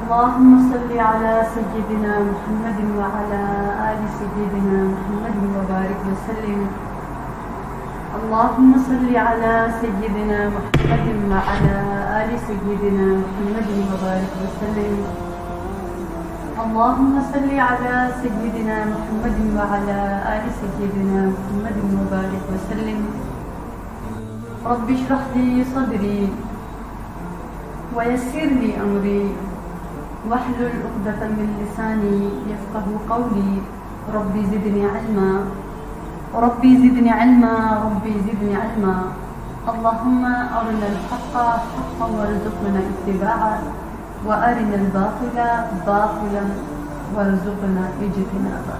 اللهم صل على سيدنا محمد وعلى آل سيدنا محمد وبارك وسلم. اللهم صل على سيدنا محمد وعلى آل سيدنا محمد وبارك وسلم. اللهم صل على سيدنا محمد وعلى آل سيدنا محمد وبارك وسلم. رب اشرح لي صدري ويسر لي أمري واحلل عقدة من لساني يفقه قولي. ربي زدني علما ربي زدني علما ربي زدني علما. اللهم أرنا الحق حقا وارزقنا اتباعه وأرنا الباطل باطلا وارزقنا اجتنابه.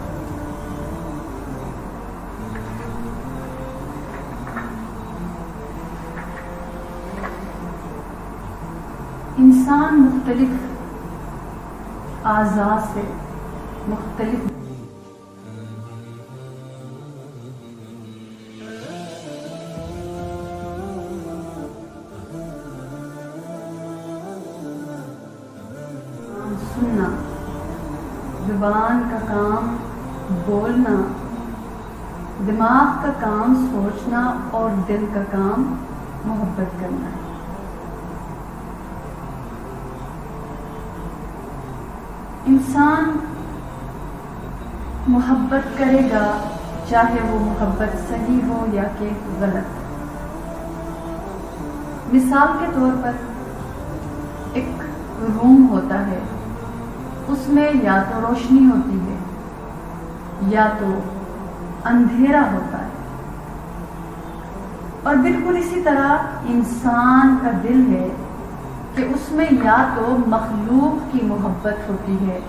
انسان مختلف اعضاء سے مختلف سننا، زبان کا کام بولنا، دماغ کا کام سوچنا اور دل کا کام محبت کرنا ہے. انسان محبت کرے گا چاہے وہ محبت صحیح ہو یا کہ غلط. مثال کے طور پر ایک روم ہوتا ہے، اس میں یا تو روشنی ہوتی ہے یا تو اندھیرا ہوتا ہے. اور بالکل اسی طرح انسان کا دل ہے کہ اس میں یا تو مخلوق کی محبت ہوتی ہے،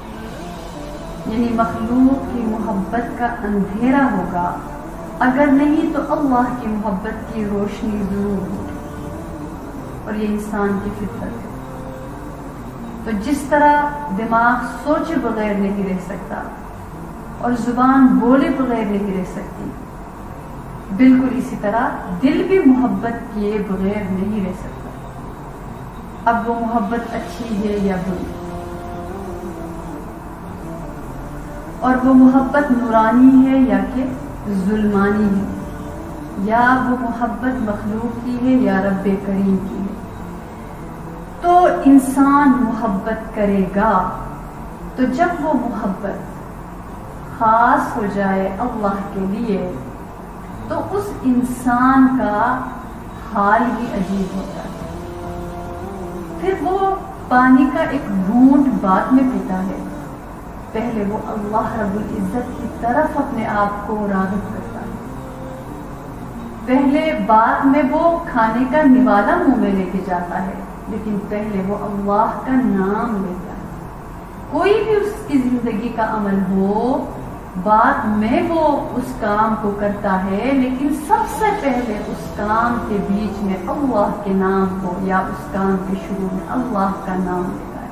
یعنی مخلوق کی محبت کا اندھیرا ہوگا، اگر نہیں تو اللہ کی محبت کی روشنی ضرور ہوگی. اور یہ انسان کی فطرت ہے. تو جس طرح دماغ سوچے بغیر نہیں رہ سکتا اور زبان بولے بغیر نہیں رہ سکتی، بالکل اسی طرح دل بھی محبت کیے بغیر نہیں رہ سکتا. اب وہ محبت اچھی ہے یا بری، اور وہ محبت نورانی ہے یا کہ ظلمانی ہے، یا وہ محبت مخلوق کی ہے یا رب کریم کی ہے. تو انسان محبت کرے گا تو جب وہ محبت خاص ہو جائے اللہ کے لیے تو اس انسان کا حال ہی عجیب ہوتا ہے. پھر وہ پانی کا ایک گھونٹ بعد میں پیتا ہے، پہلے وہ اللہ رب العزت کی طرف اپنے آپ کو راغب کرتا ہے. پہلے بعد میں وہ کھانے کا نوالا منہ میں لے کے جاتا ہے، لیکن پہلے وہ اللہ کا نام لیتا ہے. کوئی بھی اس کی زندگی کا عمل ہو، بعد میں وہ اس کام کو کرتا ہے، لیکن سب سے پہلے اس کام کے بیچ میں اللہ کے نام کو یا اس کام کے شروع میں اللہ کا نام لیتا ہے.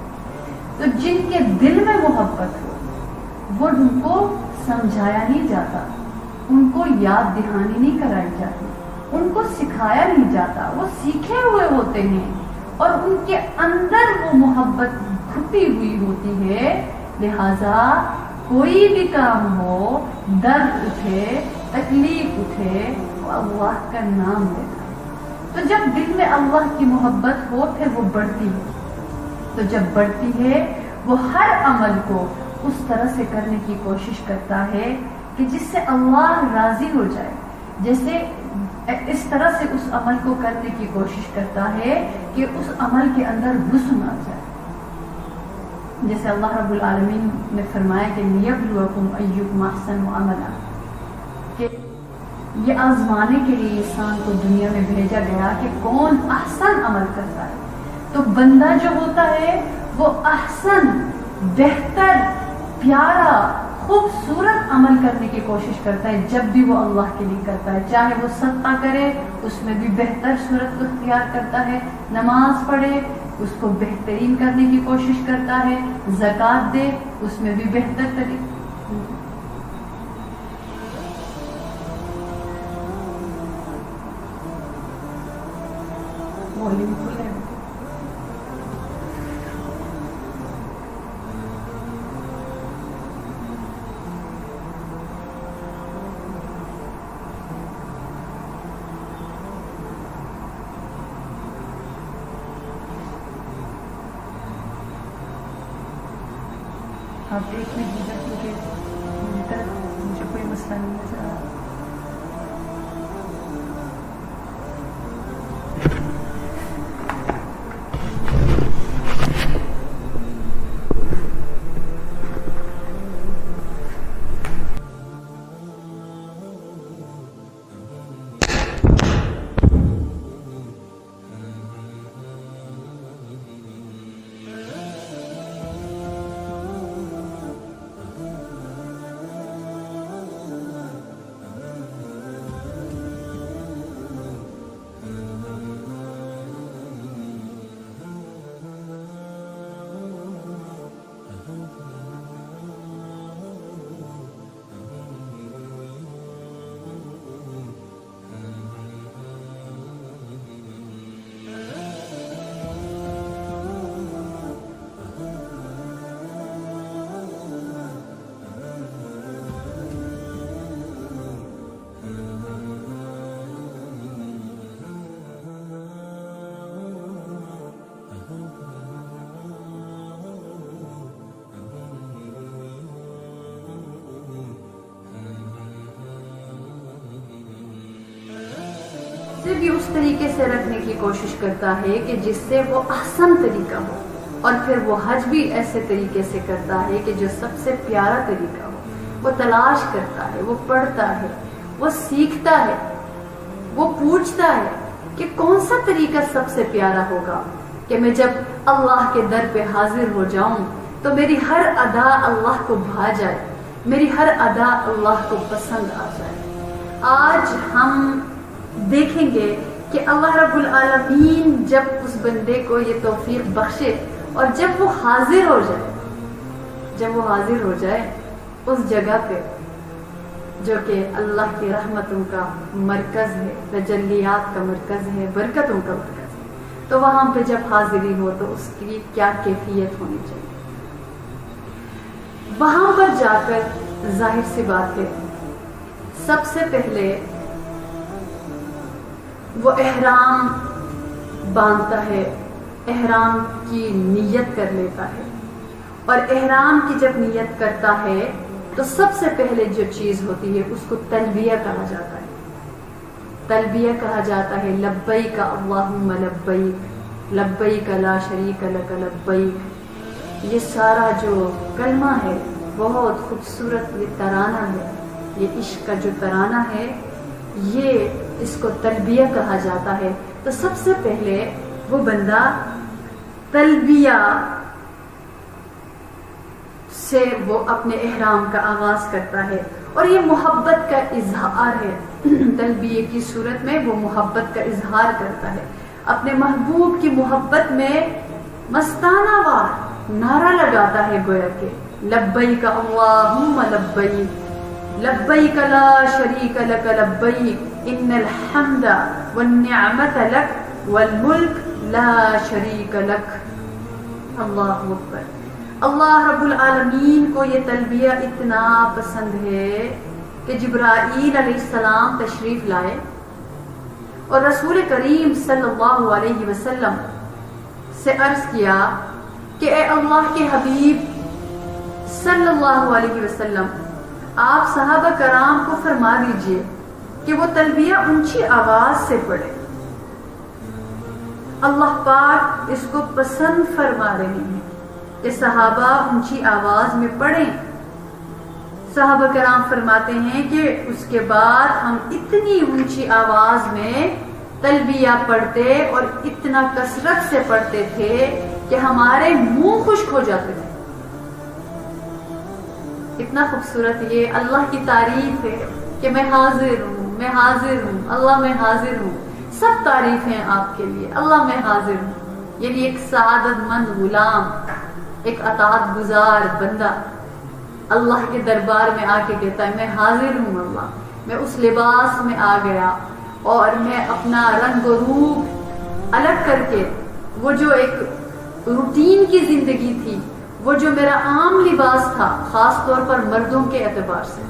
تو جن کے دل میں محبت ہو وہ ان کو سمجھایا نہیں جاتا، ان کو یاد دہانی نہیں کرائی جاتی، ان کو سکھایا نہیں جاتا. وہ سیکھے ہوئے ہوتے ہیں اور ان کے اندر وہ محبت کھپی ہوئی ہوتی ہے. لہذا کوئی بھی کام ہو، درد اٹھے، تکلیف اٹھے، وہ اللہ کا نام لیتا ہے. تو جب دل میں اللہ کی محبت ہو پھر وہ بڑھتی ہے. تو جب بڑھتی ہے وہ ہر عمل کو اس طرح سے کرنے کی کوشش کرتا ہے کہ جس سے اللہ راضی ہو جائے. جیسے اس طرح سے اس عمل کو کرنے کی کوشش کرتا ہے کہ اس عمل کے اندر حسن آ جائے. جیسے اللہ رب العالمین نے فرمایا کہ لیبلوکم ایکم احسن عملا، کہ یہ آزمانے کے لیے انسان کو دنیا میں بھیجا گیا کہ کون احسن عمل کرتا ہے. تو بندہ جو ہوتا ہے وہ احسن، بہتر، پیارا، خوبصورت عمل کرنے کی کوشش کرتا ہے. جب بھی وہ اللہ کے لیے کرتا ہے، چاہے وہ صدقہ کرے اس میں بھی بہتر صورت کو اختیار کرتا ہے، نماز پڑھے اس کو بہترین کرنے کی کوشش کرتا ہے، زکوٰۃ دے اس میں بھی بہتر طریقے. آپ ایک منٹ دیجیے کیونکہ مجھے کوئی مسئلہ نہیں نظر آ رہا. بھی اس طریقے سے رکھنے کی کوشش کرتا ہے کہ جس سے وہ احسن طریقہ ہو، اور پھر وہ حج بھی ایسے طریقے سے کرتا ہے کہ جو سب سے پیارا طریقہ ہو. وہ تلاش کرتا ہے، وہ پڑھتا ہے، وہ سیکھتا ہے، وہ پوچھتا ہے کہ کون سا طریقہ سب سے پیارا ہوگا کہ میں جب اللہ کے در پہ حاضر ہو جاؤں تو میری ہر ادا اللہ کو بھا جائے، میری ہر ادا اللہ کو پسند آ جائے. آج ہم دیکھیں گے کہ اللہ رب العالمین جب اس بندے کو یہ توفیق بخشے اور جب وہ حاضر ہو جائے اس جگہ پہ جو کہ اللہ کی رحمتوں کا مرکز ہے، تجلیات کا مرکز ہے، برکتوں کا مرکز ہے، تو وہاں پہ جب حاضری ہو تو اس کی کیا کیفیت ہونی چاہیے. وہاں پر جا کر ظاہر سی بات ہے سب سے پہلے وہ احرام باندھتا ہے، احرام کی نیت کر لیتا ہے، اور احرام کی جب نیت کرتا ہے تو سب سے پہلے جو چیز ہوتی ہے اس کو تلبیہ کہا جاتا ہے. تلبیہ کہا جاتا ہے لبیک اللہم لبیک، لبیک لا شریک لک لبیک. یہ سارا جو کلمہ ہے بہت خوبصورت یہ ترانہ ہے، یہ عشق کا جو ترانہ ہے یہ اس کو تلبیہ کہا جاتا ہے. تو سب سے پہلے وہ بندہ تلبیہ سے وہ اپنے احرام کا آغاز کرتا ہے، اور یہ محبت کا اظہار ہے. تلبیہ کی صورت میں وہ محبت کا اظہار کرتا ہے، اپنے محبوب کی محبت میں مستانہ وار نعرہ لگاتا ہے، گویا کہ لبیک اللہم لبیک، لبیک لا شریک لک لبیک، ان الحمد والنعمت لک والملک لا شریک لک. اللہ اکبر. اللہ رب العالمین کو یہ تلبیہ اتنا پسند ہے کہ جبرائیل علیہ السلام تشریف لائے اور رسول کریم صلی اللہ علیہ وسلم سے عرض کیا کہ اے اللہ کے حبیب صلی اللہ علیہ وسلم، آپ صحابہ کرام کو فرما دیجئے کہ وہ تلبیہ اونچی آواز سے پڑھے. اللہ پاک اس کو پسند فرما رہے ہیں کہ صحابہ اونچی آواز میں پڑھیں. صحابہ کرام فرماتے ہیں کہ اس کے بعد ہم اتنی اونچی آواز میں تلبیہ پڑھتے اور اتنا کثرت سے پڑھتے تھے کہ ہمارے منہ خشک ہو جاتے تھے. اتنا خوبصورت یہ اللہ کی تعریف ہے کہ میں حاضر ہوں، میں حاضر ہوں، اللہ میں حاضر ہوں. سب تعریف ہیں آپ کے لیے، اللہ میں حاضر ہوں. یعنی ایک سعادت مند غلام، ایک اطاعت گزار بندہ اللہ کے دربار میں آ کے کہتا ہے میں حاضر ہوں اللہ، میں اس لباس میں آ گیا اور میں اپنا رنگ و روپ الگ کر کے وہ جو ایک روٹین کی زندگی تھی، وہ جو میرا عام لباس تھا خاص طور پر مردوں کے اعتبار سے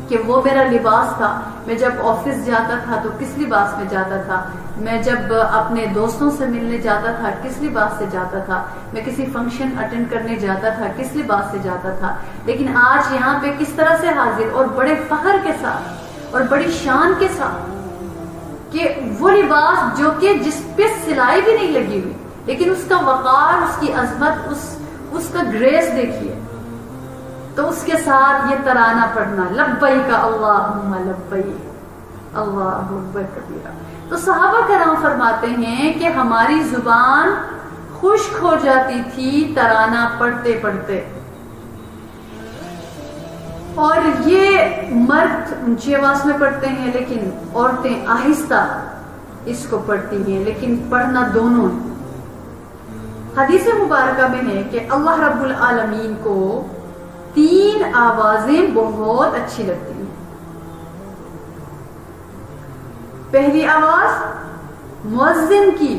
کہ وہ میرا لباس تھا. میں جب آفس جاتا تھا تو کس لباس میں جاتا تھا؟ میں جب اپنے دوستوں سے ملنے جاتا تھا کس لباس سے جاتا تھا، میں کسی فنکشن اٹینڈ کرنے جاتا تھا کس لباس سے جاتا تھا، لیکن آج یہاں پہ کس طرح سے حاضر اور بڑے فخر کے ساتھ اور بڑی شان کے ساتھ کہ وہ لباس جو کہ جس پہ سلائی بھی نہیں لگی ہوئی، لیکن اس کا وقار، اس کی عظمت، اس کا گریس دیکھیے، تو اس کے ساتھ یہ ترانہ پڑھنا، لبیک اللہم لبیک اللہ اکبر کبیرہ۔ تو صحابہ کرام فرماتے ہیں کہ ہماری زبان خشک ہو جاتی تھی ترانہ پڑھتے پڑھتے، اور یہ مرد اونچی آواز میں پڑھتے ہیں لیکن عورتیں آہستہ اس کو پڑھتی ہیں، لیکن پڑھنا دونوں ہے۔ حدیث مبارکہ میں ہے کہ اللہ رب العالمین کو 3 آوازیں بہت اچھی لگتی ہیں۔ پہلی آواز مؤذن کی،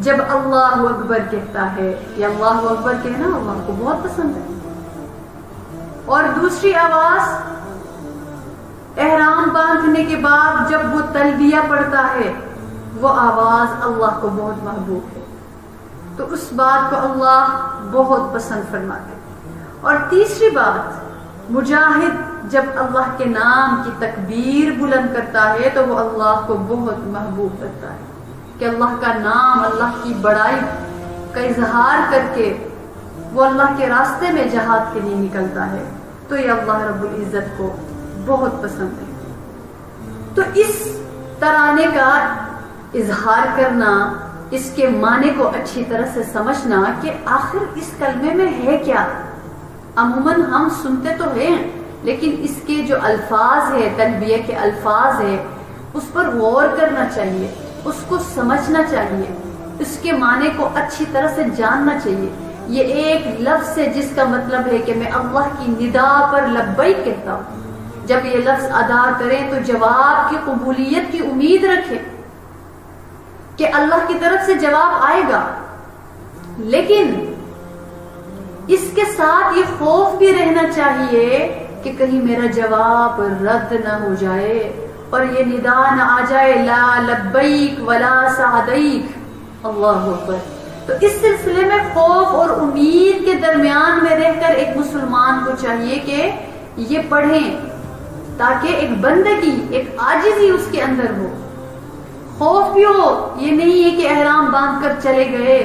جب اللہ اکبر کہتا ہے، یہ اللہ اکبر کہنا اللہ کو بہت پسند ہے، اور دوسری آواز احرام باندھنے کے بعد جب وہ تلبیہ پڑھتا ہے، وہ آواز اللہ کو بہت محبوب ہے، تو اس بات کو اللہ بہت پسند فرماتے ہیں۔ اور تیسری بات، مجاہد جب اللہ کے نام کی تکبیر بلند کرتا ہے تو وہ اللہ کو بہت محبوب کرتا ہے، کہ اللہ کا نام، اللہ کی بڑائی کا اظہار کر کے وہ اللہ کے راستے میں جہاد کے لیے نکلتا ہے، تو یہ اللہ رب العزت کو بہت پسند ہے۔ تو اس ترانے کا اظہار کرنا، اس کے معنی کو اچھی طرح سے سمجھنا کہ آخر اس کلمے میں ہے کیا۔ عموماً ہم سنتے تو ہیں، لیکن اس کے جو الفاظ ہے، تلبیہ کے الفاظ ہے، اس پر غور کرنا چاہیے، اس کو سمجھنا چاہیے، اس کے معنی کو اچھی طرح سے جاننا چاہیے۔ یہ ایک لفظ ہے جس کا مطلب ہے کہ میں اللہ کی ندا پر لبیک کہتا ہوں۔ جب یہ لفظ ادا کریں تو جواب کی قبولیت کی امید رکھیں کہ اللہ کی طرف سے جواب آئے گا، لیکن اس کے ساتھ یہ خوف بھی رہنا چاہیے کہ کہیں میرا جواب رد نہ ہو جائے اور یہ ندا نہ آ جائے، لا لبیک ولا سعدیک، اللہ اکبر۔ تو اس سلسلے میں خوف اور امید کے درمیان میں رہ کر ایک مسلمان کو چاہیے کہ یہ پڑھیں، تاکہ ایک بندگی، ایک عاجزی اس کے اندر ہو، خوف بھی ہو۔ یہ نہیں ہے کہ احرام باندھ کر چلے گئے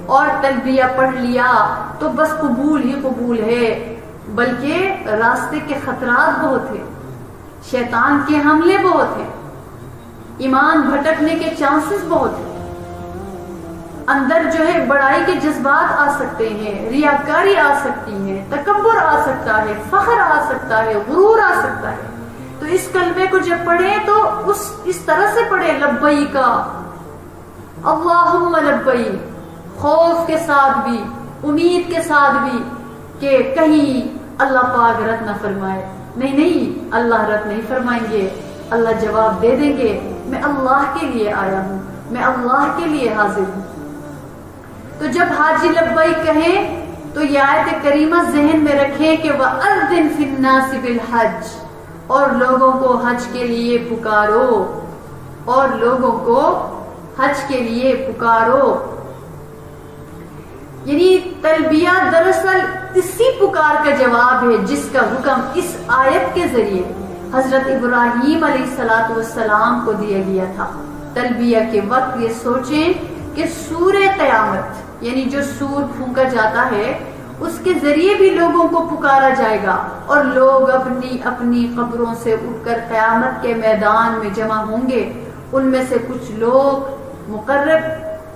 اور تلبیہ پڑھ لیا تو بس قبول ہی قبول ہے، بلکہ راستے کے خطرات بہت ہیں، شیطان کے حملے بہت ہیں، ایمان بھٹکنے کے چانسز بہت ہیں، اندر جو ہے بڑائی کے جذبات آ سکتے ہیں، ریاکاری آ سکتی ہے، تکبر آ سکتا ہے، فخر آ سکتا ہے، غرور آ سکتا ہے۔ تو اس کلمے کو جب پڑھیں تو اس طرح سے پڑھیں، لبیک اللہم لبیک، خوف کے ساتھ بھی، امید کے ساتھ بھی کہ کہیں اللہ پاک رد نہ فرمائے۔ نہیں، اللہ رد نہیں فرمائیں گے، اللہ جواب دے دیں گے، میں اللہ کے لیے آیا ہوں، میں اللہ کے لیے حاضر ہوں۔ تو جب حاجی لبیک کہیں تو یہ آیت کریمہ ذہن میں رکھیں کہ وَأَذِّن فِي النَّاسِ بِالْحَجِّ، اور لوگوں کو حج کے لیے پکارو، اور لوگوں کو حج کے لیے پکارو۔ یعنی تلبیہ دراصل اسی پکار کا جواب ہے جس کا حکم اس آیت کے ذریعے حضرت ابراہیم علیہ السلام کو دیا گیا تھا۔ تلبیہ کے وقت یہ سوچیں کہ سور قیامت، یعنی جو سور پھونکا جاتا ہے، اس کے ذریعے بھی لوگوں کو پکارا جائے گا، اور لوگ اپنی اپنی قبروں سے اٹھ کر قیامت کے میدان میں جمع ہوں گے۔ ان میں سے کچھ لوگ مقرب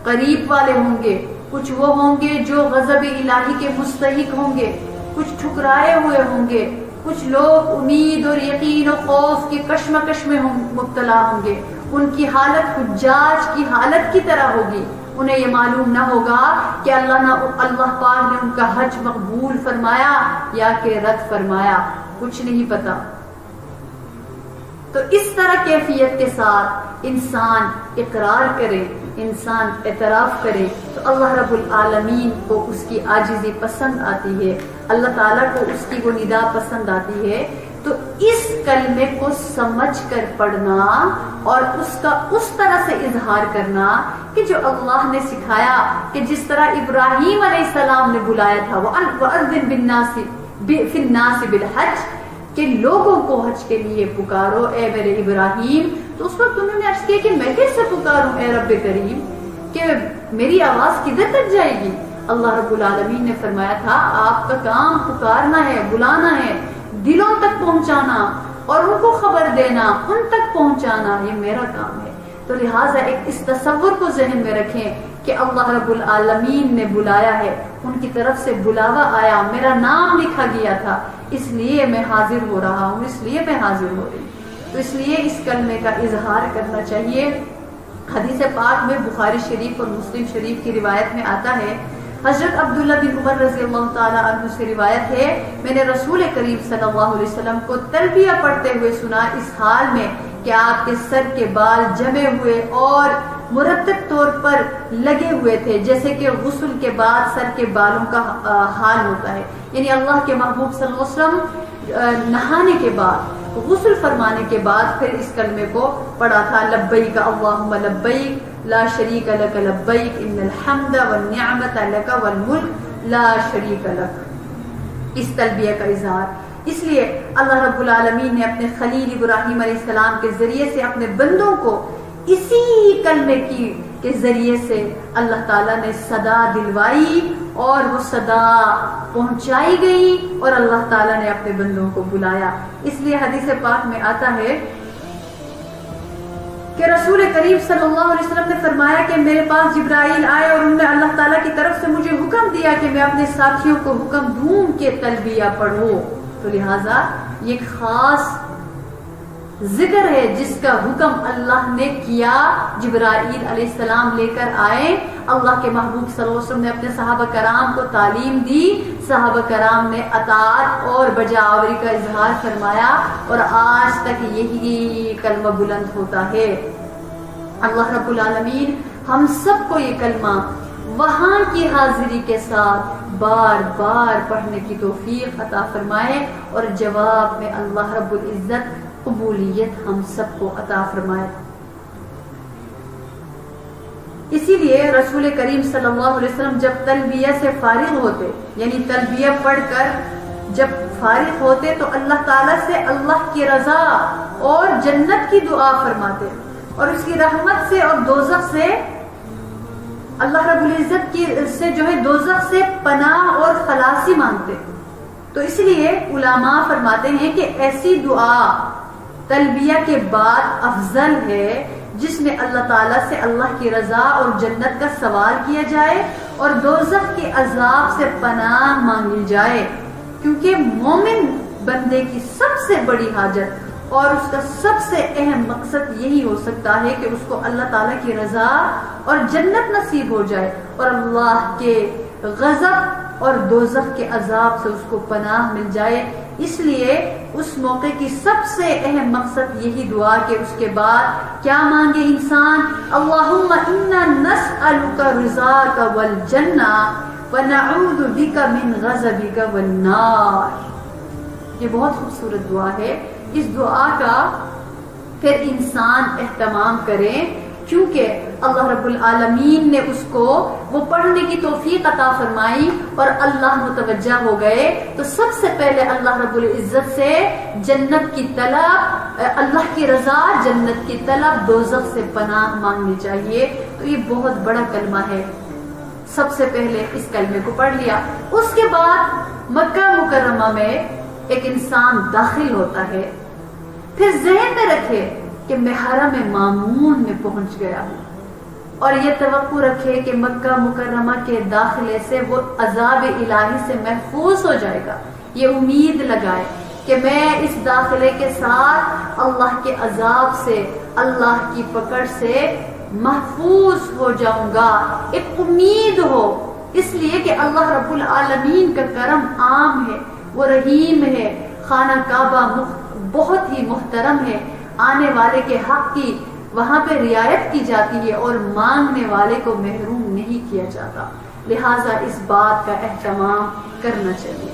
قریب والے ہوں گے، کچھ وہ ہوں گے جو غضب الہی کے مستحق ہوں گے، کچھ ٹھکرائے ہوئے ہوں گے، کچھ لوگ امید اور یقین و خوف کی کشمکش میں مبتلا ہوں گے۔ ان کی حالت حجاج کی حالت کی طرح ہوگی، انہیں یہ معلوم نہ ہوگا کہ اللہ پاک نے ان کا حج مقبول فرمایا یا کہ رد فرمایا، کچھ نہیں پتا۔ تو اس طرح کیفیت کے ساتھ انسان اقرار کرے، انسان اعتراف کرے تو اللہ رب العالمین کو اس کی عاجزی پسند آتی ہے، اللہ تعالیٰ کو اس کی وہ ندا پسند آتی ہے تو اس کلمے کو سمجھ کر پڑھنا اور اس کا اس طرح سے اظہار کرنا کہ جو اللہ نے سکھایا، کہ جس طرح ابراہیم علیہ السلام نے بلایا تھا وَأَذِّن فِي النَّاسِ بِالْحَجِّ، کہ لوگوں کو حج کے لیے پکارو اے میرے ابراہیم. تو اس وقت انہوں نے عرض کیا کہ میں کیسے پکاروں اے رب کریم، کہ میری آواز کدھر تک جائے گی؟ اللہ رب العالمین نے فرمایا تھا آپ کا کام پکارنا ہے، بلانا ہے، دلوں تک پہنچانا اور ان کو خبر دینا، ان تک پہنچانا، یہ میرا کام ہے. تو لہٰذا ایک اس تصور کو ذہن میں رکھیں کہ اللہ رب العالمین نے بلایا ہے، ان کی طرف سے بلاوا آیا، میرا نام لکھا گیا تھا، اس لیے میں حاضر ہو رہا ہوں، اس لیے میں حاضر ہو رہی ہوں. تو اس لیے اس کلمے کا اظہار کرنا چاہیے. حدیث پاک میں بخاری شریف اور مسلم شریف کی روایت میں آتا ہے، حضرت عبداللہ بن عمر رضی اللہ تعالی عنہ سے روایت ہے، میں نے رسول کریم صلی اللہ علیہ وسلم کو تلبیہ پڑھتے ہوئے سنا اس حال میں کہ آپ کے سر کے بال جمے ہوئے اور مرتب طور پر لگے ہوئے تھے، جیسے کہ غسل کے بعد سر کے بالوں کا حال ہوتا ہے. یعنی اللہ کے محبوب صلی اللہ علیہ وسلم نہانے کے بعد، غسل فرمانے کے بعد پھر اس کلمے کو پڑھا تھا، لبیک اللہم لبیک لا شریک لک لبیک ان الحمد والنعمت لک والملک لا شریک لک. اس تلبیہ کا اظہار اس لیے اللہ رب العالمین نے اپنے خلیل ابراہیم علیہ السلام کے ذریعے سے اپنے بندوں کو اسی کلمے کے ذریعے سے اللہ تعالیٰ نے صدا دلوائی اور وہ صدا پہنچائی گئی اور اللہ تعالیٰ نے اپنے بندوں کو بلایا. اس لیے حدیث پاک میں آتا ہے کہ رسول کریم صلی اللہ علیہ وسلم نے فرمایا کہ میرے پاس جبرائیل آئے اور انہوں نے اللہ تعالیٰ کی طرف سے مجھے حکم دیا کہ میں اپنے ساتھیوں کو حکم دوں کہ تلبیہ پڑھو. تو لہٰذا یہ خاص ذکر ہے جس کا حکم اللہ نے کیا، جبرائیل علیہ السلام لے کر آئے، اللہ کے محبوب صلی اللہ علیہ وسلم نے اپنے صحابہ کرام کو تعلیم دی، صحابہ کرام نے اطاعت اور بجاوری کا اظہار فرمایا اور آج تک یہی کلمہ بلند ہوتا ہے. اللہ رب العالمین ہم سب کو یہ کلمہ وہاں کی حاضری کے ساتھ بار بار پڑھنے کی توفیق عطا فرمائے اور جواب میں اللہ رب العزت قبولیت ہم سب کو عطا فرمائے. اسی لیے رسول کریم صلی اللہ علیہ وسلم جب تلبیہ سے فارغ ہوتے، یعنی تلبیہ پڑھ کر جب فارغ ہوتے تو اللہ تعالیٰ سے اللہ کی رضا اور جنت کی دعا فرماتے اور اس کی رحمت سے اور دوزخ سے، اللہ رب العزت کی سے جو ہے دوزخ سے پناہ اور خلاصی مانگتے. تو اس لیے علماء فرماتے ہیں کہ ایسی دعا تلبیہ کے بعد افضل ہے جس میں اللہ تعالیٰ سے اللہ کی رضا اور جنت کا سوال کیا جائے اور دوزخ کے عذاب سے پناہ مانگی جائے، کیونکہ مومن بندے کی سب سے بڑی حاجت اور اس کا سب سے اہم مقصد یہی ہو سکتا ہے کہ اس کو اللہ تعالیٰ کی رضا اور جنت نصیب ہو جائے اور اللہ کے غضب اور دوزخ کے عذاب سے اس کو پناہ مل جائے. اس لیے اس موقع کی سب سے اہم مقصد یہی دعا کہ اس کے بعد کیا مانگے انسان، اللہم انا نسألک رضاک والجنہ ونعوذ بک من غضبک والنار. یہ بہت خوبصورت دعا ہے. اس دعا کا پھر انسان اہتمام کرے کیونکہ اللہ رب العالمین نے اس کو وہ پڑھنے کی توفیق عطا فرمائی اور اللہ متوجہ ہو گئے. تو سب سے پہلے اللہ رب العزت سے جنت کی طلب، اللہ کی رضا، جنت کی طلب، دوزخ سے پناہ مانگنی چاہیے. تو یہ بہت بڑا کلمہ ہے. سب سے پہلے اس کلمے کو پڑھ لیا، اس کے بعد مکہ مکرمہ میں ایک انسان داخل ہوتا ہے، پھر ذہن میں رکھے کہ میں حرم مامون میں پہنچ گیا ہوں اور یہ توقع رکھے کہ مکہ مکرمہ کے داخلے سے وہ عذاب الہی سے محفوظ ہو جائے گا. یہ امید لگائے کہ میں اس داخلے کے ساتھ اللہ کے عذاب سے، اللہ کی پکڑ سے محفوظ ہو جاؤں گا. ایک امید ہو، اس لیے کہ اللہ رب العالمین کا کرم عام ہے، وہ رحیم ہے. خانہ کعبہ بہت ہی محترم ہے، آنے والے کے حق کی وہاں پہ رعایت کی جاتی ہے اور مانگنے والے کو محروم نہیں کیا جاتا. لہٰذا اس بات کا اہتمام کرنا چاہیے.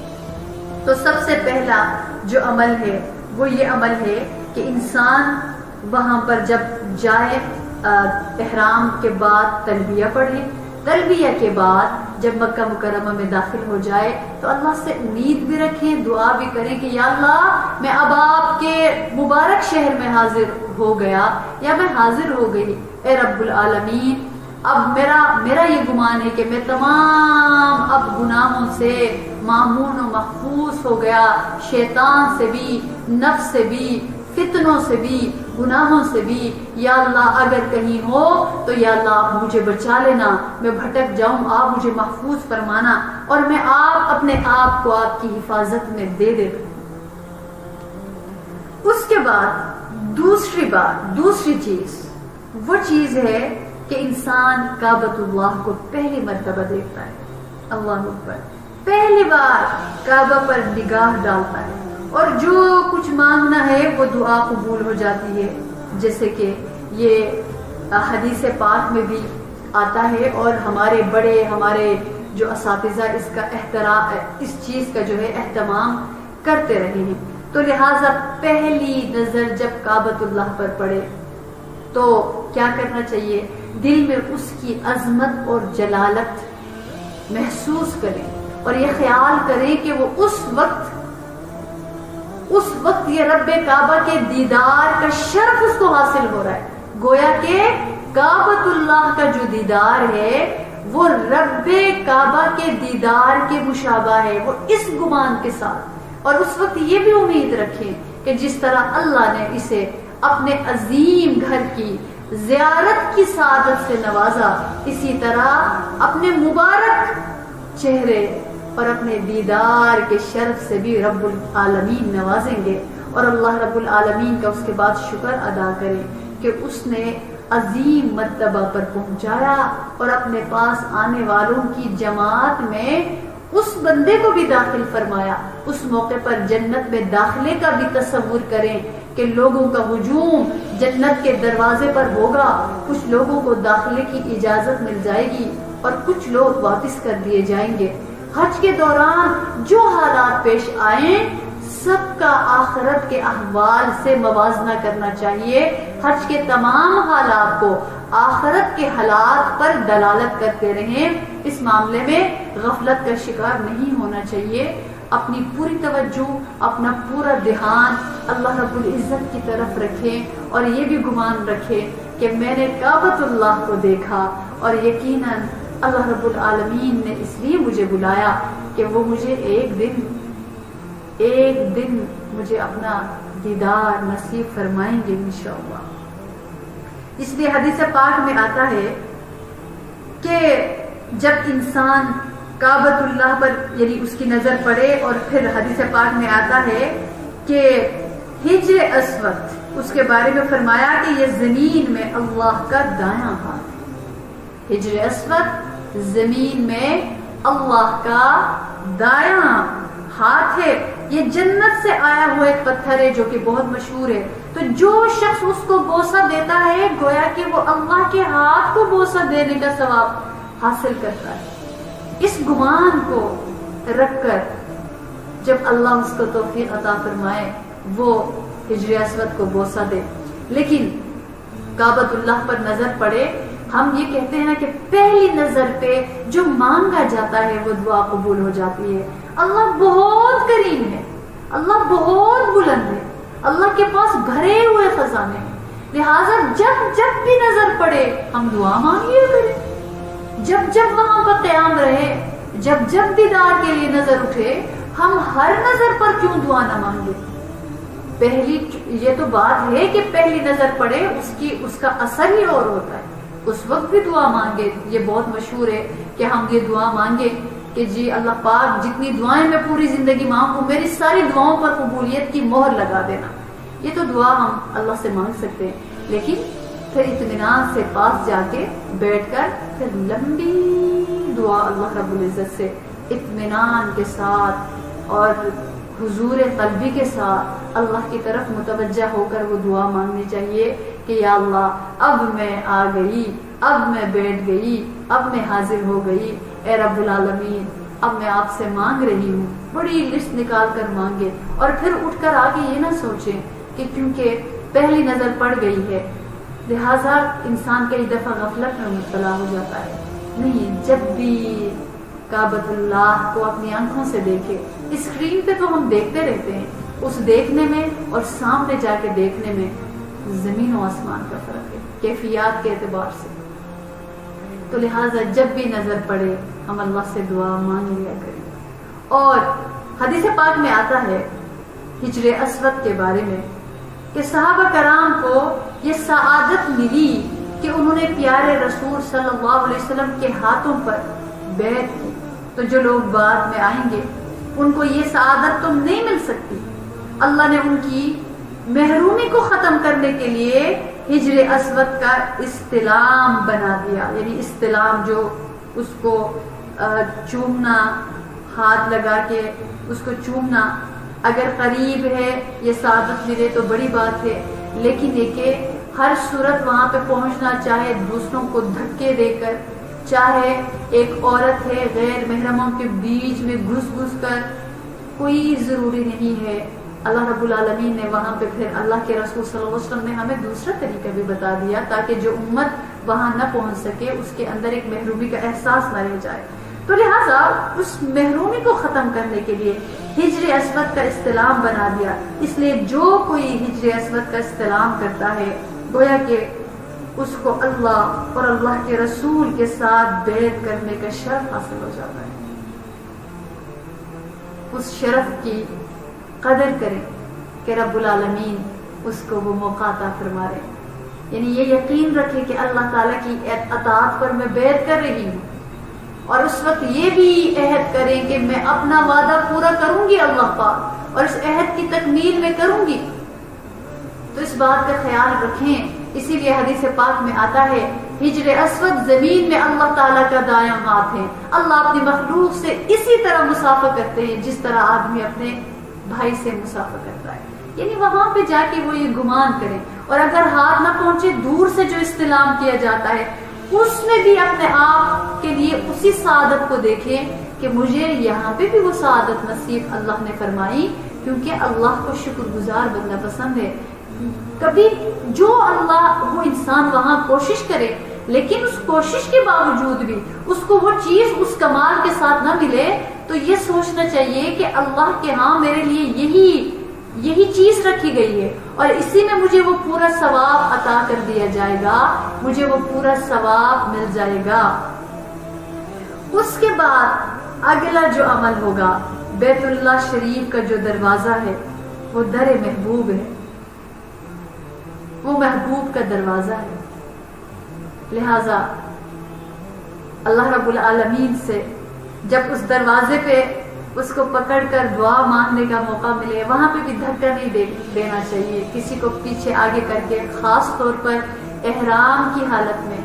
تو سب سے پہلا جو عمل ہے وہ یہ عمل ہے کہ انسان وہاں پر جب جائے احرام کے بعد تلبیہ پڑھے، تلبیہ کے بعد جب مکہ مکرمہ میں داخل ہو جائے تو اللہ سے امید بھی رکھیں، دعا بھی کریں کہ یا اللہ میں اب آپ کے مبارک شہر میں حاضر ہو گیا یا میں حاضر ہو گئی، اے رب العالمین اب میرا یہ گمان ہے کہ میں تمام اب گناہوں سے مامون و محفوظ ہو گیا، شیطان سے بھی، نفس سے بھی، فتنوں سے بھی، گناہوں سے بھی، یا اللہ اگر کہیں ہو تو یا اللہ آپ مجھے بچا لینا، میں بھٹک جاؤں آپ مجھے محفوظ فرمانا، اور میں اپنے آپ کو آپ کی حفاظت میں دے دیتا ہوں۔ اس کے بعد دوسری چیز وہ چیز ہے کہ انسان کعبۃ اللہ کو پہلی مرتبہ دیکھتا ہے، اللہ اکبر، پہلی بار کعبہ پر نگاہ ڈالتا ہے، اور جو کچھ مانگنا ہے وہ دعا قبول ہو جاتی ہے، جیسے کہ یہ حدیث پاک میں بھی آتا ہے، اور ہمارے جو اساتذہ اس چیز کا جو ہے اہتمام کرتے رہے ہیں۔ تو لہٰذا پہلی نظر جب کعبۃ اللہ پر پڑے تو کیا کرنا چاہیے؟ دل میں اس کی عظمت اور جلالت محسوس کریں، اور یہ خیال کریں کہ وہ اس وقت یہ رب کعبہ کے دیدار کا شرف اس کو حاصل ہو رہا ہے، گویا کہ کعبۃ اللہ کا جو دیدار ہے وہ رب کعبہ کے دیدار کے مشابہ ہے، وہ اس گمان کے ساتھ، اور اس وقت یہ بھی امید رکھیں کہ جس طرح اللہ نے اسے اپنے عظیم گھر کی زیارت کی سعادت سے نوازا، اسی طرح اپنے مبارک چہرے اور اپنے دیدار کے شرف سے بھی رب العالمین نوازیں گے، اور اللہ رب العالمین کا اس کے بعد شکر ادا کریں کہ اس نے عظیم مرتبہ پر پہنچایا، اور اپنے پاس آنے والوں کی جماعت میں اس بندے کو بھی داخل فرمایا۔ اس موقع پر جنت میں داخلے کا بھی تصور کریں کہ لوگوں کا ہجوم جنت کے دروازے پر ہوگا، کچھ لوگوں کو داخلے کی اجازت مل جائے گی اور کچھ لوگ واپس کر دیے جائیں گے۔ حج کے دوران جو حالات پیش آئیں سب کا آخرت کے احوال سے موازنہ کرنا چاہیے، حج کے تمام حالات کو آخرت کے حالات پر دلالت کرتے رہیں، اس معاملے میں غفلت کا شکار نہیں ہونا چاہیے، اپنی پوری توجہ، اپنا پورا دھیان اللہ رب العزت کی طرف رکھیں، اور یہ بھی گمان رکھیں کہ میں نے کعبۃ اللہ کو دیکھا، اور یقیناً اللہ رب العالمین نے اس لیے مجھے بلایا کہ وہ مجھے ایک دن مجھے اپنا دیدار نصیب فرمائیں گے انشاءاللہ۔ اس لیے حدیث پاک میں آتا ہے کہ جب انسان کعبۃ اللہ پر یعنی اس کی نظر پڑے، اور پھر حدیث پاک میں آتا ہے کہ ہجر اسود، اس کے بارے میں فرمایا کہ یہ زمین میں اللہ کا دایاں ہاتھ ہے، ہجر اسود زمین میں اللہ کا دایاں ہاتھ ہے، یہ جنت سے آیا ہوا ایک پتھر ہے جو کہ بہت مشہور ہے، تو جو شخص اس کو بوسہ دیتا ہے گویا کہ وہ اللہ کے ہاتھ کو بوسہ دینے کا ثواب حاصل کرتا ہے۔ اس گمان کو رکھ کر جب اللہ اس کو توفیق عطا فرمائے وہ ہجر اسود کو بوسہ دے، لیکن کعبۃ اللہ پر نظر پڑے، ہم یہ کہتے ہیں کہ پہلی نظر پہ جو مانگا جاتا ہے وہ دعا قبول ہو جاتی ہے۔ اللہ بہت کریم ہے، اللہ بہت بلند ہے، اللہ کے پاس بھرے ہوئے خزانے ہیں، لہٰذا جب بھی نظر پڑے ہم دعا مانگیے کریں، جب وہاں پر قیام رہے، جب دیدار کے لیے نظر اٹھے، ہم ہر نظر پر کیوں دعا نہ مانگے؟ پہلی یہ تو بات ہے کہ پہلی نظر پڑے اس کا اثر ہی اور ہوتا ہے، اس وقت بھی دعا مانگے۔ یہ بہت مشہور ہے کہ ہم یہ دعا مانگے کہ جی اللہ پاک جتنی دعائیں میں پوری زندگی مانگوں میری ساری دعاؤں پر قبولیت کی مہر لگا دینا، یہ تو دعا ہم اللہ سے مانگ سکتے ہیں، لیکن پھر اطمینان سے پاس جا کے بیٹھ کر پھر لمبی دعا اللہ رب العزت سے اطمینان کے ساتھ اور حضور قلبی کے ساتھ اللہ کی طرف متوجہ ہو کر وہ دعا مانگنی چاہیے کہ یا اللہ اب میں آ گئی، اب میں بیٹھ گئی، اب میں حاضر ہو گئی، اے رب العالمین اب میں آپ سے مانگ رہی ہوں، بڑی لسٹ نکال کر مانگے، اور پھر اٹھ کر آگے یہ نہ سوچیں کہ کیونکہ پہلی نظر پڑ گئی ہے لہٰذا انسان کئی دفعہ غفلت میں مبتلا ہو جاتا ہے۔ نہیں، جب بھی کعبۃ اللہ کو اپنی آنکھوں سے دیکھے، اسکرین پہ تو ہم دیکھتے رہتے ہیں، اس دیکھنے میں اور سامنے جا کے دیکھنے میں زمین و آسمان کا فرق ہے کیفیات کے اعتبار سے۔ تو لہٰذا جب بھی نظر پڑے ہم اللہ سے دعا مانگ لیا کریں۔ اور حدیث پاک میں آتا ہے ہجر اسود کے بارے میں کہ صحابہ کرام کو یہ سعادت ملی کہ انہوں نے پیارے رسول صلی اللہ علیہ وسلم کے ہاتھوں پر بیعت کی، تو جو لوگ بعد میں آئیں گے ان کو یہ سعادت تو نہیں مل سکتی۔ اللہ نے ان کی محرومی کو ختم کرنے کے لیے ہجر اسود کا استلام بنا دیا، یعنی استلام جو اس کو چومنا، ہاتھ لگا کے اس کو چومنا، اگر قریب ہے یہ سعادت ملے تو بڑی بات ہے، لیکن یہ کہ ہر صورت وہاں پہ پہنچنا، چاہے دوسروں کو دھکے دے کر، چاہے ایک عورت ہے غیر محرموں کے بیچ میں گھس کر، کوئی ضروری نہیں ہے۔ اللہ رب العالمین نے وہاں پہ پھر اللہ کے رسول صلی اللہ علیہ وسلم نے ہمیں دوسرا طریقہ بھی بتا دیا تاکہ جو امت وہاں نہ پہنچ سکے اس کے اندر ایک محرومی کا احساس نہ رہ جائے۔ تو لہٰذا اس محرومی کو ختم کرنے کے لیے ہجر اسود کا استلام بنا دیا۔ اس لیے جو کوئی ہجر اسود کا استلام کرتا ہے گویا کہ اس کو اللہ اور اللہ کے رسول کے ساتھ بیعت کرنے کا شرف حاصل ہو جاتا ہے۔ اس شرف کی قدر کریں کہ رب العالمین اس کو وہ موقع عطا فرما رہے ہیں، یعنی یہ یقین رکھیں کہ اللہ تعالیٰ کی اطاعت پر میں بیعت کر رہی ہوں، اور اس وقت یہ بھی عہد کریں کہ میں اپنا وعدہ پورا کروں گی اللہ پاک، اور اس عہد کی تکمیل میں کروں گی۔ تو اس بات کا خیال رکھیں، اسی لیے حدیث پاک میں آتا ہے ہجر اسود زمین میں اللہ تعالیٰ کا دایاں ہاتھ ہے۔ اللہ اپنی مخلوق سے اسی طرح مسافہ کرتے ہیں جس طرح آدمی اپنے بھائی سے مسافہ کرتا ہے، یعنی وہاں پہ جا کے وہ یہ گمان کریں، اور اگر ہاتھ نہ پہنچے دور سے جو استلام کیا جاتا ہے اس میں بھی اپنے آپ کے لیے اسی سعادت کو دیکھیں کہ مجھے یہاں پہ بھی وہ سعادت نصیب اللہ نے فرمائی، کیونکہ اللہ کو شکر گزار بننا پسند ہے۔ کبھی جو اللہ وہ انسان وہاں کوشش کرے لیکن اس کوشش کے باوجود بھی اس کو وہ چیز اس کمال کے ساتھ نہ ملے تو یہ سوچنا چاہیے کہ اللہ کے ہاں میرے لیے یہی چیز رکھی گئی ہے اور اسی میں مجھے وہ پورا ثواب عطا کر دیا جائے گا، مجھے وہ پورا ثواب مل جائے گا۔ اس کے بعد اگلا جو عمل ہوگا، بیت اللہ شریف کا جو دروازہ ہے وہ در محبوب ہے، وہ محبوب کا دروازہ ہے، لہذا اللہ رب العالمین سے جب اس دروازے پہ اس کو پکڑ کر دعا مانگنے کا موقع ملے، وہاں پہ بھی دھکا نہیں دینا چاہیے، کسی کو پیچھے آگے کر کے، خاص طور پر احرام کی حالت میں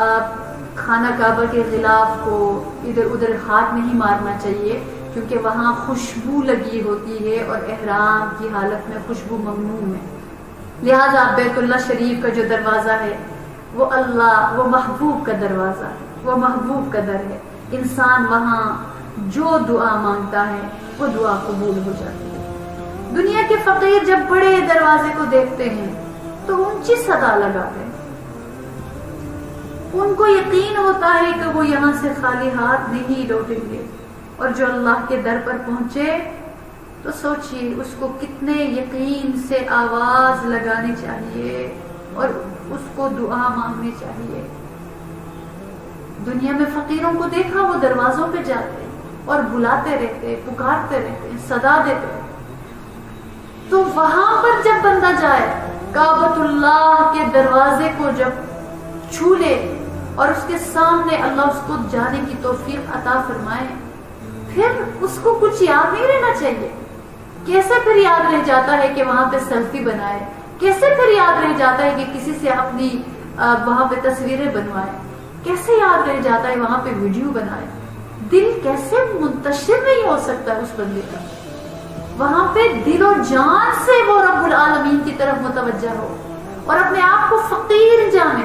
آپ خانہ کعبہ کے غلاف کو ادھر ادھر ہاتھ نہیں مارنا چاہیے، کیونکہ وہاں خوشبو لگی ہوتی ہے اور احرام کی حالت میں خوشبو ممنوع ہے۔ لہذا بیت اللہ شریف کا جو دروازہ ہے وہ اللہ، وہ محبوب کا دروازہ ہے، وہ محبوب کا در ہے، انسان وہاں جو دعا مانگتا ہے وہ دعا قبول ہو جاتی ہے۔ دنیا کے فقیر جب بڑے دروازے کو دیکھتے ہیں تو اونچی صدا لگاتے ہیں، ان کو یقین ہوتا ہے کہ وہ یہاں سے خالی ہاتھ نہیں لوٹیں گے، اور جو اللہ کے در پر پہنچے تو سوچیے اس کو کتنے یقین سے آواز لگانی چاہیے اور اس کو دعا مانگنی چاہیے۔ دنیا میں فقیروں کو دیکھا وہ دروازوں پہ جاتے اور بلاتے رہتے، پکارتے رہتے، صدا دیتے، تو وہاں پر جب بندہ جائے کعبۃ اللہ کے دروازے کو جب چھو لے اور اس کے سامنے اللہ اس کو جانے کی توفیق عطا فرمائے، پھر اس کو کچھ یاد نہیں رہنا چاہیے۔ کیسے پھر یاد رہ جاتا ہے کہ وہاں پہ سیلفی بنائے، کیسے پھر یاد رہ جاتا ہے کہ کسی سے اپنی وہاں پہ تصویریں بنوائے، کیسے یاد رہ جاتا ہے وہاں پہ ویڈیو بنائے۔ دل کیسے منتشر نہیں ہو سکتا اس بندے کا، وہاں پہ دل و جان سے وہ رب العالمین کی طرف متوجہ ہو اور اپنے آپ کو فقیر جانے،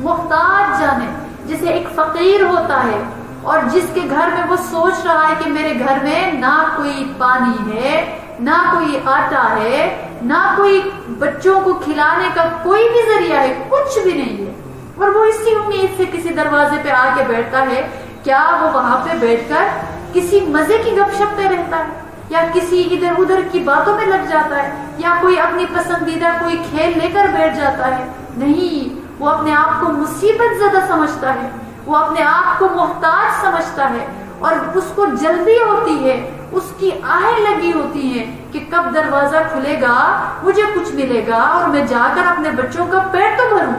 محتاج جانے۔ جیسے ایک فقیر ہوتا ہے اور جس کے گھر میں وہ سوچ رہا ہے کہ میرے گھر میں نہ کوئی پانی ہے، نہ کوئی آٹا ہے، نہ کوئی بچوں کو کھلانے کا کوئی بھی ذریعہ ہے، کچھ بھی نہیں ہے، اور وہ اسی امید سے کسی دروازے پہ آ کے بیٹھتا ہے، کیا وہ وہاں پہ بیٹھ کر کسی مزے کی گپ شپ پہ رہتا ہے، یا کسی ادھر ادھر کی باتوں میں لگ جاتا ہے، یا کوئی اپنی پسندیدہ کوئی کھیل لے کر بیٹھ جاتا ہے؟ نہیں، وہ اپنے آپ کو مصیبت زدہ سمجھتا ہے، وہ اپنے آپ کو محتاج سمجھتا ہے، اور اس کو جلدی ہوتی ہے، اس کی آہیں لگی ہوتی ہیں کہ کب دروازہ کھلے گا، مجھے کچھ ملے گا اور میں جا کر اپنے بچوں کا پیٹ تو بھروں،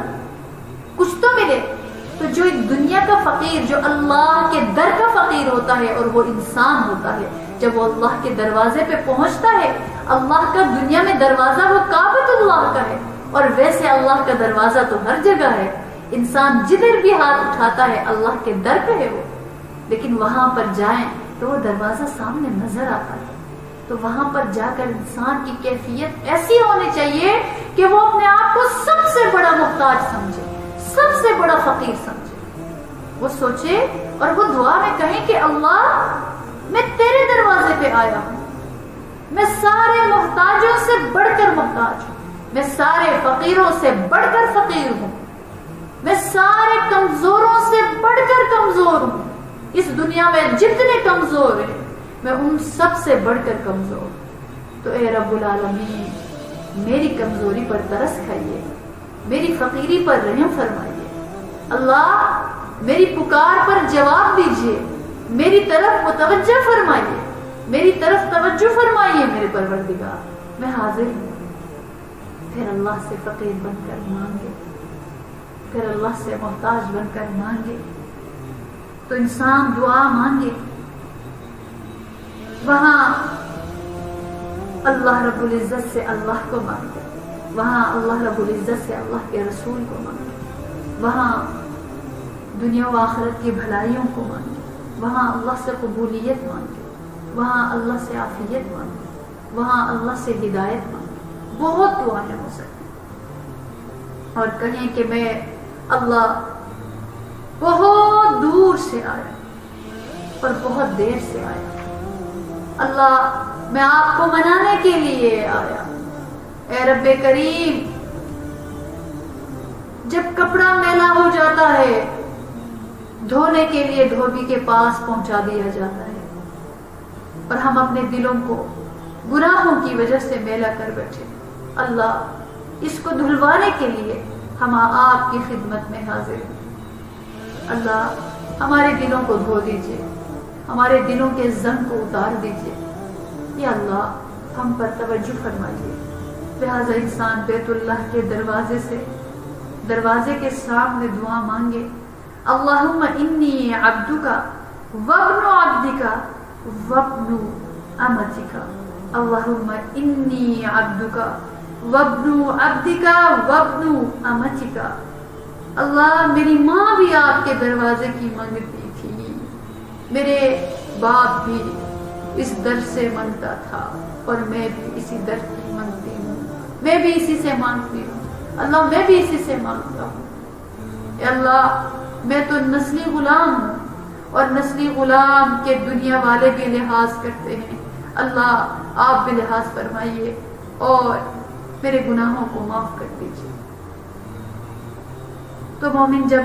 کچھ تو ملے۔ تو جو ایک دنیا کا فقیر، جو اللہ کے در کا فقیر ہوتا ہے، اور وہ انسان ہوتا ہے، جب وہ اللہ کے دروازے پہ پہنچتا ہے، اللہ کا دنیا میں دروازہ وہ کعبۃ اللہ کا ہے، اور ویسے اللہ کا دروازہ تو ہر جگہ ہے، انسان جدھر بھی ہاتھ اٹھاتا ہے اللہ کے در پہ ہے وہ، لیکن وہاں پر جائیں تو وہ دروازہ سامنے نظر آتا ہے، تو وہاں پر جا کر انسان کی کیفیت ایسی ہونی چاہیے کہ وہ اپنے آپ کو سب سے بڑا محتاج سمجھے، سب سے بڑا فقیر سمجھے، وہ سوچے اور وہ دعا میں کہیں کہ اللہ میں تیرے دروازے پہ آیا ہوں، میں سارے محتاجوں سے بڑھ کر محتاج ہوں، میں سارے فقیروں سے بڑھ کر فقیر ہوں، میں سارے کمزوروں سے بڑھ کر کمزور ہوں، اس دنیا میں جتنے کمزور ہیں میں ان سب سے بڑھ کر کمزور ہوں، تو اے رب العالمین میری کمزوری پر ترس کھائیے، میری فقیری پر رحم فرمائیے، اللہ میری پکار پر جواب دیجیے، میری طرف متوجہ فرمائیے، میری طرف توجہ فرمائیے میرے پروردگار، میں حاضر ہوں۔ پھر اللہ سے فقیر بن کر مانگے، پھر اللہ سے محتاج بن کر مانگے، تو انسان دعا مانگے، وہاں اللہ رب العزت سے اللہ کو مانگے، وہاں اللہ رب العزت سے اللہ کے رسول کو مانگے، وہاں دنیا و آخرت کی بھلائیوں کو مانگے، وہاں اللہ سے قبولیت مانگے، وہاں اللہ سے عافیت مانگے، وہاں اللہ سے ہدایت مانگے، بہت دعائیں ہو سکتی، اور کہیں کہ میں اللہ بہت دور سے آیا اور بہت دیر سے آیا، اللہ میں آپ کو منانے کے لیے آیا، اے رب کریم جب کپڑا میلا ہو جاتا ہے دھونے کے لیے دھوبی کے پاس پہنچا دیا جاتا ہے، اور ہم اپنے دلوں کو گناہوں کی وجہ سے میلا کر بیٹھے، اللہ اس کو دھلوانے کے لیے ہم آپ کی خدمت میں حاضر ہیں، اللہ ہمارے دلوں کو دھو دیجئے، ہمارے دلوں کے زنگ کو اتار دیجئے، یا اللہ ہم پر توجہ فرمائیے۔ لہذا انسان بیت اللہ کے دروازے کے سامنے دعا مانگے، اللہم انی عبدک وابن عبدک وابن امتک، اللہم انی عبدک وابن عبدک وابن امتک، اللہ میری ماں بھی آپ کے دروازے کی مانگتی تھی، میرے باپ بھی اس در سے مانگتا تھا، اور میں بھی اسی در کی مانگتی ہوں، میں بھی اسی سے مانگتی ہوں، اللہ میں بھی اسی سے مانگتا ہوں، اے اللہ میں تو نسلی غلام ہوں، اور نسلی غلام کے دنیا والے بھی لحاظ کرتے ہیں، اللہ آپ بھی لحاظ فرمائیے اور میرے گناہوں کو معاف کر دیجیے۔ تو مومن جب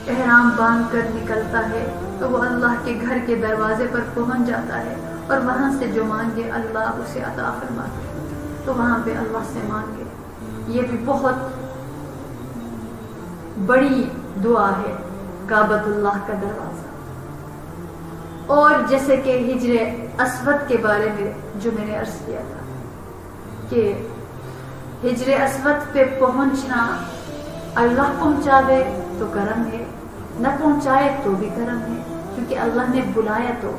احرام باندھ کر نکلتا ہے تو وہ اللہ کے گھر کے دروازے پر پہنچ جاتا ہے، اور وہاں سے جو مانگے اللہ اسے عطا فرماتے ہیں، تو وہاں پہ اللہ سے مانگے، یہ بھی بہت بڑی دعا ہے، کعبۃ اللہ کا دروازہ۔ اور جیسے کہ ہجر اسود کے بارے میں جو میں نے عرض کیا تھا کہ ہجر اسود پہ پہنچنا اللہ پہنچا دے تو کرم ہے، نہ پہنچائے تو بھی کرم ہے، کیونکہ اللہ نے بلایا تو۔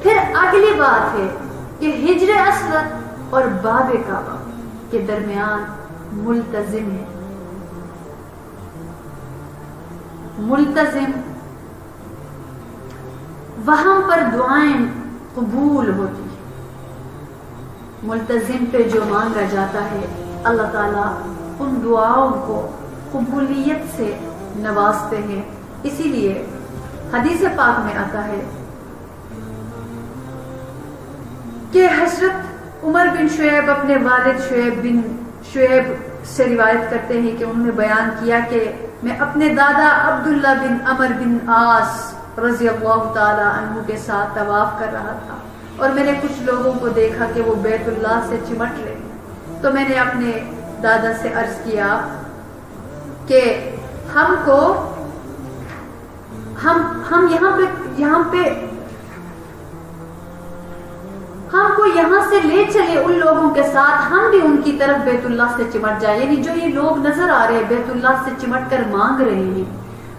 پھر اگلی بات ہے کہ ہجر اسود اور باب کعبہ کے درمیان ملتزم ہے، ملتزم وہاں پر دعائیں قبول ہوتی ہیں، ملتزم پہ جو مانگا جاتا ہے اللہ تعالیٰ ان دعاؤں کو قبولیت سے نوازتے ہیں۔ اسی لیے حدیث پاک میں آتا ہے کہ حضرت عمر بن شعیب اپنے والد شعیب بن شعیب سے روایت کرتے ہیں کہ انہوں نے بیان کیا کہ میں اپنے دادا عبداللہ بن عمر بن عاص رضی اللہ تعالی عنہ کے ساتھ طواف کر رہا تھا اور میں نے کچھ لوگوں کو دیکھا کہ وہ بیت اللہ سے چمٹ رہے ہیں، تو میں نے اپنے دادا سے عرض کیا کہ ہم کو یہاں سے لے چلے ان لوگوں کے ساتھ، ہم بھی ان کی طرف بیت اللہ سے چمٹ جائے، یعنی جو یہ لوگ نظر آ رہے ہیں بیت اللہ سے چمٹ کر مانگ رہے ہیں،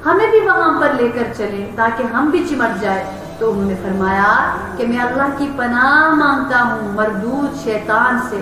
ہمیں بھی وہاں پر لے کر چلیں تاکہ ہم بھی چمٹ جائے۔ تو انہوں نے فرمایا کہ میں اللہ کی پناہ مانگتا ہوں مردود شیطان سے۔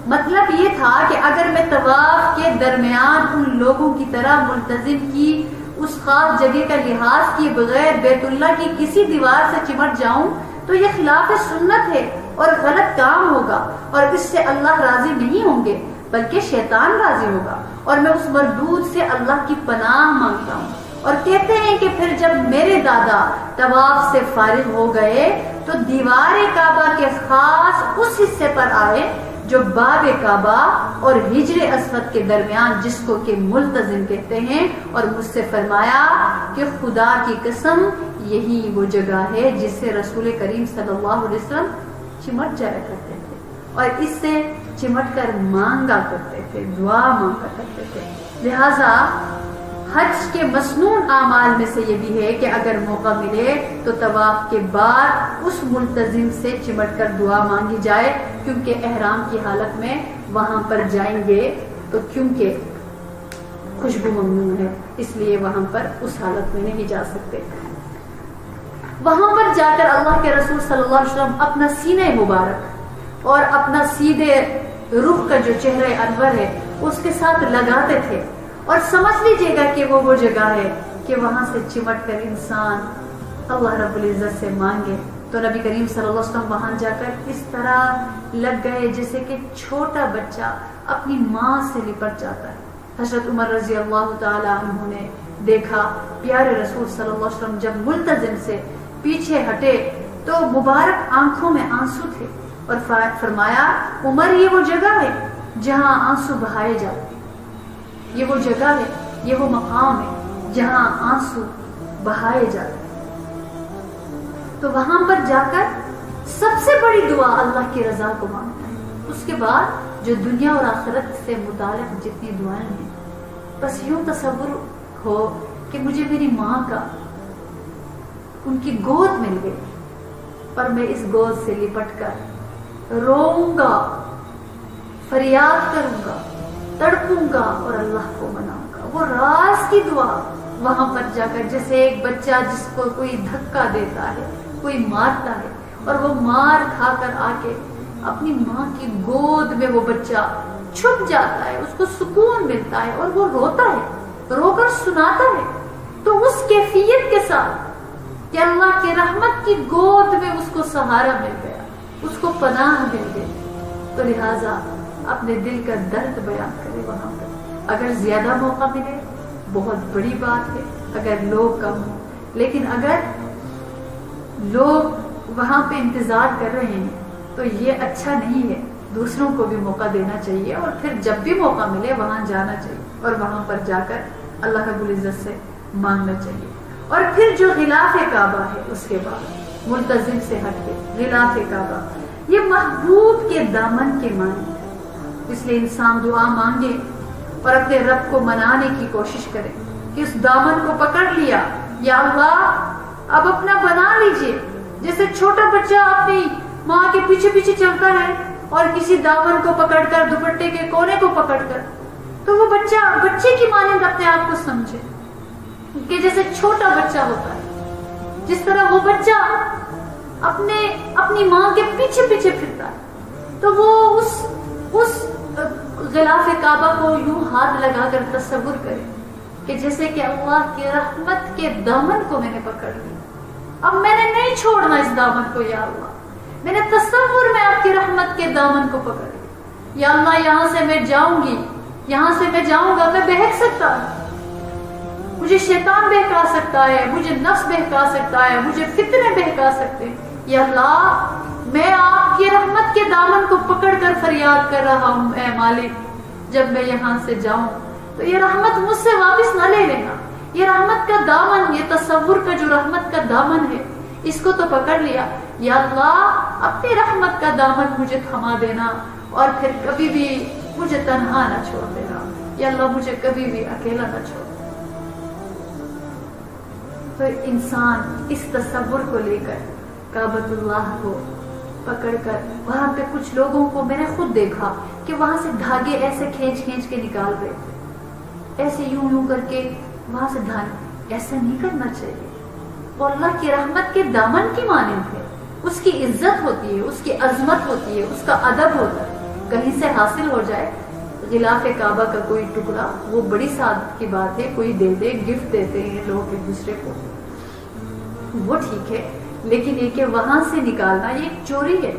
مطلب یہ تھا کہ اگر میں طواف کے درمیان ان لوگوں کی طرح ملتزم کی اس خاص جگہ کا لحاظ کیے بغیر بیت اللہ کی کسی دیوار سے چمٹ جاؤں تو یہ خلاف سنت ہے اور غلط کام ہوگا، اور اس سے اللہ راضی نہیں ہوں گے بلکہ شیطان راضی ہوگا، اور میں اس مردود سے اللہ کی پناہ مانگتا ہوں۔ اور کہتے ہیں کہ پھر جب میرے دادا طواف سے فارغ ہو گئے تو دیوار کعبہ کے خاص اس حصے پر آئے جو باب کعبہ اور حجر اسود کے درمیان، جس کو کہ ملتزم کہتے ہیں، اور مجھ سے فرمایا کہ خدا کی قسم یہی وہ جگہ ہے جس سے رسول کریم صلی اللہ علیہ وسلم چمٹ جایا کرتے تھے اور اس سے چمٹ کر مانگا کرتے تھے، دعا مانگا کرتے تھے۔ لہذا حج کے مسنون اعمال میں سے یہ بھی ہے کہ اگر موقع ملے تو طواف کے بعد اس ملتزم سے چمٹ کر دعا مانگی جائے، کیونکہ احرام کی حالت میں وہاں پر جائیں گے تو کیونکہ خوشبو ممنوع ہے، اس لیے وہاں پر اس حالت میں نہیں جا سکتے۔ وہاں پر جا کر اللہ کے رسول صلی اللہ علیہ وسلم اپنا سینہ مبارک اور اپنا سیدھے رخ کا جو چہرہ انور ہے اس کے ساتھ لگاتے تھے، اور سمجھ لیجئے گا کہ وہ جگہ ہے کہ وہاں سے چمٹ کر انسان اللہ رب العزت سے مانگے۔ تو نبی کریم صلی اللہ علیہ وسلم وہاں جا کر اس طرح لگ گئے جیسے کہ چھوٹا بچہ اپنی ماں سے لپٹ جاتا ہے۔ حضرت عمر رضی اللہ تعالی عنہ نے دیکھا پیارے رسول صلی اللہ علیہ وسلم جب ملتزم سے پیچھے ہٹے تو مبارک آنکھوں میں آنسو تھے، اور فرمایا عمر یہ وہ جگہ ہے جہاں آنسو بہائے جاتے، یہ وہ جگہ ہے، یہ وہ مقام ہے جہاں آنسو بہائے جاتے۔ تو وہاں پر جا کر سب سے بڑی دعا اللہ کی رضا کو مانگنا ہے، اس کے بعد جو دنیا اور آخرت سے متعلق جتنی دعائیں ہیں، بس یوں تصور ہو کہ مجھے میری ماں کا ان کی گود مل گئی اور میں اس گود سے لپٹ کر روؤں گا، فریاد کروں گا، تڑپوں گا اور اللہ کو مناؤں گا۔ وہ راز کی دعا وہاں پر جا کر، جیسے ایک بچہ جس کو کوئی دھکا دیتا ہے، کوئی مارتا ہے، اور وہ مار کھا کر آ کے اپنی ماں کی گود میں وہ بچہ چھپ جاتا ہے، اس کو سکون ملتا ہے اور وہ روتا ہے، رو کر سناتا ہے، تو اس کیفیت کے ساتھ کہ اللہ کی رحمت کی گود میں اس کو سہارا مل گیا، اس کو پناہ مل گئی، تو لہٰذا اپنے دل کا درد بیان کرے وہاں پر۔ اگر زیادہ موقع ملے بہت بڑی بات ہے، اگر لوگ کم ہوں، لیکن اگر لوگ وہاں پہ انتظار کر رہے ہیں تو یہ اچھا نہیں ہے، دوسروں کو بھی موقع دینا چاہیے، اور پھر جب بھی موقع ملے وہاں جانا چاہیے اور وہاں پر جا کر اللہ رب العزت سے مانگنا چاہیے۔ اور پھر جو غلاف کعبہ ہے اس کے بعد ملتزم سے ہٹ کے غلاف کعبہ، یہ محبوب کے دامن کے معنی ہے، اس لیے انسان دعا مانگے اور اپنے رب کو منانے کی کوشش کرے کہ اس دامن کو پکڑ لیا، یا اللہ اب اپنا بنا لیجئے، جیسے چھوٹا بچہ اپنی ماں کے پیچھے پیچھے چلتا ہے اور کسی دامن کو پکڑ کر، دوپٹے کے کونے کو پکڑ کر، تو وہ بچے کی مانند اپنے آپ کو سمجھے کہ جیسے چھوٹا بچہ ہوتا ہے، جس طرح وہ بچہ اپنی ماں کے پیچھے پیچھے پھرتا ہے، تو وہ اس غلاف کعبہ کو یوں ہاتھ لگا کر تصور کرے کہ جیسے کہ اللہ کی رحمت کے دامن کو میں نے پکڑ لیا، اب میں نے نہیں چھوڑنا اس دامن کو، یا اللہ میں نے تصور میں آپ کی رحمت کے دامن کو پکڑ لیا، یا اللہ یہاں سے میں جاؤں گی، یہاں سے میں جاؤں گا، میں بہک سکتا ہوں، مجھے شیطان بہکا سکتا ہے، مجھے نفس بہکا سکتا ہے، مجھے فتنے بہکا سکتے ہیں. یا اللہ میں آپ کی رحمت کے دامن کو پکڑ کر فریاد کر رہا ہوں، اے مالک جب میں یہاں سے جاؤں تو یہ رحمت مجھ سے واپس نہ لے لینا. یہ رحمت کا دامن، یہ تصور کا جو رحمت کا دامن ہے اس کو تو پکڑ لیا. یا اللہ اپنی رحمت کا دامن مجھے تھما دینا اور پھر کبھی بھی مجھے تنہا نہ چھوڑ دینا. یا اللہ مجھے کبھی بھی اکیلا نہ چھوڑ. تو انسان اس تصور کو لے کر کعبۃ اللہ کو پکڑ کر، وہاں پہ کچھ لوگوں کو میں نے خود دیکھا کہ وہاں سے دھاگے ایسے کھینچ کھینچ کے نکال رہے تھے، ایسے یوں یوں کر کے وہاں سے دھاگے. ایسا نہیں کرنا چاہیے. وہ اللہ کی رحمت کے دامن کی مانند ہے، اس کی عزت ہوتی ہے، اس کی عظمت ہوتی ہے، اس کا ادب ہوتا ہے. کہیں سے حاصل ہو جائے غلاف کعبہ کا کوئی ٹکڑا، وہ بڑی سعادت کی بات ہے. کوئی دے دے، گفٹ دیتے ہیں لوگ ایک دوسرے کو، وہ ٹھیک ہے. لیکن یہ کہ وہاں سے نکالنا یہ ایک چوری ہے،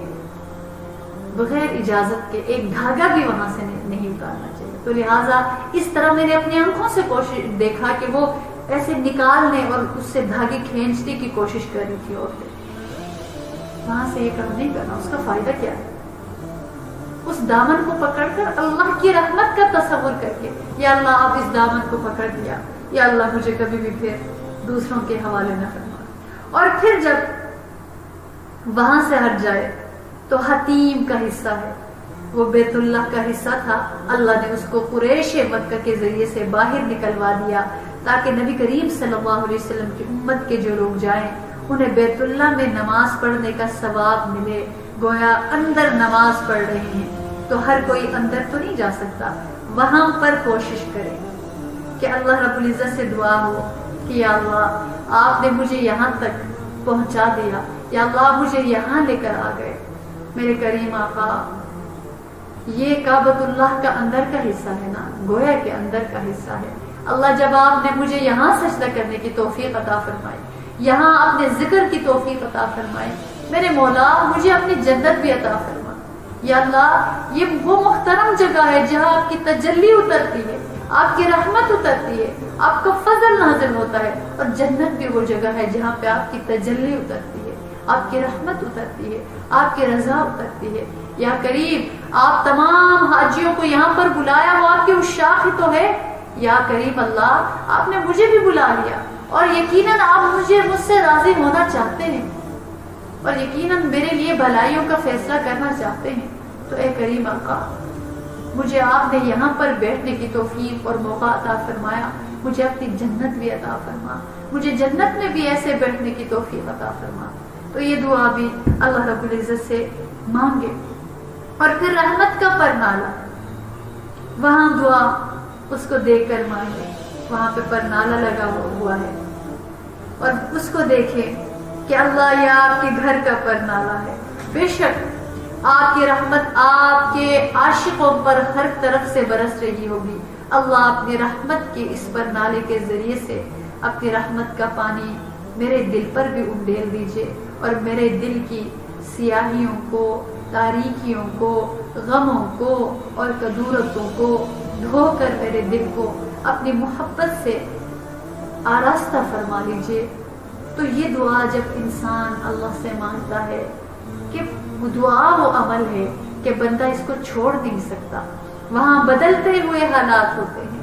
بغیر اجازت کے. ایک دھاگا بھی وہاں سے نہیں اتارنا چاہیے. تو لہٰذا اس طرح میں نے اپنی آنکھوں سے دیکھا کہ وہ ایسے نکالنے اور اس سے دھاگے کھینچنے کی کوشش کر رہی تھی عورتیں. وہاں سے یہ کام نہیں کرنا. اس کا فائدہ کیا ہے؟ اس دامن کو پکڑ کر اللہ کی رحمت کا تصور کر کے، یا اللہ آپ اس دامن کو پکڑ دیا، یا اللہ مجھے کبھی بھی پھر دوسروں کے حوالے نہ فرما. اور پھر جب وہاں سے ہٹ جائے تو حتیم کا حصہ ہے، وہ بیت اللہ کا حصہ تھا. اللہ نے اس کو قریش مکہ کے ذریعے سے باہر نکلوا دیا تاکہ نبی کریم صلی اللہ علیہ وسلم کی امت کے جو لوگ جائیں انہیں بیت اللہ میں نماز پڑھنے کا ثواب ملے. گویا اندر نماز پڑھ رہے ہیں تو ہر کوئی اندر تو نہیں جا سکتا. وہاں پر کوشش کرے کہ اللہ رب العزت سے دعا ہو کہ یا اللہ آپ نے مجھے یہاں تک پہنچا دیا، یا اللہ مجھے یہاں لے کر آ گئے. میرے کریم آقا یہ کعبۃ اللہ کا اندر کا حصہ ہے نا، گویا کے اندر کا حصہ ہے. اللہ جب آپ نے مجھے یہاں سجدہ کرنے کی توفیق عطا فرمائی، یہاں اپنے ذکر کی توفیق عطا فرمائی، میرے مولا مجھے اپنی جنت بھی عطا فرما. یا اللہ یہ وہ محترم جگہ ہے جہاں آپ کی تجلی اترتی ہے، آپ کی رحمت اترتی ہے، آپ کا فضل نازل ہوتا ہے. اور جنت بھی وہ جگہ ہے جہاں پہ آپ کی تجلی اترتی ہے، آپ کی رحمت اترتی ہے، آپ کی رضا اترتی ہے. یا کریم آپ تمام حاجیوں کو یہاں پر بلایا، وہ آپ کے عشاق ہی تو ہے. یا کریم اللہ آپ نے مجھے بھی بلا لیا اور یقیناً آپ مجھ سے راضی ہونا چاہتے ہیں اور یقیناً میرے لیے بھلائیوں کا فیصلہ کرنا چاہتے ہیں. تو اے کریم آقا مجھے آپ نے یہاں پر بیٹھنے کی توفیق اور موقع عطا فرمایا، مجھے اپنی جنت بھی عطا فرما، مجھے جنت میں بھی ایسے بیٹھنے کی توفیق عطا فرما. تو یہ دعا بھی اللہ رب العزت سے مانگے. اور پھر رحمت کا پرنالہ، وہاں دعا اس کو دیکھ کر مانگے. وہاں پہ پرنالہ لگا ہوا ہے اور اس کو دیکھے کہ اللہ یہ آپ کے گھر کا پرنالہ ہے. بے شک آپ کی رحمت آپ کے عاشقوں پر ہر طرف سے برس رہی ہوگی. اللہ اپنی رحمت کے اس پرنالے کے ذریعے سے اپنی رحمت کا پانی میرے دل پر بھی انڈیل دیجئے اور میرے دل کی سیاہیوں کو، تاریکیوں کو، غموں کو اور کدورتوں کو دھو کر میرے دل کو اپنی محبت سے آراستہ فرما لیجئے. تو یہ دعا جب انسان اللہ سے مانگتا ہے کہ وہ دعا وہ عمل ہے کہ بندہ اس کو چھوڑ نہیں سکتا. وہاں بدلتے ہوئے حالات ہوتے ہیں،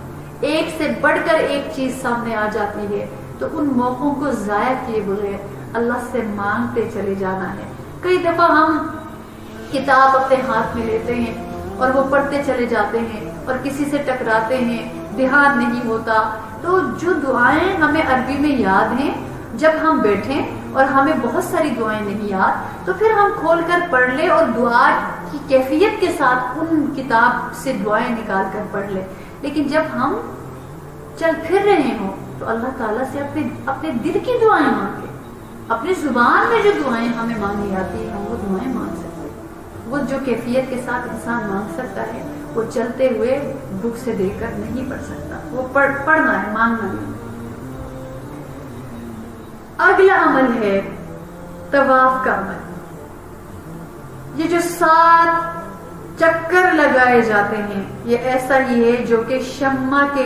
ایک سے بڑھ کر ایک چیز سامنے آ جاتی ہے، تو ان موقعوں کو ضائع کیے بغیر اللہ سے مانگتے چلے جانا ہے. کئی دفعہ ہم کتاب اپنے ہاتھ میں لیتے ہیں اور وہ پڑھتے چلے جاتے ہیں اور کسی سے ٹکراتے ہیں، دھیان نہیں ہوتا. تو جو دعائیں ہمیں عربی میں یاد ہیں، جب ہم بیٹھیں اور ہمیں بہت ساری دعائیں نہیں یاد تو پھر ہم کھول کر پڑھ لیں اور دعا کی کیفیت کے ساتھ ان کتاب سے دعائیں نکال کر پڑھ لیں. لیکن جب ہم چل پھر رہے ہوں تو اللہ تعالیٰ سے اپنے دل کی دعائیں مانگیں. اپنی زبان میں جو دعائیں ہمیں مانگی آتی ہیں ہم وہ دعائیں مانگ سکتے ہیں. وہ جو کیفیت کے ساتھ انسان مانگ سکتا ہے وہ چلتے ہوئے بک سے دیکھ کر نہیں پڑھ سکتا. وہ پڑھنا ہے، مانگنا نہیں. اگلا عمل ہے طواف کا عمل. یہ جو 7 چکر لگائے جاتے ہیں یہ ایسا ہی ہے جو کہ شمع کے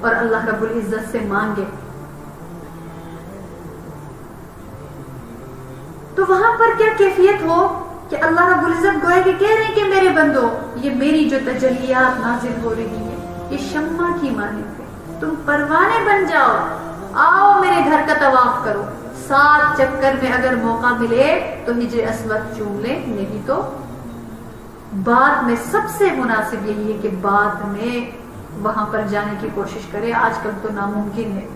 اور اللہ رب العزت سے مانگیں. تو وہاں پر کیا کیفیت ہو کہ اللہ رب العزت گویا کہ کہہ رہے ہیں کہ میرے بندو، یہ میری جو تجلیات نازل ہو رہی ہیں یہ شمع کی مانند ہے، تم پروانے بن جاؤ، آؤ میرے گھر کا طواف کرو، 7 چکر میں اگر موقع ملے تو ہجر اسود چوم لے، نہیں تو بعد میں سب سے مناسب یہی ہے کہ بعد میں وہاں پر جانے کی کوشش کرے. آج کل تو ناممکن ہے،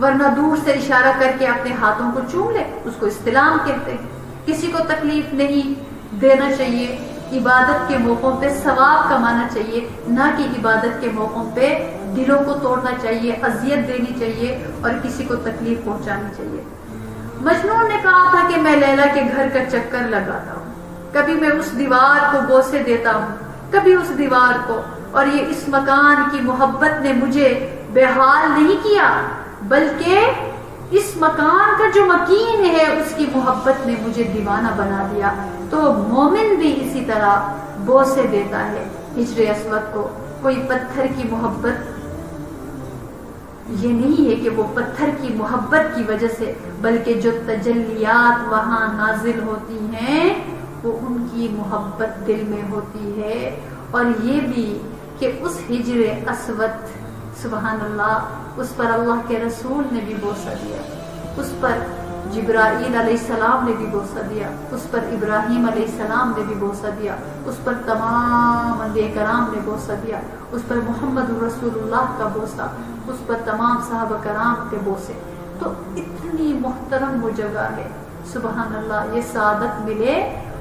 ورنہ دور سے اشارہ کر کے اپنے ہاتھوں کو چوم لے، اس کو استلام کہتے ہیں. کسی کو تکلیف نہیں دینا چاہیے، عبادت کے موقعوں پہ ثواب کمانا چاہیے، نہ کہ عبادت کے موقعوں پہ دلوں کو توڑنا چاہیے، اذیت دینی چاہیے اور کسی کو تکلیف پہنچانی چاہیے. مجنون نے کہا تھا کہ میں لیلا کے گھر کا چکر لگاتا ہوں، کبھی میں اس دیوار کو بوسے دیتا ہوں، کبھی اس دیوار کو، اور یہ اس مکان کی محبت نے مجھے بے حال نہیں کیا، بلکہ اس مکان کا جو مکین ہے اس کی محبت نے مجھے دیوانہ بنا دیا. تو مومن بھی اسی طرح بوسے دیتا ہے ہجر اسود کو. کوئی پتھر کی محبت یہ نہیں ہے کہ وہ پتھر کی محبت کی وجہ سے، بلکہ جو تجلیات وہاں نازل ہوتی ہیں وہ ان کی محبت دل میں ہوتی ہے. اور یہ بھی کہ اس ہجر اسود، سبحان اللہ، اس پر اللہ کے رسول نے بھی بوسہ دیا، اس پر جبرائیل علیہ السلام نے بھی بوسہ دیا، اس پر ابراہیم علیہ السلام نے بھی بوسہ دیا، اس پر تمام انبیاء کرام نے بوسہ دیا، اس پر محمد رسول اللہ کا بوسہ، اس پر تمام صحابہ کرام کے بوسے. تو اتنی محترم وہ جگہ ہے، سبحان اللہ. یہ سعادت ملے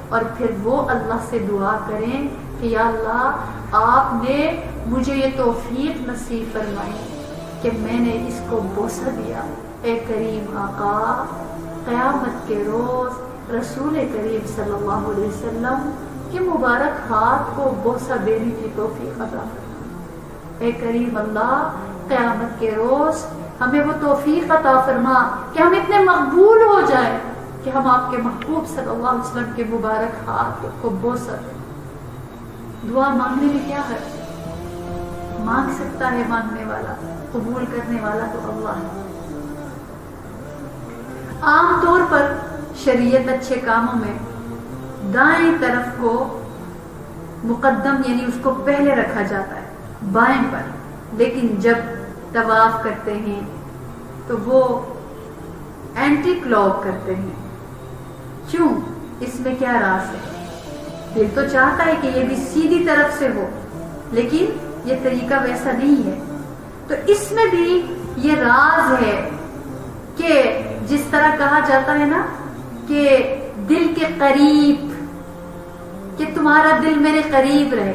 اور پھر وہ اللہ سے دعا کریں کہ یا اللہ آپ نے مجھے یہ توفیق نصیب فرمائی کہ میں نے اس کو بوسہ دیا. اے کریم آقا، قیامت کے روز رسول کریم صلی اللہ علیہ وسلم کے مبارک ہاتھ کو بوسہ دینے کی توفیق عطا فرما. اے کریم اللہ، قیامت کے روز ہمیں وہ توفیق عطا فرما کہ ہم اتنے مقبول ہو جائیں کہ ہم آپ کے محبوب صلی اللہ علیہ وسلم کے مبارک ہاتھ کو بوسہ دیں. دعا مانگنے میں کیا ہے؟ مانگ سکتا ہے مانگنے والا، قبول کرنے والا تو اللہ ہے. عام طور پر شریعت اچھے کاموں میں دائیں طرف کو مقدم، یعنی اس کو پہلے رکھا جاتا ہے بائیں پر، لیکن جب طواف کرتے ہیں تو وہ اینٹی کلاک کرتے ہیں. کیوں؟ اس میں کیا راز ہے؟ دل تو چاہتا ہے کہ یہ بھی سیدھی طرف سے ہو، لیکن یہ طریقہ ویسا نہیں ہے. تو اس میں بھی یہ راز ہے کہ جس طرح کہا جاتا ہے نا کہ دل کے قریب، کہ تمہارا دل میرے قریب رہے،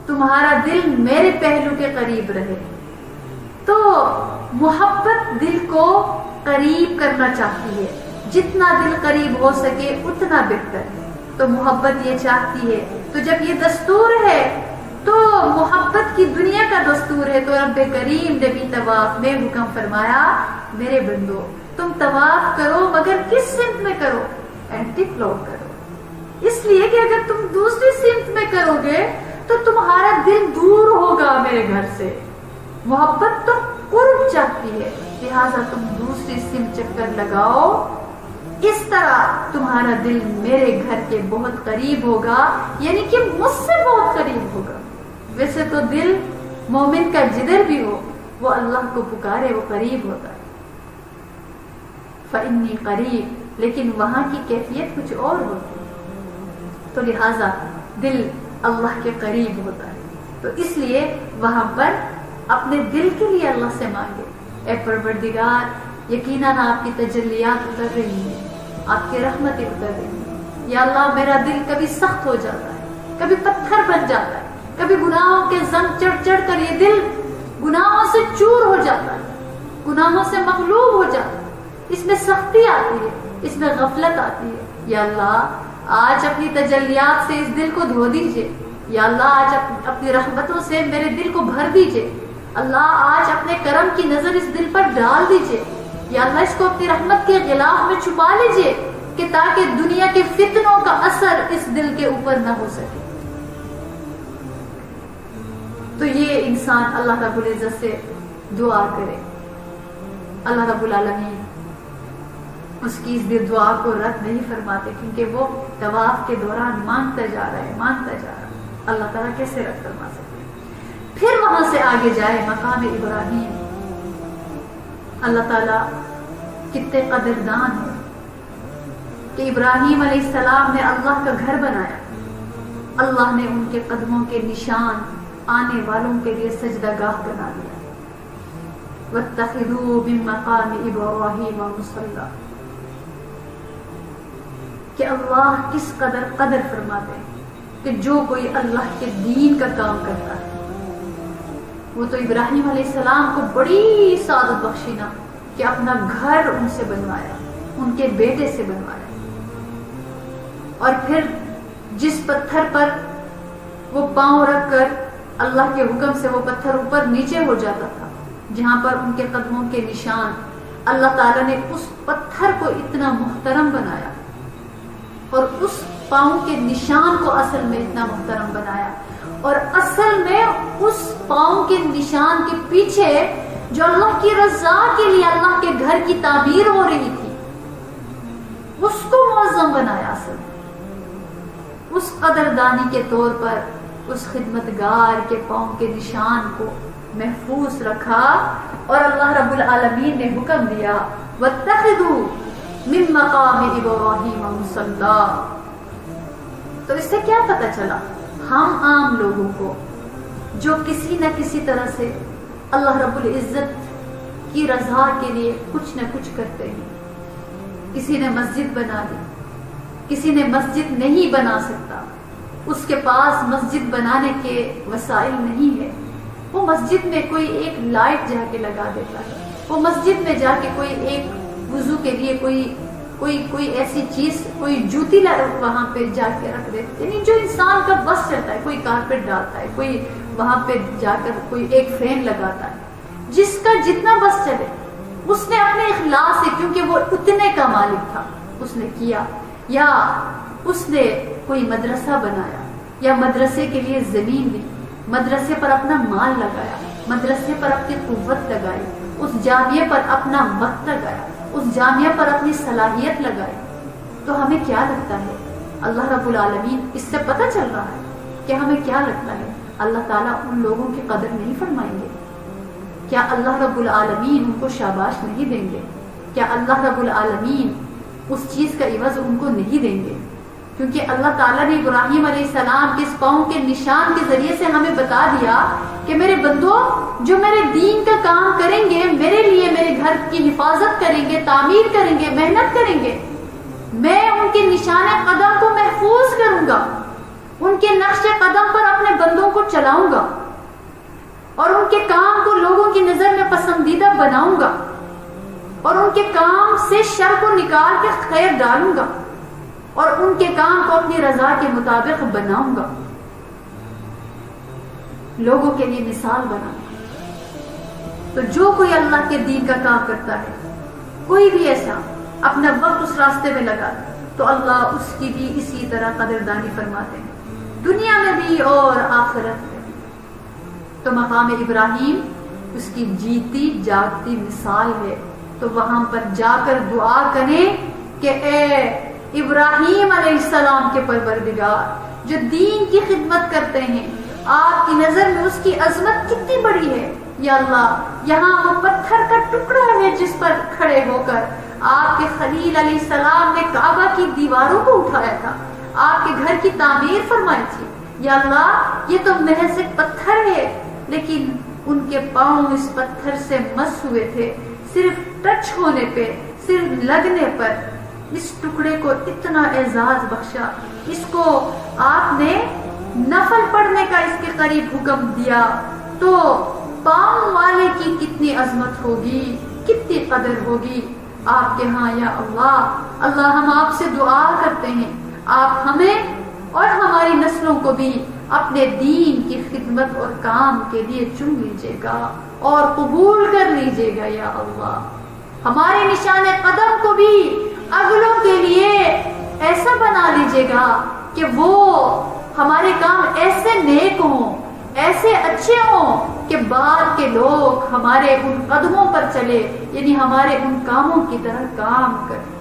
تمہارا دل میرے پہلو کے قریب رہے. تو محبت دل کو قریب کرنا چاہتی ہے، جتنا دل قریب ہو سکے اتنا بہتر ہے. تو محبت یہ چاہتی ہے. تو جب یہ دستور ہے تو محبت کی دنیا کا دستور ہے. تو رب کریم نے بھی طواف میں حکم فرمایا، میرے بندو تم طواف کرو، مگر کس سمت میں کرو؟ اینٹی کلاک کرو. اس لیے کہ اگر تم دوسری سمت میں کرو گے تو تمہارا دل دور ہوگا میرے گھر سے. محبت تو قرب چاہتی ہے، لہذا تم دوسری سمت چکر لگاؤ. اس طرح تمہارا دل میرے گھر کے بہت قریب ہوگا، یعنی کہ مجھ سے بہت قریب ہوگا. ویسے تو دل مومن کا جدھر بھی ہو وہ اللہ کو پکارے وہ قریب ہوتا ہے، فإنی قریب، لیکن وہاں کی کیفیت کچھ اور ہوتی ہے. تو لہذا دل اللہ کے قریب ہوتا ہے. تو اس لیے وہاں پر اپنے دل کے لیے اللہ سے مانگے، اے پروردگار یقیناً آپ کی تجلیات اتر رہی ہیں، آپ کی رحمتیں اتر رہی ہیں. یا اللہ میرا دل کبھی سخت ہو جاتا ہے، کبھی پتھر بن جاتا ہے، کبھی گناہوں کے زنگ چڑھ چڑھ کر یہ دل گناہوں سے چور ہو جاتا ہے، گناہوں سے مغلوب ہو جاتا ہے. اس میں سختی آتی ہے، اس میں غفلت آتی ہے. یا اللہ آج اپنی تجلیات سے اس دل کو دھو دیجئے. یا اللہ آج اپنی رحمتوں سے میرے دل کو بھر دیجئے. اللہ آج اپنے کرم کی نظر اس دل پر ڈال دیجئے. یا اللہ اس کو اپنی رحمت کے غلاف میں چھپا لیجئے کہ تاکہ دنیا کے فتنوں کا اثر اس دل کے اوپر نہ ہو سکے. تو یہ انسان اللہ رب العزت سے دعا کرے، اللہ رب العالمین اس کی اس دعا کو رد نہیں فرماتے، کیونکہ وہ طواف کے دوران مانگتا جا رہا ہے، اللہ تعالیٰ کیسے رد فرما سکتے؟ پھر وہاں سے آگے جائے مقام ابراہیم، اللہ تعالیٰ کتنے قدردان ہے کہ ابراہیم علیہ السلام نے اللہ کا گھر بنایا، اللہ نے ان کے قدموں کے نشان آنے والوں کے لیے سجدہ گاہ بنا دیا۔ وَاتَّخِذُوا مِن مَّقَامِ إِبْرَاهِيمَ مُصَلًّى، کہ اللہ کس قدر فرماتے ہیں کہ جو کوئی اللہ کے دین کا کام کرتا ہے، وہ تو ابراہیم علیہ السلام کو بڑی سعادت بخشی نا کہ اپنا گھر ان سے بنوایا، ان کے بیٹے سے بنوایا، اور پھر جس پتھر پر وہ پاؤں رکھ کر اللہ کے حکم سے وہ پتھر اوپر نیچے ہو جاتا تھا، جہاں پر ان کے قدموں کے نشان، اللہ تعالیٰ نے اس پتھر کو اتنا محترم بنایا اور اس پاؤں کے نشان کو اصل میں اتنا محترم بنایا، اور اصل میں اس پاؤں کے نشان کے پیچھے جو اللہ کی رضا کے لیے اللہ کے گھر کی تعمیر ہو رہی تھی اس کو معظم بنایا، اصل میں اس قدردانی کے طور پر اس خدمتگار کے پاؤں کے نشان کو محفوظ رکھا، اور اللہ رب العالمین نے حکم دیا وَاتَّخِذُوا مِن مَّقَامِ إِبْرَاهِيمَ مُصَلًّى۔ تو اس سے کیا پتہ چلا؟ ہم عام لوگوں کو جو کسی نہ کسی طرح سے اللہ رب العزت کی رضا کے لیے کچھ نہ کچھ کرتے ہیں، کسی نے مسجد بنا دی، کسی نے مسجد نہیں بنا سکتا، اس کے پاس مسجد بنانے کے وسائل نہیں ہے، وہ مسجد میں کوئی ایک لائٹ جا کے لگا دیتا ہے، وہ مسجد میں جا کے کوئی ایک وضو کے لیے کوئی ایسی چیز، کوئی جوتی وہاں پہ جا کے رکھ دیتے، یعنی جو انسان کا بس چلتا ہے، کوئی کارپیٹ ڈالتا ہے، کوئی وہاں پہ جا کر کوئی ایک فین لگاتا ہے، جس کا جتنا بس چلے اس نے اپنے اخلاص سے، کیونکہ وہ اتنے کا مالک تھا، اس نے کیا، یا اس نے کوئی مدرسہ بنایا یا مدرسے کے لیے زمین دی، مدرسے پر اپنا مال لگایا، مدرسے پر اپنی قوت لگائی، اس جامعے پر اپنا وقت لگایا، اس جامعہ پر اپنی صلاحیت لگائی، تو ہمیں کیا لگتا ہے؟ اللہ رب العالمین اس سے پتہ چل رہا ہے کہ ہمیں کیا لگتا ہے، اللہ تعالیٰ ان لوگوں کی قدر نہیں فرمائیں گے؟ کیا اللہ رب العالمین ان کو شاباش نہیں دیں گے؟ کیا اللہ رب العالمین اس چیز کا عوض ان کو نہیں دیں گے؟ کیونکہ اللہ تعالیٰ نے ابراہیم علیہ السلام کے اس پاؤں کے نشان کے ذریعے سے ہمیں بتا دیا کہ میرے بندو جو میرے دین کا کام کریں گے، میرے لیے میرے گھر کی حفاظت کریں گے، تعمیر کریں گے، محنت کریں گے، میں ان کے نشان قدم کو محفوظ کروں گا، ان کے نقش قدم پر اپنے بندوں کو چلاؤں گا، اور ان کے کام کو لوگوں کی نظر میں پسندیدہ بناؤں گا، اور ان کے کام سے شر کو نکال کے خیر ڈالوں گا، اور ان کے کام کو اپنی رضا کے مطابق بناؤں گا، لوگوں کے لیے مثال بناؤں گا۔ تو جو کوئی اللہ کے دین کا کام کرتا ہے، کوئی بھی ایسا اپنا وقت اس راستے میں لگا تو اللہ اس کی بھی اسی طرح قدردانی فرماتے ہیں، دنیا میں بھی اور آخرت میں۔ تو مقام ابراہیم اس کی جیتی جاگتی مثال ہے، تو وہاں پر جا کر دعا کریں کہ اے ابراہیم علیہ السلام کے پروردگار جو دین کی خدمت کرتے ہیں، آپ کی نظر میں اس کی عظمت کتنی بڑی ہے، یا اللہ یہاں وہ پتھر کا ٹکڑا ہے جس پر کھڑے ہو کر آپ کے خلیل علیہ السلام نے کعبہ کی دیواروں کو اٹھایا تھا، آپ کے گھر کی تعمیر فرمائی تھی، یا اللہ یہ تو محض ایک پتھر ہے، لیکن ان کے پاؤں اس پتھر سے مس ہوئے تھے، صرف ٹچ ہونے پہ، صرف لگنے پر اس ٹکڑے کو اتنا اعزاز بخشا، اس کو آپ نے نفل پڑھنے کا اس کے قریب حکم دیا، تو پاؤں والے کی کتنی عظمت ہوگی، کتنی قدر ہوگی آپ کے ہاں۔ یا اللہ، اللہ ہم آپ سے دعا کرتے ہیں آپ ہمیں اور ہماری نسلوں کو بھی اپنے دین کی خدمت اور کام کے لیے چن لیجیے گا اور قبول کر لیجیے گا، یا اللہ ہمارے نشان قدم کو بھی اگلوں کے لیے ایسا بنا لیجیے گا کہ وہ ہمارے کام ایسے نیک ہوں، ایسے اچھے ہوں کہ بعد کے لوگ ہمارے ان قدموں پر چلے، یعنی ہمارے ان کاموں کی طرح کام کریں۔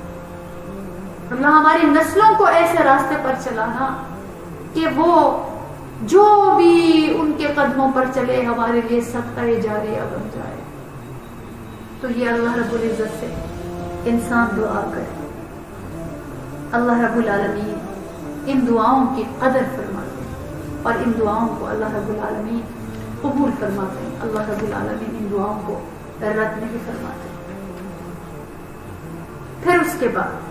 اللہ ہماری نسلوں کو ایسے راستے پر چلانا کہ وہ جو بھی ان کے قدموں پر چلے ہمارے لیے صدقہ جاریہ بن جائے۔ تو یہ اللہ رب العزت سے انسان دعا کرے، اللہ رب العالمین ان دعاؤں کی قدر فرماتے ہیں اور ان دعاؤں کو اللہ رب العالمین قبول فرماتے ہیں۔ اللہ رب العالمین ان دعاؤں کو رد نہیں فرماتے۔ پھر اس کے بعد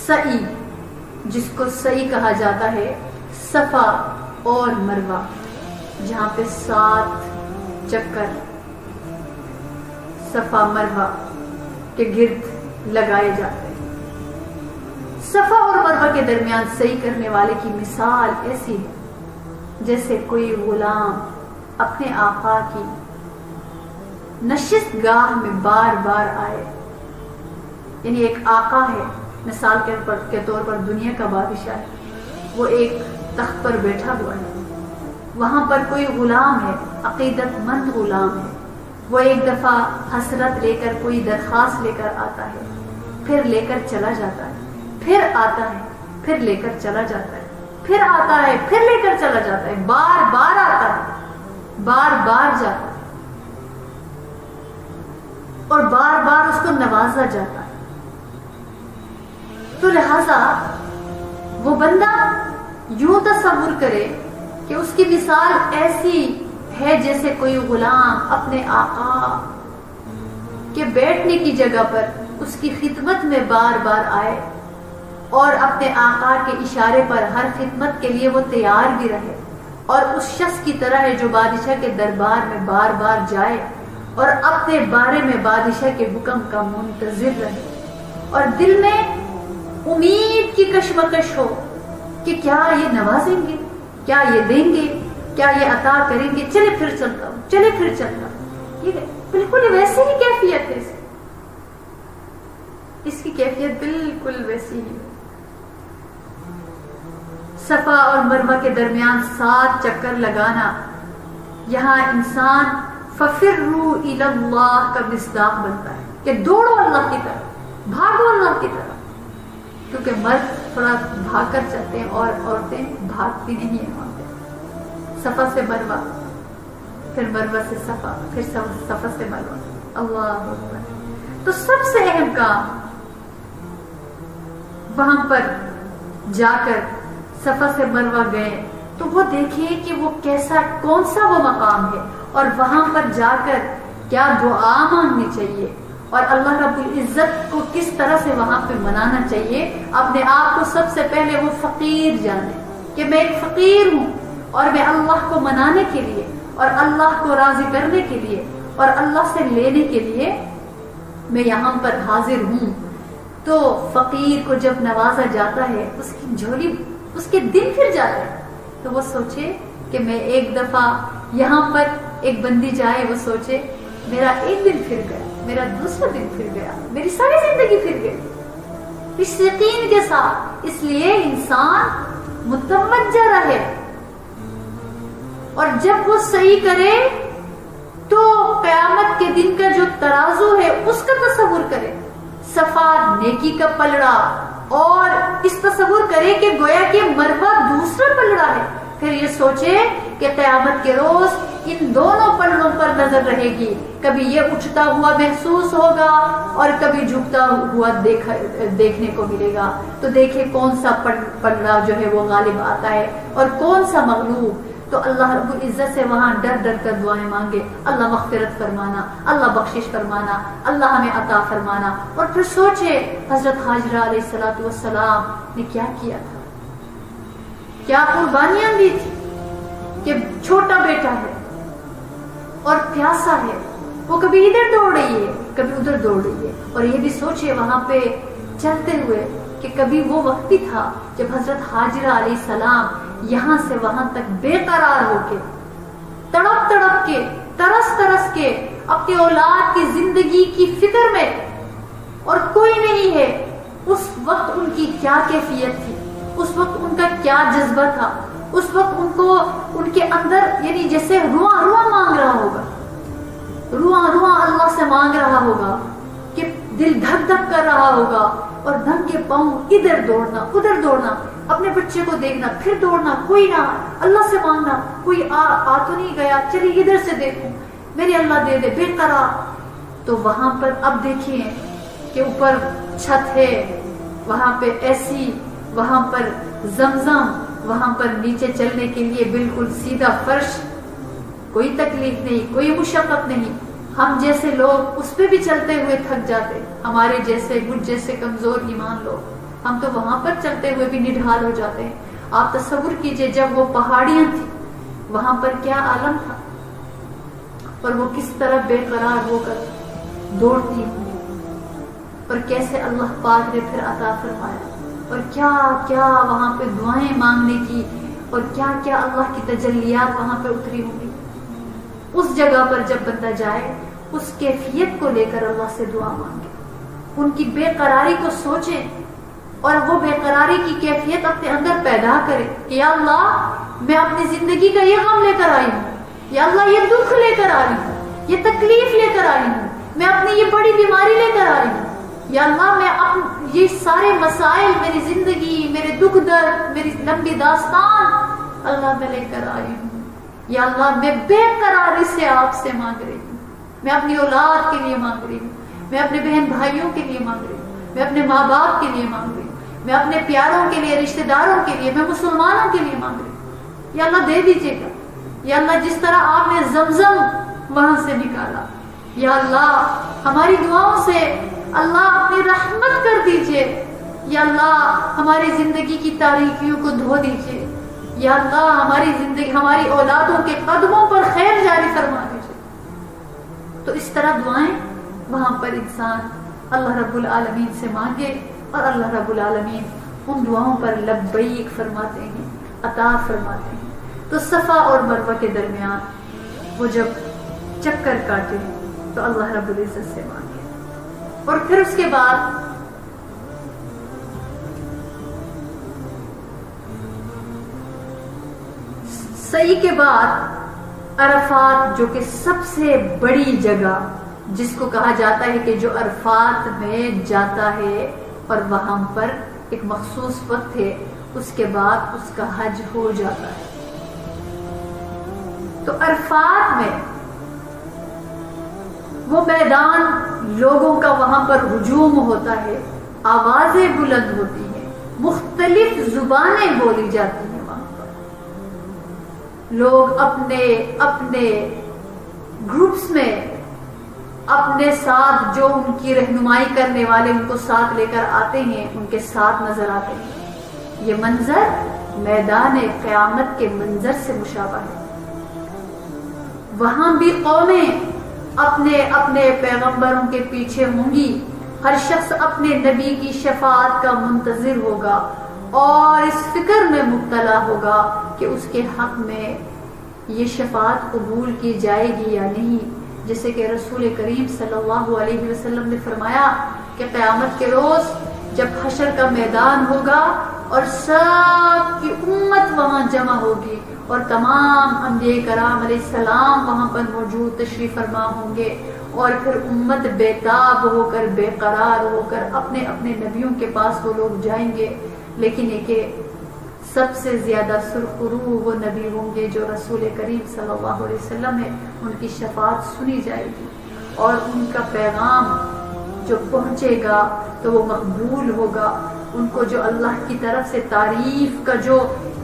سعی، جس کو سعی کہا جاتا ہے، صفا اور مروہ، جہاں پہ 7 چکر صفا مروہ کے گرد لگائے جاتے ہیں۔ صفا اور مروہ کے درمیان سعی کرنے والے کی مثال ایسی ہے جیسے کوئی غلام اپنے آقا کی نشست گاہ میں بار بار آئے۔ یعنی ایک آقا ہے، مثال کے طور پر دنیا کا بادشاہ ہے، وہ ایک تخت پر بیٹھا ہوا ہے، وہاں پر کوئی غلام ہے، عقیدت مند غلام ہے، وہ ایک دفعہ حسرت لے کر کوئی درخواست لے کر آتا ہے، پھر لے کر چلا جاتا ہے، پھر آتا ہے، پھر لے کر چلا جاتا ہے، پھر آتا ہے، پھر لے کر چلا جاتا ہے، بار بار آتا ہے، بار بار جاتا ہے اور بار بار اس کو نوازا جاتا ہے۔ تو لہذا وہ بندہ یوں تصور کرے کہ اس کی مثال ایسی ہے جیسے کوئی غلام اپنے آقا کے بیٹھنے کی جگہ پر اس کی خدمت میں بار بار آئے اور اپنے آقا کے اشارے پر ہر خدمت کے لیے وہ تیار بھی رہے، اور اس شخص کی طرح ہے جو بادشاہ کے دربار میں بار بار جائے اور اپنے بارے میں بادشاہ کے حکم کا منتظر رہے، اور دل میں امید کی کشمکش ہو کہ کیا یہ نوازیں گے، کیا یہ دیں گے، کیا یہ عطا کریں گے، چلے پھر چلتا ہوں، چلے پھر چلتا ہوں۔ یہ بالکل ویسی ہی کیفیت ہے، اس کی کیفیت بالکل ویسی ہی۔ صفا اور مروہ کے درمیان 7 چکر لگانا یہاں انسان ففروا الی اللہ کا مصداق بنتا ہے کہ دوڑو اللہ کی طرف، بھاگو اللہ کی طرف، کیونکہ مرد تھوڑا بھاگ کر چلتے ہیں اور عورتیں بھاگتی نہیں ہیں وہاں پہ۔ صفا سے مروہ، پھر مروہ سے صفا، پھر صفا سے مروہ، اللہ اکبر۔ تو سب سے اہم کام وہاں پر جا کر صفا سے مروہ گئے تو وہ دیکھیں کہ وہ کیسا، کون سا وہ مقام ہے، اور وہاں پر جا کر کیا دعا مانگنی چاہیے، اور اللہ رب العزت کو کس طرح سے وہاں پہ منانا چاہیے۔ اپنے آپ کو سب سے پہلے وہ فقیر جانے کہ میں ایک فقیر ہوں اور میں اللہ کو منانے کے لیے اور اللہ کو راضی کرنے کے لیے اور اللہ سے لینے کے لیے میں یہاں پر حاضر ہوں۔ تو فقیر کو جب نوازا جاتا ہے، اس کی جھولی، اس کے دن پھر جاتے ہیں، تو وہ سوچے کہ میں ایک دفعہ یہاں پر ایک بندی جائے، وہ سوچے میرا ایک دن پھر گیا، میرا دوسرا دن پھر گیا، میری ساری زندگی پھر گئی، اس یقین کے ساتھ۔ اس لیے انسان متوجہ رہے، اور جب وہ صحیح کرے تو قیامت کے دن کا جو ترازو ہے اس کا تصور کرے، صفا نیکی کا پلڑا، اور اس تصور کرے کہ گویا کہ مروہ دوسرا پلڑا ہے، پھر یہ سوچے کہ قیامت کے روز ان دونوں پلڑوں پر نظر رہے گی، کبھی یہ اٹھتا ہوا محسوس ہوگا اور کبھی جھکتا ہوا دیکھنے کو ملے گا، تو دیکھے کون سا پلڑا جو ہے وہ غالب آتا ہے اور کون سا مغلوب۔ تو اللہ رب العزت سے وہاں ڈر ڈر کر دعائیں مانگے، اللہ مغفرت فرمانا، اللہ بخشش فرمانا، اللہ ہمیں عطا فرمانا، اور پھر سوچے حضرت حاجرہ علیہ الصلوۃ والسلام نے کیا کیا تھا، کیا قربانیاں دی تھی، کہ چھوٹا بیٹا ہے اور پیاسا ہے، وہ کبھی ادھر دوڑ رہی ہے، کبھی ادھر دوڑ رہی ہے، اور یہ بھی سوچے وہاں پہ چلتے ہوئے کہ کبھی وہ وقت بھی تھا جب حضرت حاجرہ علیہ السلام یہاں سے وہاں تک بے قرار ہو کے، تڑپ تڑپ کے، ترس ترس کے اپنی اولاد کی زندگی کی فکر میں، اور کوئی نہیں ہے، اس وقت ان کی کیا کیفیت تھی، اس وقت ان کا کیا جذبہ تھا، اس وقت ان کو ان کے اندر یعنی جیسے رواں رواں مانگ رہا ہوگا، رواں رواں اللہ سے مانگ رہا ہوگا کہ دل دھک دھک کر رہا ہوگا، اور ننگے پاؤں ادھر دوڑنا ادھر دوڑنا، اپنے بچے کو دیکھنا پھر دوڑنا، کوئی نہ، اللہ سے مانگنا کوئی آ تو نہیں گیا، چلیے ادھر سے دیکھوں میرے اللہ دے دے، بے قرار۔ تو وہاں پر اب دیکھیں کہ اوپر چھت ہے، وہاں پہ ایسی، وہاں پر زمزم، وہاں پر نیچے چلنے کے لیے بالکل سیدھا فرش، کوئی تکلیف نہیں، کوئی مشقت نہیں۔ ہم جیسے لوگ اس پہ بھی چلتے ہوئے تھک جاتے، ہمارے جیسے مجھ جیسے کمزور ایمان لوگ، ہم تو وہاں پر چلتے ہوئے بھی نڈھال ہو جاتے ہیں۔ آپ تصور کیجئے جب وہ پہاڑیاں تھیں وہاں پر کیا عالم تھا، اور وہ کس طرح بے قرار ہو کر دوڑتی ہوں، اور کیسے اللہ پاک نے پھر عطا فرمایا، اور کیا کیا وہاں پہ دعائیں مانگنے کی، اور کیا کیا اللہ کی تجلیات وہاں پہ اتری ہوں گی۔ اس جگہ پر جب بندہ جائے اس کیفیت کو لے کر اللہ سے دعا مانگے، ان کی بے قراری کو سوچے، اور وہ بے قراری کی کیفیت اپنے اندر پیدا کرے کہ یا اللہ میں اپنی زندگی کا یہ غم لے کر آئی ہوں، یا اللہ یہ دکھ لے کر آئی ہوں، یہ تکلیف لے کر آئی ہوں، میں اپنی یہ بڑی بیماری لے کر آئی ہوں، یا اللہ میں یہ سارے مسائل، میری زندگی، میرے دکھ درد، میری لمبی داستان اللہ میں لے کر آئی ہوں، یا اللہ میں بے قراری سے آپ سے مانگ رہی ہوں، میں اپنی اولاد کے لیے مانگ رہی ہوں، میں اپنے بہن بھائیوں کے لیے مانگ رہی ہوں، میں اپنے ماں باپ کے لیے مانگ رہی ہوں، میں اپنے پیاروں کے لیے، رشتہ داروں کے لیے، میں مسلمانوں کے لیے مانگ رہی ہوں، یا اللہ دے دیجیے گا، یا اللہ جس طرح آپ نے زمزم وہاں سے نکالا، یا اللہ ہماری دعاؤں سے اللہ اپنی رحمت کر دیجیے، یا اللہ ہماری زندگی کی تاریکیوں کو دھو دیجیے، یا اللہ ہماری زندگی، ہماری اولادوں کے قدموں پر خیر جاری فرما دیجیے۔ تو اس طرح دعائیں وہاں پر انسان اللہ رب العالمین سے مانگے، اور اللہ رب العالمین ان دعاؤں پر لبیک فرماتے ہیں، عطا فرماتے ہیں۔ تو صفا اور مروہ کے درمیان وہ جب چکر کاٹے تو اللہ رب العزت سے مانگے، اور پھر اس کے بعد سعی کے بعد عرفات، جو کہ سب سے بڑی جگہ، جس کو کہا جاتا ہے کہ جو عرفات میں جاتا ہے اور وہاں پر ایک مخصوص وقت ہے، اس کے بعد اس کا حج ہو جاتا ہے۔ تو عرفات میں وہ میدان، لوگوں کا وہاں پر ہجوم ہوتا ہے، آوازیں بلند ہوتی ہیں، مختلف زبانیں بولی جاتی ہیں، وہاں پر لوگ اپنے اپنے گروپس میں اپنے ساتھ جو ان کی رہنمائی کرنے والے ان کو ساتھ لے کر آتے ہیں، ان کے ساتھ نظر آتے ہیں۔ یہ منظر میدان قیامت کے منظر سے مشابہ ہے۔ وہاں بھی قومیں اپنے اپنے پیغمبروں کے پیچھے ہوں گی، ہر شخص اپنے نبی کی شفاعت کا منتظر ہوگا، اور اس فکر میں مبتلا ہوگا کہ اس کے حق میں یہ شفاعت قبول کی جائے گی یا نہیں۔ جیسے کہ رسول کریم صلی اللہ علیہ وسلم نے فرمایا کہ قیامت کے روز جب حشر کا میدان ہوگا اور سب کی امت وہاں جمع ہوگی، اور تمام انبیاء کرام علیہ السلام وہاں پر موجود تشریف فرما ہوں گے، اور پھر امت بے تاب ہو کر، بے قرار ہو کر اپنے اپنے نبیوں کے پاس وہ لوگ جائیں گے، لیکن یہ کہ سب سے زیادہ سرخ روح وہ نبی ہوں گے جو رسول کریم صلی اللہ علیہ وسلم ہے، ان کی شفاعت سنی جائے گی، اور ان کا پیغام جو پہنچے گا تو وہ مقبول ہوگا، ان کو جو اللہ کی طرف سے تعریف کا جو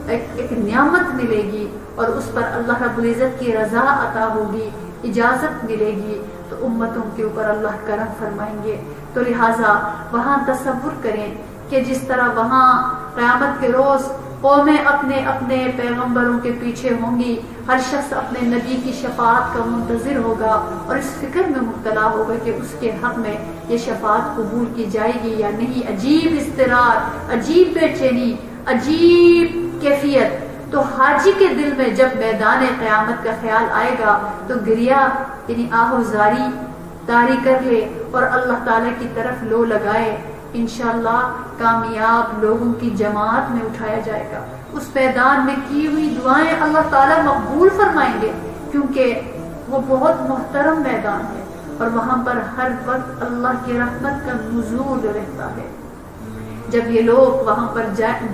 ایک نعمت ملے گی، اور اس پر اللہ رب العزت کی رضا عطا ہوگی، اجازت ملے گی، تو امتوں کے اوپر اللہ کرم فرمائیں گے۔ تو لہٰذا وہاں تصور کریں کہ جس طرح وہاں قیامت کے روز قومیں اپنے اپنے پیغمبروں کے پیچھے ہوں گی، ہر شخص اپنے نبی کی شفاعت کا منتظر ہوگا، اور اس فکر میں مبتلا ہوگا کہ اس کے حق میں یہ شفاعت قبول کی جائے گی یا نہیں۔ عجیب اضطرار، عجیب بے چینی، عجیب کیفیت۔ تو حاجی کے دل میں جب میدان قیامت کا خیال آئے گا تو گریا یعنی آہو زاری طاری کر لے اور اللہ تعالیٰ کی طرف لو لگائے، انشاءاللہ کامیاب لوگوں کی جماعت میں اٹھایا جائے گا، اس میدان میں کی ہوئی دعائیں اللہ تعالیٰ مقبول فرمائیں گے، کیونکہ وہ بہت محترم میدان ہے اور وہاں پر ہر وقت اللہ کی رحمت کا نزول رہتا ہے۔ جب یہ لوگ وہاں پر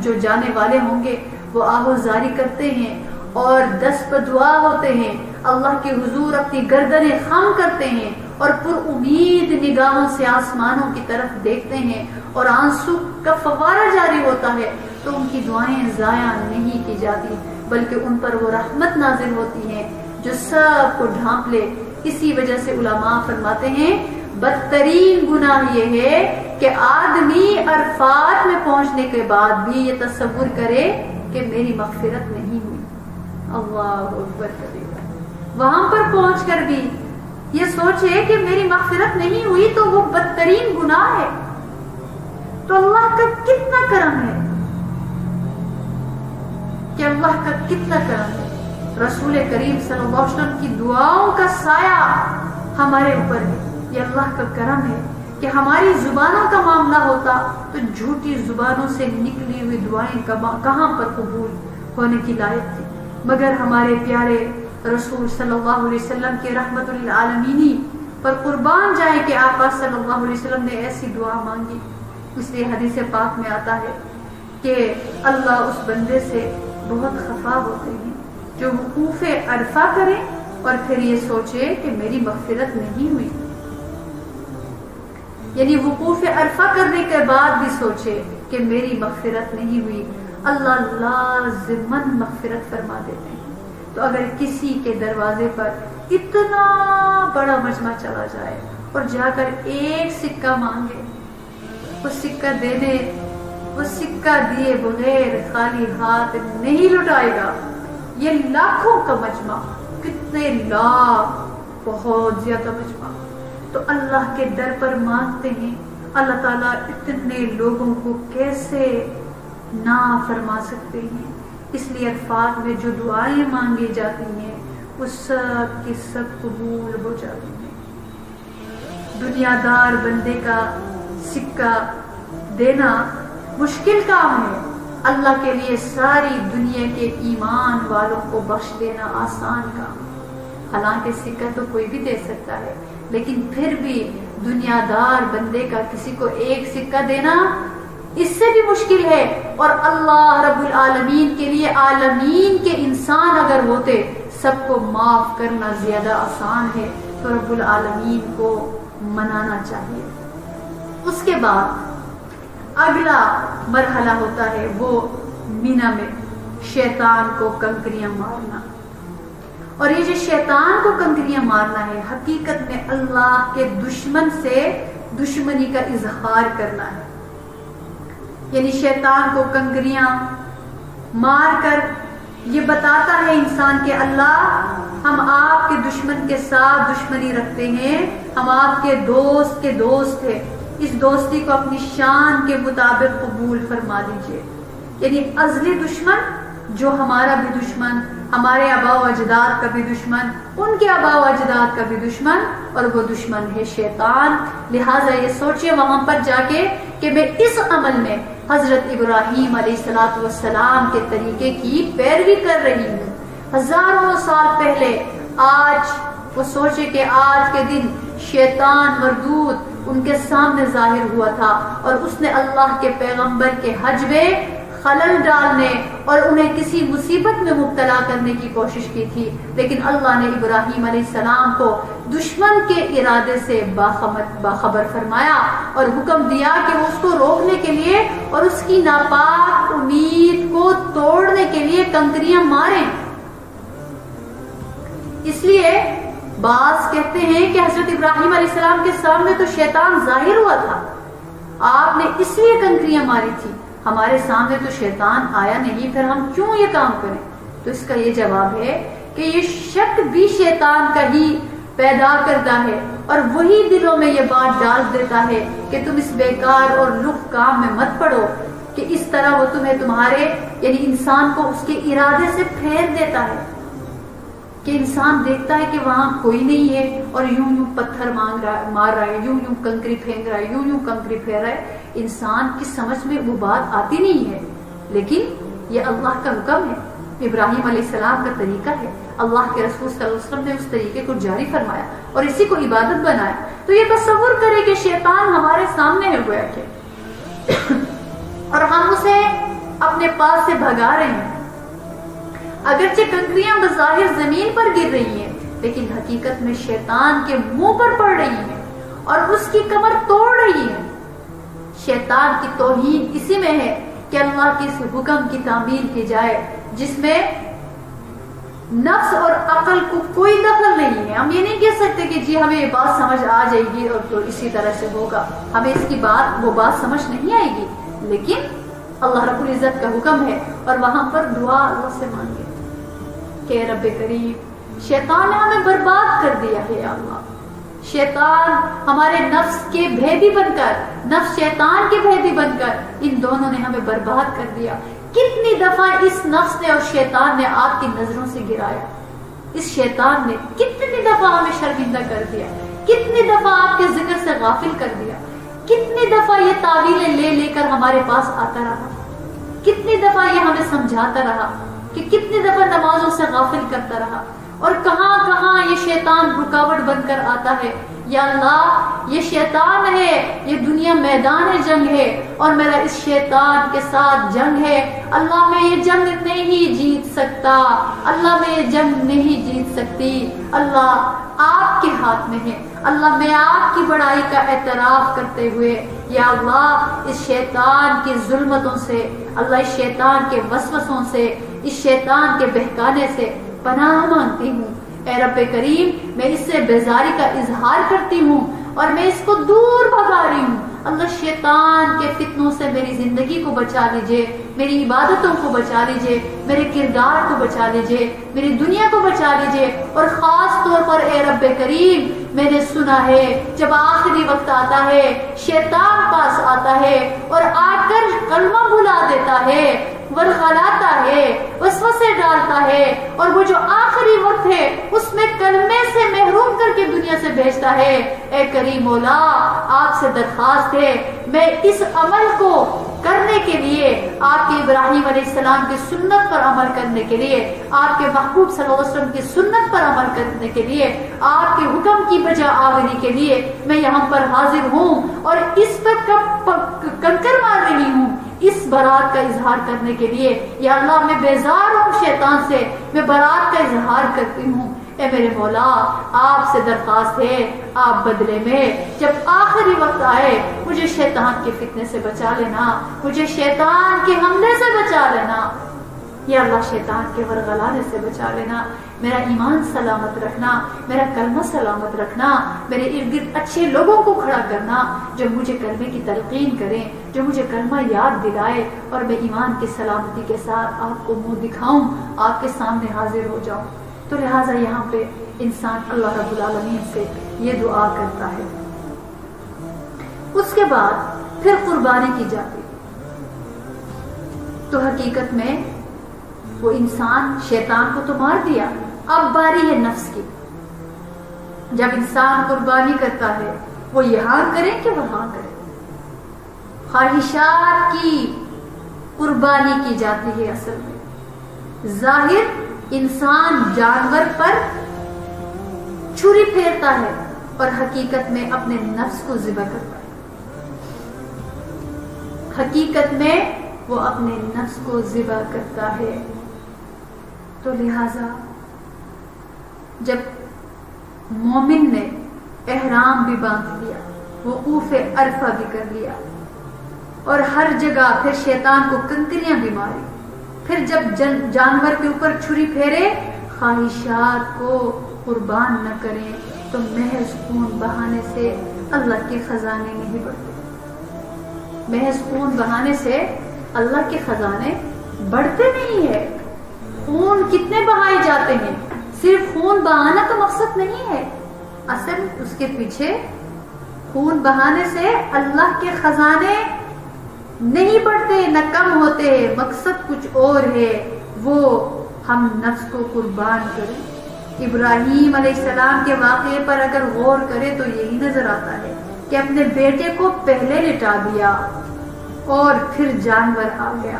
جو جانے والے ہوں گے وہ آہوزاری کرتے ہیں اور دست بدعا ہوتے ہیں، اللہ کے حضور اپنی گردنیں خم کرتے ہیں اور پر امید نگاہوں سے آسمانوں کی طرف دیکھتے ہیں اور آنسو کا فوارہ جاری ہوتا ہے، تو ان کی دعائیں ضائع نہیں کی جاتی بلکہ ان پر وہ رحمت نازل ہوتی ہے جو سب کو ڈھانپ لے۔ اسی وجہ سے علماء فرماتے ہیں بدترین گناہ یہ ہے کہ آدمی عرفات میں پہنچنے کے بعد بھی یہ تصور کرے کہ میری مغفرت نہیں ہوئی۔ اللہ اکبر کبیرہ، وہاں پر پہنچ کر بھی یہ سوچے کہ میری مغفرت نہیں ہوئی تو وہ بدترین گناہ ہے۔ تو اللہ کا کتنا کرم ہے کہ اللہ کا کتنا کرم ہے، رسول کریم صلی اللہ علیہ وسلم کی دعاؤں کا سایہ ہمارے اوپر ہے۔ یہ اللہ کا کرم ہے کہ ہماری زبانوں کا معاملہ ہوتا تو جھوٹی زبانوں سے نکلی ہوئی دعائیں کہاں پر قبول ہونے کی لائق تھی، مگر ہمارے پیارے رسول صلی اللہ علیہ وسلم کے رحمت للعالمین پر قربان جائے کہ آقا صلی اللہ علیہ وسلم نے ایسی دعا مانگی۔ اس لیے حدیث پاک میں آتا ہے کہ اللہ اس بندے سے بہت خفا ہوتے ہیں جو وقوف عرفہ کرے اور پھر یہ سوچے کہ میری مغفرت نہیں ہوئی، یعنی وقوف عرفہ کرنے کے بعد بھی سوچے کہ میری مغفرت نہیں ہوئی، اللہ لازماً مغفرت فرما دیتے ہیں۔ تو اگر کسی کے دروازے پر اتنا بڑا مجمع چلا جائے اور جا کر ایک سکہ مانگے، وہ سکہ دیے بغیر خالی ہاتھ نہیں لٹائے گا۔ یہ لاکھوں کا مجمع، کتنے لاکھ، بہت زیادہ مجمع، تو اللہ کے در پر مانگتے ہیں، اللہ تعالیٰ اتنے لوگوں کو کیسے نہ فرما سکتے ہیں؟ اس لیے عرفات میں جو دعائیں مانگی جاتی ہیں وہ سب کی سب قبول ہو جاتی ہیں۔ دنیا دار بندے کا سکہ دینا مشکل کام ہے، اللہ کے لیے ساری دنیا کے ایمان والوں کو بخش دینا آسان کام۔ حالانکہ سکہ تو کوئی بھی دے سکتا ہے، لیکن پھر بھی دنیا دار بندے کا کسی کو ایک سکہ دینا اس سے بھی مشکل ہے، اور اللہ رب العالمین کے لیے عالمین کے انسان اگر ہوتے سب کو معاف کرنا زیادہ آسان ہے، تو رب العالمین کو منانا چاہیے۔ اس کے بعد اگلا مرحلہ ہوتا ہے وہ مینا میں شیطان کو کنکریاں مارنا، اور یہ جو شیطان کو کنکریاں مارنا ہے حقیقت میں اللہ کے دشمن سے دشمنی کا اظہار کرنا ہے، یعنی شیطان کو کنکریاں مار کر یہ بتاتا ہے انسان کہ اللہ ہم آپ کے دشمن کے ساتھ دشمنی رکھتے ہیں، ہم آپ کے دوست ہیں، اس دوستی کو اپنی شان کے مطابق قبول فرما دیجئے۔ یعنی ازلی دشمن جو ہمارا بھی دشمن، ہمارے آباء و اجداد کا بھی دشمن، ان کے آباء و اجداد کا بھی دشمن، اور وہ دشمن ہے شیطان۔ لہٰذا یہ سوچے وہاں پر جا کے کہ میں اس عمل میں حضرت ابراہیم علیہ السلام کے طریقے کی پیروی کر رہی ہوں۔ ہزاروں سال پہلے آج وہ سوچے کہ آج کے دن شیطان مردود ان کے سامنے ظاہر ہوا تھا اور اس نے اللہ کے پیغمبر کے حج میں خلل ڈالنے اور انہیں کسی مصیبت میں مبتلا کرنے کی کوشش کی تھی، لیکن اللہ نے ابراہیم علیہ السلام کو دشمن کے ارادے سے باخبر فرمایا اور حکم دیا کہ وہ اس کو روکنے کے لیے اور اس کی ناپاک امید کو توڑنے کے لیے کنکریاں ماریں۔ اس لیے بعض کہتے ہیں کہ حضرت ابراہیم علیہ السلام کے سامنے تو شیطان ظاہر ہوا تھا، آپ نے اس لیے کنکریاں ماری تھی، ہمارے سامنے تو شیطان آیا نہیں، پھر ہم کیوں یہ کام کریں؟ تو اس کا یہ جواب ہے کہ یہ شک بھی شیطان کا ہی پیدا کرتا ہے اور وہی دلوں میں یہ بات ڈال دیتا ہے کہ تم اس بیکار اور لخ کام میں مت پڑو، کہ اس طرح وہ تمہیں تمہارے یعنی انسان کو اس کے ارادے سے پھیر دیتا ہے کہ انسان دیکھتا ہے کہ وہاں کوئی نہیں ہے اور یوں پتھر مار رہا ہے، یوں کنکری پھینک رہا ہے، یوں کنکری پھیر رہا ہے، انسان کی سمجھ میں وہ بات آتی نہیں ہے، لیکن یہ اللہ کا حکم ہے، ابراہیم علیہ السلام کا طریقہ ہے، اللہ کے رسول صلی اللہ علیہ وسلم نے اس طریقے کو جاری فرمایا اور اسی کو عبادت بنایا. تو یہ تصور کرے کہ شیطان ہمارے سامنے ہے گویا کہ اور ہم اسے اپنے پاس سے بھگا رہے ہیں. اگرچہ کنکریاں بظاہر زمین پر گر رہی ہیں لیکن حقیقت میں شیطان کے منہ پر پڑ رہی ہیں اور اس کی کمر توڑ رہی ہے. شیطان کی توہین اسی میں ہے کہ اللہ کے اس حکم کی تعمیل کی جائے جس میں نفس اور عقل کو کوئی دخل نہیں ہے. ہم یہ نہیں کہہ سکتے کہ جی ہمیں یہ بات سمجھ آ جائے گی اور تو اسی طرح سے ہوگا، ہمیں اس کی وہ بات سمجھ نہیں آئے گی. لیکن اللہ رب العزت کا حکم ہے اور وہاں پر دعا اللہ سے مانگے کہ رب کریم شیطان نے ہمیں برباد کر دیا ہے. یا اللہ، شیطان ہمارے نفس کے بھیدی بن کر، نفس شیطان کے بھیدی بن کر ان دونوں نے ہمیں برباد کر دیا. کتنی دفعہ اس نفس نے اور شیطان نے آپ کی نظروں سے گرایا، اس شیطان نے کتنی دفعہ ہمیں شرمندہ کر دیا، کتنی دفعہ آپ کے ذکر سے غافل کر دیا، کتنی دفعہ یہ تعویلیں لے لے کر ہمارے پاس آتا رہا، کتنی دفعہ یہ ہمیں سمجھاتا رہا کہ کتنی دفعہ نمازوں سے غافل کرتا رہا. اور کہاں کہاں یہ شیطان رکاوٹ بن کر آتا ہے. یا اللہ، یہ شیطان ہے، یہ دنیا میدان جنگ ہے اور میرا اس شیطان کے ساتھ جنگ ہے. اللہ میں یہ جنگ نہیں جیت سکتا، اللہ میں یہ جنگ نہیں جیت سکتی. اللہ آپ کے ہاتھ میں ہے. اللہ میں آپ کی بڑائی کا اعتراف کرتے ہوئے یا اللہ اس شیطان کی ظلمتوں سے، اللہ اس شیطان کے وسوسوں سے، اس شیطان کے بہکانے سے پناہ مانگتی ہوں. اے رب کریم، میں اس سے بیزاری کا اظہار کرتی ہوں اور میں اس کو دور بھگا رہی ہوں. اللہ شیطان کے فتنوں سے میری زندگی کو بچا لیجئے، میری عبادتوں کو بچا لیجئے، میرے کردار کو بچا لیجئے، میری دنیا کو بچا لیجئے. اور خاص طور پر اے رب کریم، میں نے سنا ہے جب آخری وقت آتا ہے شیطان پاس آتا ہے اور آ کر کلمہ بھلا دیتا ہے، ورغلاتا ہے، وسوسے ڈالتا ہے اور وہ جو آخری وقت ہے اس میں کلمے سے محروم کر کے دنیا سے بھیجتا ہے. اے کریم مولا، آپ سے درخواست ہے میں اس عمل کو کرنے کے لیے، آپ کے ابراہیم علیہ السلام کی سنت پر عمل کرنے کے لیے، آپ کے محبوب صلی اللہ علیہ وسلم کی سنت پر عمل کرنے کے لیے، آپ کے حکم کی بجا آوری کے لیے میں یہاں پر حاضر ہوں اور اس پر کنکر مار رہی ہوں اس برات کا اظہار کرنے کے لیے. یا اللہ، میں بیزار ہوں شیطان سے، میں برات کا اظہار کرتی ہوں. اے میرے مولا، آپ سے درخواست ہے آپ بدلے میں جب آخری وقت آئے مجھے شیطان کے فتنے سے بچا لینا، مجھے شیطان کے حملے سے بچا لینا. یا اللہ، شیطان کے ورغلانے سے بچا لینا، میرا ایمان سلامت رکھنا، میرا کلمہ سلامت رکھنا، میرے ارد گرد اچھے لوگوں کو کھڑا کرنا جو مجھے کلمے کی تلقین کریں، جو مجھے کلمہ یاد دلائے اور میں ایمان کی سلامتی کے ساتھ آپ کو منہ دکھاؤں، آپ کے سامنے حاضر ہو جاؤں. تو لہٰذا یہاں پہ انسان اللہ رب العالمین سے یہ دعا کرتا ہے. اس کے بعد پھر قربانی کی جاتی. تو حقیقت میں وہ انسان شیطان کو تو مار دیا، اب باری ہے نفس کی. جب انسان قربانی کرتا ہے وہ یہاں کرے کہ وہاں کرے، خواہشات کی قربانی کی جاتی ہے. اصل میں ظاہر انسان جانور پر چھری پھیرتا ہے اور حقیقت میں اپنے نفس کو ذبح کرتا ہے. حقیقت میں وہ اپنے نفس کو ذبح کرتا ہے. تو لہذا جب مومن نے احرام بھی باندھ لیا، وقوف عرفہ بھی کر لیا اور ہر جگہ پھر شیطان کو کنکریاں بھی ماری، پھر جب جانور کے اوپر چھری پھیرے، خواہشات کو قربان نہ کریں تو محض خون بہانے سے اللہ کے خزانے نہیں بڑھتے. محض خون بہانے سے اللہ کے خزانے بڑھتے نہیں ہے. خون کتنے بہائے جاتے ہیں، صرف خون بہانا تو مقصد نہیں ہے. اصل اس کے پیچھے خون بہانے سے اللہ کے خزانے نہیں بڑھتے نہ کم ہوتے، مقصد کچھ اور ہے، وہ ہم نفس کو قربان کریں. ابراہیم علیہ السلام کے واقعے پر اگر غور کرے تو یہی نظر آتا ہے کہ اپنے بیٹے کو پہلے لٹا دیا اور پھر جانور آ گیا.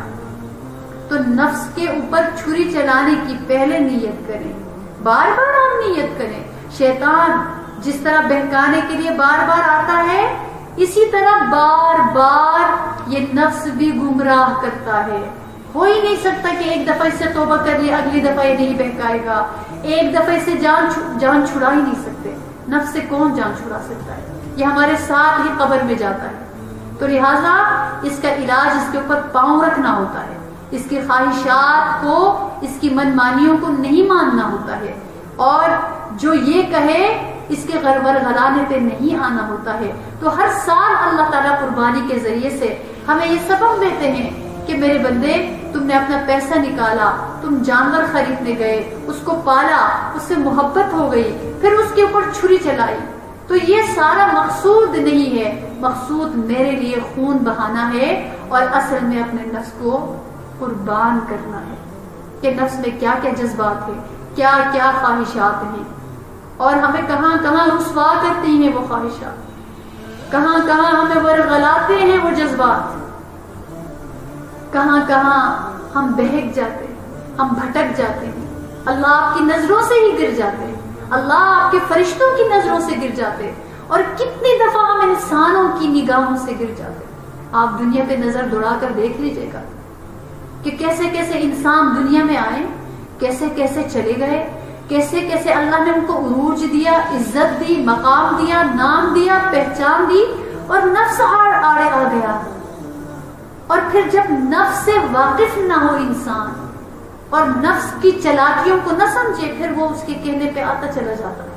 تو نفس کے اوپر چھری چلانے کی پہلے نیت کریں، بار بار آپ نیت کریں. شیطان جس طرح بہکانے کے لیے بار بار آتا ہے، اسی طرح بار بار یہ نفس بھی گمراہ کرتا ہے. ہو ہی نہیں سکتا کہ ایک دفعہ اس سے توبہ کر لیا اگلی دفعہ یہ نہیں بہکائے گا. ایک دفعہ اس سے جان چھڑا ہی نہیں سکتے. نفس سے کون جان چھڑا سکتا ہے؟ یہ ہمارے ساتھ ہی قبر میں جاتا ہے. تو لہٰذا اس کا علاج اس کے اوپر پاؤں رکھنا ہوتا ہے، اس کی خواہشات کو، اس کی من مانیوں کو نہیں ماننا ہوتا ہے، اور جو یہ کہے اس کے ورغلانے پہ نہیں آنا ہوتا ہے. تو ہر سال اللہ تعالیٰ قربانی کے ذریعے سے ہمیں یہ سبق دیتے ہیں کہ میرے بندے، تم نے اپنا پیسہ نکالا، تم جانور خریدنے گئے، اس کو پالا، اس سے محبت ہو گئی، پھر اس کے اوپر چھری چلائی. تو یہ سارا مقصود نہیں ہے، مقصود میرے لیے خون بہانا ہے اور اصل میں اپنے نفس کو قربان کرنا ہے کہ نفس میں کیا کیا جذبات ہیں، کیا کیا خواہشات ہیں، اور ہمیں کہاں کہاں رسوا کرتی ہیں وہ خواہشات، کہاں کہاں ہمیں ورغلاتے ہیں وہ جذبات، کہاں کہاں ہم بہک جاتے ہیں، ہم بھٹک جاتے ہیں، اللہ آپ کی نظروں سے ہی گر جاتے ہیں، اللہ آپ کے فرشتوں کی نظروں سے گر جاتے ہیں، اور کتنی دفعہ ہم انسانوں کی نگاہوں سے گر جاتے ہیں. آپ دنیا پہ نظر دوڑا کر دیکھ لیجئے گا کہ کیسے کیسے انسان دنیا میں آئے، کیسے کیسے چلے گئے، کیسے کیسے اللہ نے ان کو عروج دیا، عزت دی، مقام دیا، نام دیا، پہچان دی، اور نفس آڑے آ گیا. اور پھر جب نفس سے واقف نہ ہو انسان اور نفس کی چلاکیوں کو نہ سمجھے، پھر وہ اس کے کہنے پہ آتا چلا جاتا ہے،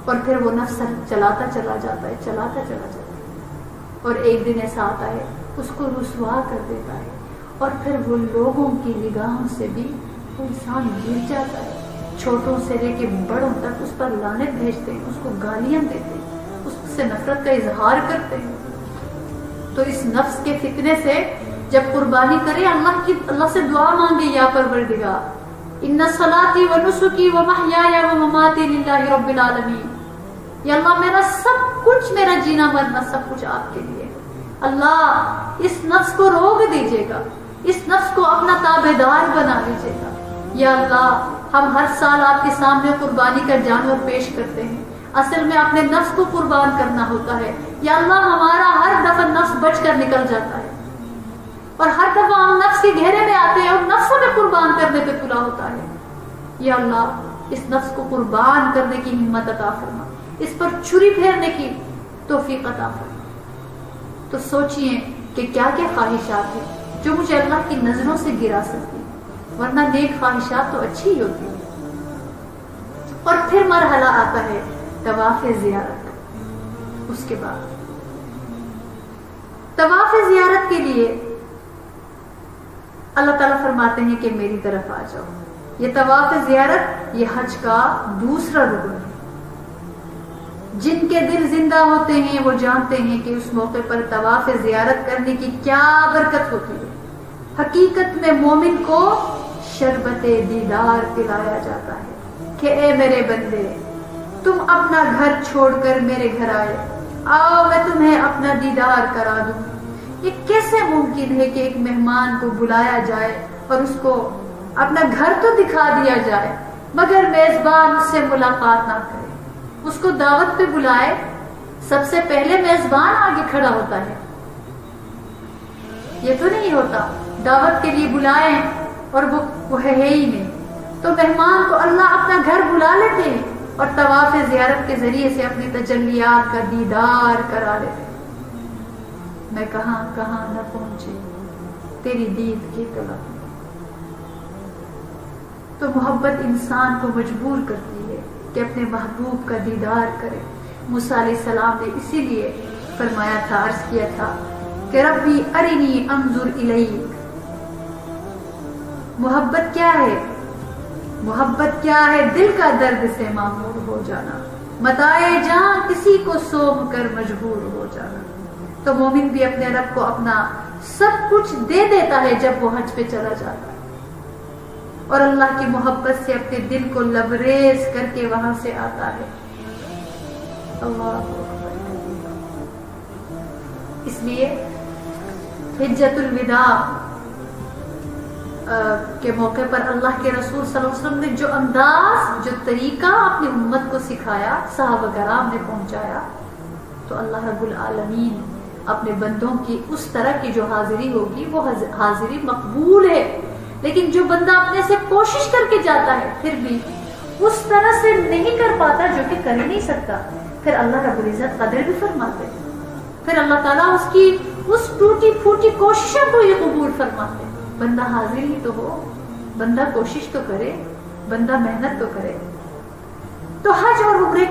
اور پھر وہ نفس چلاتا چلا جاتا ہے، چلاتا چلا جاتا ہے، اور ایک دن ایسا آتا ہے اس کو رسوا کر دیتا ہے، اور پھر وہ لوگوں کی نگاہوں سے بھی وہ انسان گر جاتا ہے. چھوٹوں سے لے کے بڑوں تک اس پر لعنت بھیجتے ہیں، اس کو گالیاں دیتے ہیں، اس سے نفرت کا اظہار کرتے ہیں. تو اس نفس کے فتنے سے جب قربانی کرے، اللہ سے دعا مانگے، یا پروردگار ان صلاتی و نسکی و محیای و مماتی للہ رب العالمین، یا اللہ میرا سب کچھ، میرا جینا مرنا سب کچھ آپ کے لیے. اللہ اس نفس کو روک دیجیے گا، اس نفس کو اپنا تابعدار بنا دیجیے گا. یا اللہ ہم ہر سال آپ کے سامنے قربانی کا جانور پیش کرتے ہیں، اصل میں اپنے نفس کو قربان کرنا ہوتا ہے. یا اللہ ہمارا ہر دفعہ نفس بچ کر نکل جاتا ہے، اور ہر دفعہ ہم نفس کے گھیرے میں آتے ہیں اور نفس ہمیں قربان کرنے پہ تلا ہوتا ہے. یا اللہ اس نفس کو قربان کرنے کی ہمت عطا فرما، اس پر چھری پھیرنے کی توفیق عطا فرما. تو سوچئے کہ کیا کیا خواہشات ہیں جو مجھے اللہ کی نظروں سے گرا سکتی ہیں، ورنہ نیک خواہشات تو اچھی ہی ہوتی ہیں. اور پھر مرحلہ آتا ہے طواف زیارت. اس کے بعد طواف زیارت کے لیے اللہ تعالیٰ فرماتے ہیں کہ میری طرف آ جاؤ. یہ طواف زیارت یہ حج کا دوسرا رکن ہے. جن کے دل زندہ ہوتے ہیں وہ جانتے ہیں کہ اس موقع پر طواف زیارت کرنے کی کیا برکت ہوتی ہے. حقیقت میں مومن کو شربت دیدار پلایا جاتا ہے کہ اے میرے بندے، تم اپنا گھر چھوڑ کر میرے گھر آئے، آؤ میں تمہیں اپنا دیدار کرا دوں. یہ کیسے ممکن ہے کہ ایک مہمان کو بلایا جائے اور اس کو اپنا گھر تو دکھا دیا جائے مگر میزبان اس سے ملاقات نہ کرے. اس کو دعوت پہ بلائے، سب سے پہلے میزبان آگے کھڑا ہوتا ہے. یہ تو نہیں ہوتا دعوت کے لیے بلائیں اور وہ ہے ہی نہیں. تو مہمان کو اللہ اپنا گھر بلا لیتے ہیں اور طواف زیارت کے ذریعے سے اپنی تجلیات کا دیدار کرا لیتے ہیں. میں کہاں کہاں نہ پہنچے تیری دید کی طلب. تو محبت انسان کو مجبور کرتی ہے کہ اپنے محبوب کا دیدار کرے. موسیٰ علیہ السلام نے اسی لیے فرمایا تھا، عرض کیا تھا کہ ربی ارنی انظر الیک. محبت کیا ہے؟ محبت کیا ہے؟ دل کا درد سے معمور ہو جانا، متائے جان کسی کو سونپ کر مجبور ہو جانا. تو مومن بھی اپنے رب کو اپنا سب کچھ دے دیتا ہے جب وہ حج پہ چلا جاتا ہے، اور اللہ کی محبت سے اپنے دل کو لبریز کر کے وہاں سے آتا ہے. اللہ اکبر. اس لیے حجۃ الوداع کے موقع پر اللہ کے رسول صلی اللہ علیہ وسلم نے جو انداز، جو طریقہ اپنی امت کو سکھایا، صحابہ کرام نے پہنچایا، تو اللہ رب العالمین اپنے بندوں کی اس طرح کی جو حاضری ہوگی وہ حاضری مقبول ہے. لیکن جو بندہ اپنے سے کوشش کر کے جاتا ہے پھر بھی اس طرح سے نہیں کر پاتا جو کہ کر ہی نہیں سکتا، پھر اللہ رب العزت قدر بھی فرماتے ہیں، پھر اللہ تعالیٰ اس کی اس ٹوٹی پھوٹی کوششوں کو ہی قبول فرماتے ہیں. بندہ حاضر ہی تو ہو، بندہ کوشش تو کرے، بندہ محنت تو کرے. تو حج اور عمرے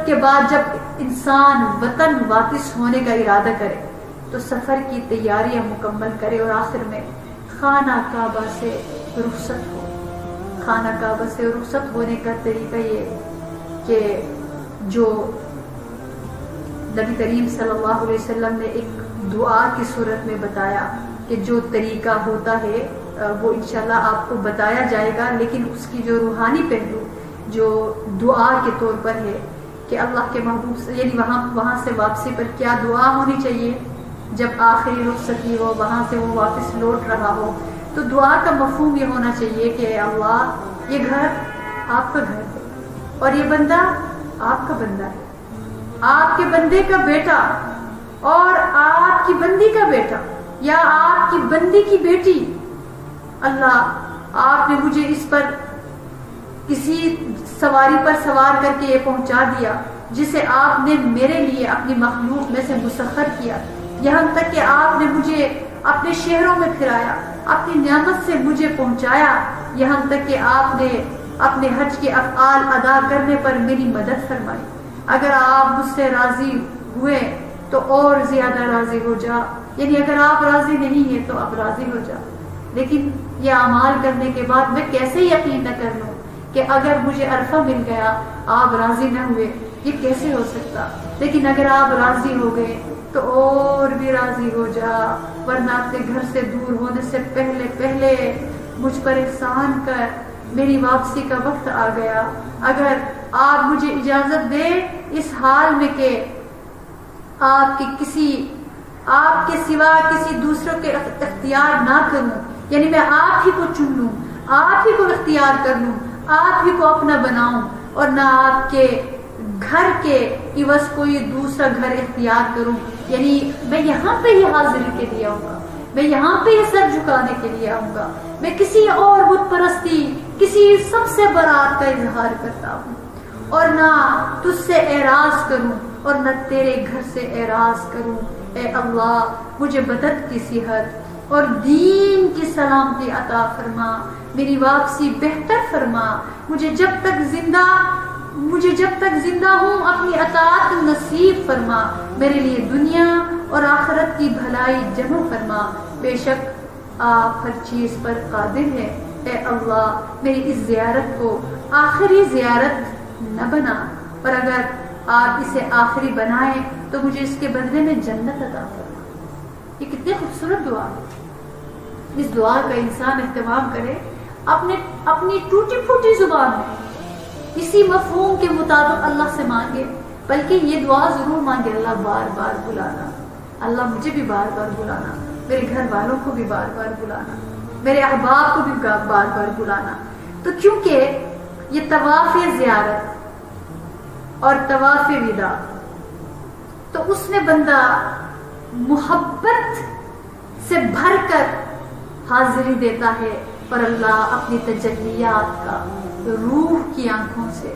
کے بعد جب انسان وطن واپس ہونے کا ارادہ کرے تو سفر کی تیاریاں مکمل کرے اور آخر میں خانہ کعبہ سے رخصت ہو. خانہ کعبہ سے رخصت ہونے کا طریقہ یہ کہ جو نبی کریم صلی اللہ علیہ وسلم نے ایک دعا کی صورت میں بتایا کہ جو طریقہ ہوتا ہے وہ انشاءاللہ آپ کو بتایا جائے گا، لیکن اس کی جو روحانی پہلو جو دعا کے طور پر ہے کہ اللہ کے محبوب سے، یعنی وہاں سے واپسی پر کیا دعا ہونی چاہیے جب آخری رخصتی ہو، وہاں سے وہ واپس لوٹ رہا ہو. تو دعا کا مفہوم یہ ہونا چاہیے کہ اے اللہ یہ گھر آپ کا گھر ہے اور یہ بندہ آپ کا بندہ ہے، آپ کے بندے کا بیٹا اور آپ کی بندی کا بیٹا یا آپ کی بندی کی بیٹی. اللہ آپ نے مجھے اس پر کسی سواری پر سوار کر کے یہ پہنچا دیا جسے آپ نے میرے لیے اپنی مخلوق میں سے مسخر کیا، یہاں تک کہ آپ نے مجھے اپنے شہروں میں پھرایا، اپنی نعمت سے مجھے پہنچایا، یہاں تک کہ آپ نے اپنے حج کے افعال ادا کرنے پر میری مدد فرمائی. اگر آپ مجھ سے راضی ہوئے تو اور زیادہ راضی ہو جا، یعنی اگر آپ راضی نہیں ہیں تو اب راضی ہو جا. لیکن یہ اعمال کرنے کے بعد میں کیسے یقین نہ کر لوں کہ اگر مجھے عرفہ مل گیا آپ راضی نہ ہوئے، یہ کیسے ہو سکتا. لیکن اگر آپ راضی ہو گئے تو اور بھی راضی ہو جا، ورنہ اپنے گھر سے دور ہونے سے پہلے مجھ پر احسان کر، میری واپسی کا وقت آ گیا. اگر آپ مجھے اجازت دیں اس حال میں کہ آپ کے سوا کسی دوسروں کے اختیار نہ کروں، یعنی میں آپ ہی کو چن لوں، آپ ہی کو اختیار کر لوں، آپ ہی کو اپنا بناؤں اور نہ آپ کے گھر کے عوض کوئی دوسرا گھر اختیار کروں. یعنی میں یہاں پہ ہی حاضری کے لیے آؤں گا، میں یہاں پہ ہی سر جھکانے کے لیے آؤں گا، میں کسی اور بت پرستی، کسی سب سے برات کا اظہار کرتا ہوں اور نہ تجھ سے اعراض کروں اور نہ تیرے گھر سے اعراض کروں. اے اللہ مجھے بدن کی صحت اور دین کی سلامتی عطا فرما، میری واپسی بہتر فرما، مجھے جب تک زندہ ہوں اپنی اطاعت نصیب فرما، میرے لیے دنیا اور آخرت کی بھلائی جمع فرما. بے شک آپ ہر چیز پر قادر ہیں. اے اللہ میری اس زیارت کو آخری زیارت نہ بنا، پر اگر آپ اسے آخری بنائیں تو مجھے اس کے بدلے میں جنت عطا فرما. یہ کتنی خوبصورت دعا ہے. اس دعا کا انسان اہتمام کرے، اپنی ٹوٹی پھوٹی زبان میں اسی مفہوم کے مطابق اللہ سے مانگے، بلکہ یہ دعا ضرور مانگے، اللہ بار بار بلانا، اللہ مجھے بھی بار بار بلانا، میرے گھر والوں کو بھی بار بار بلانا، میرے احباب کو بھی بار بار بلانا. تو کیونکہ یہ طواف زیارت اور طواف وداع، تو اس میں بندہ محبت سے بھر کر حاضری دیتا ہے اور اللہ اپنی تجلیات کا روح کی آنکھوں سے،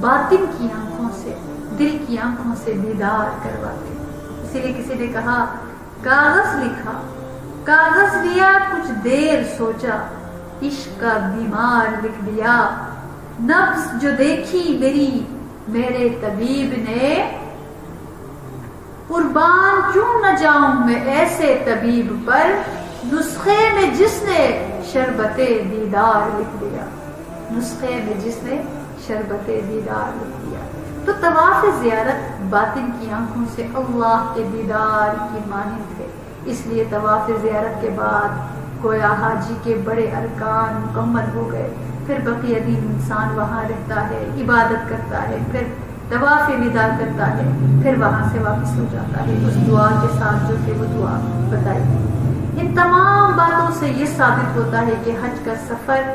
باطن کی آنکھوں سے، دل کی آنکھوں سے دیدار کرواتے. اسی لیے کسی نے کہا کاغذ لکھا، کاغذ لیا، کچھ دیر سوچا، عشق کا بیمار لکھ دیا، نبض جو دیکھی میرے طبیب نے، قربان کیوں نہ جاؤں میں ایسے طبیب پر، نسخے میں جس نے شربت دیدار لکھ دیا، نسخے میں جس نے شربت دیدار لکھ دیا. تو طواف زیارت باطن کی آنکھوں سے اللہ کے دیدار کی مانند ہے. اس لیے طواف زیارت کے بعد گویا حاجی کے بڑے ارکان مکمل ہو گئے. پھر بقیہ دن انسان وہاں رہتا ہے، عبادت کرتا ہے، پھر طواف وداع کرتا ہے، پھر وہاں سے واپس ہو جاتا ہے اس دعا کے ساتھ جو کہ وہ دعا بتائی. ان تمام باتوں سے یہ ثابت ہوتا ہے کہ حج کا سفر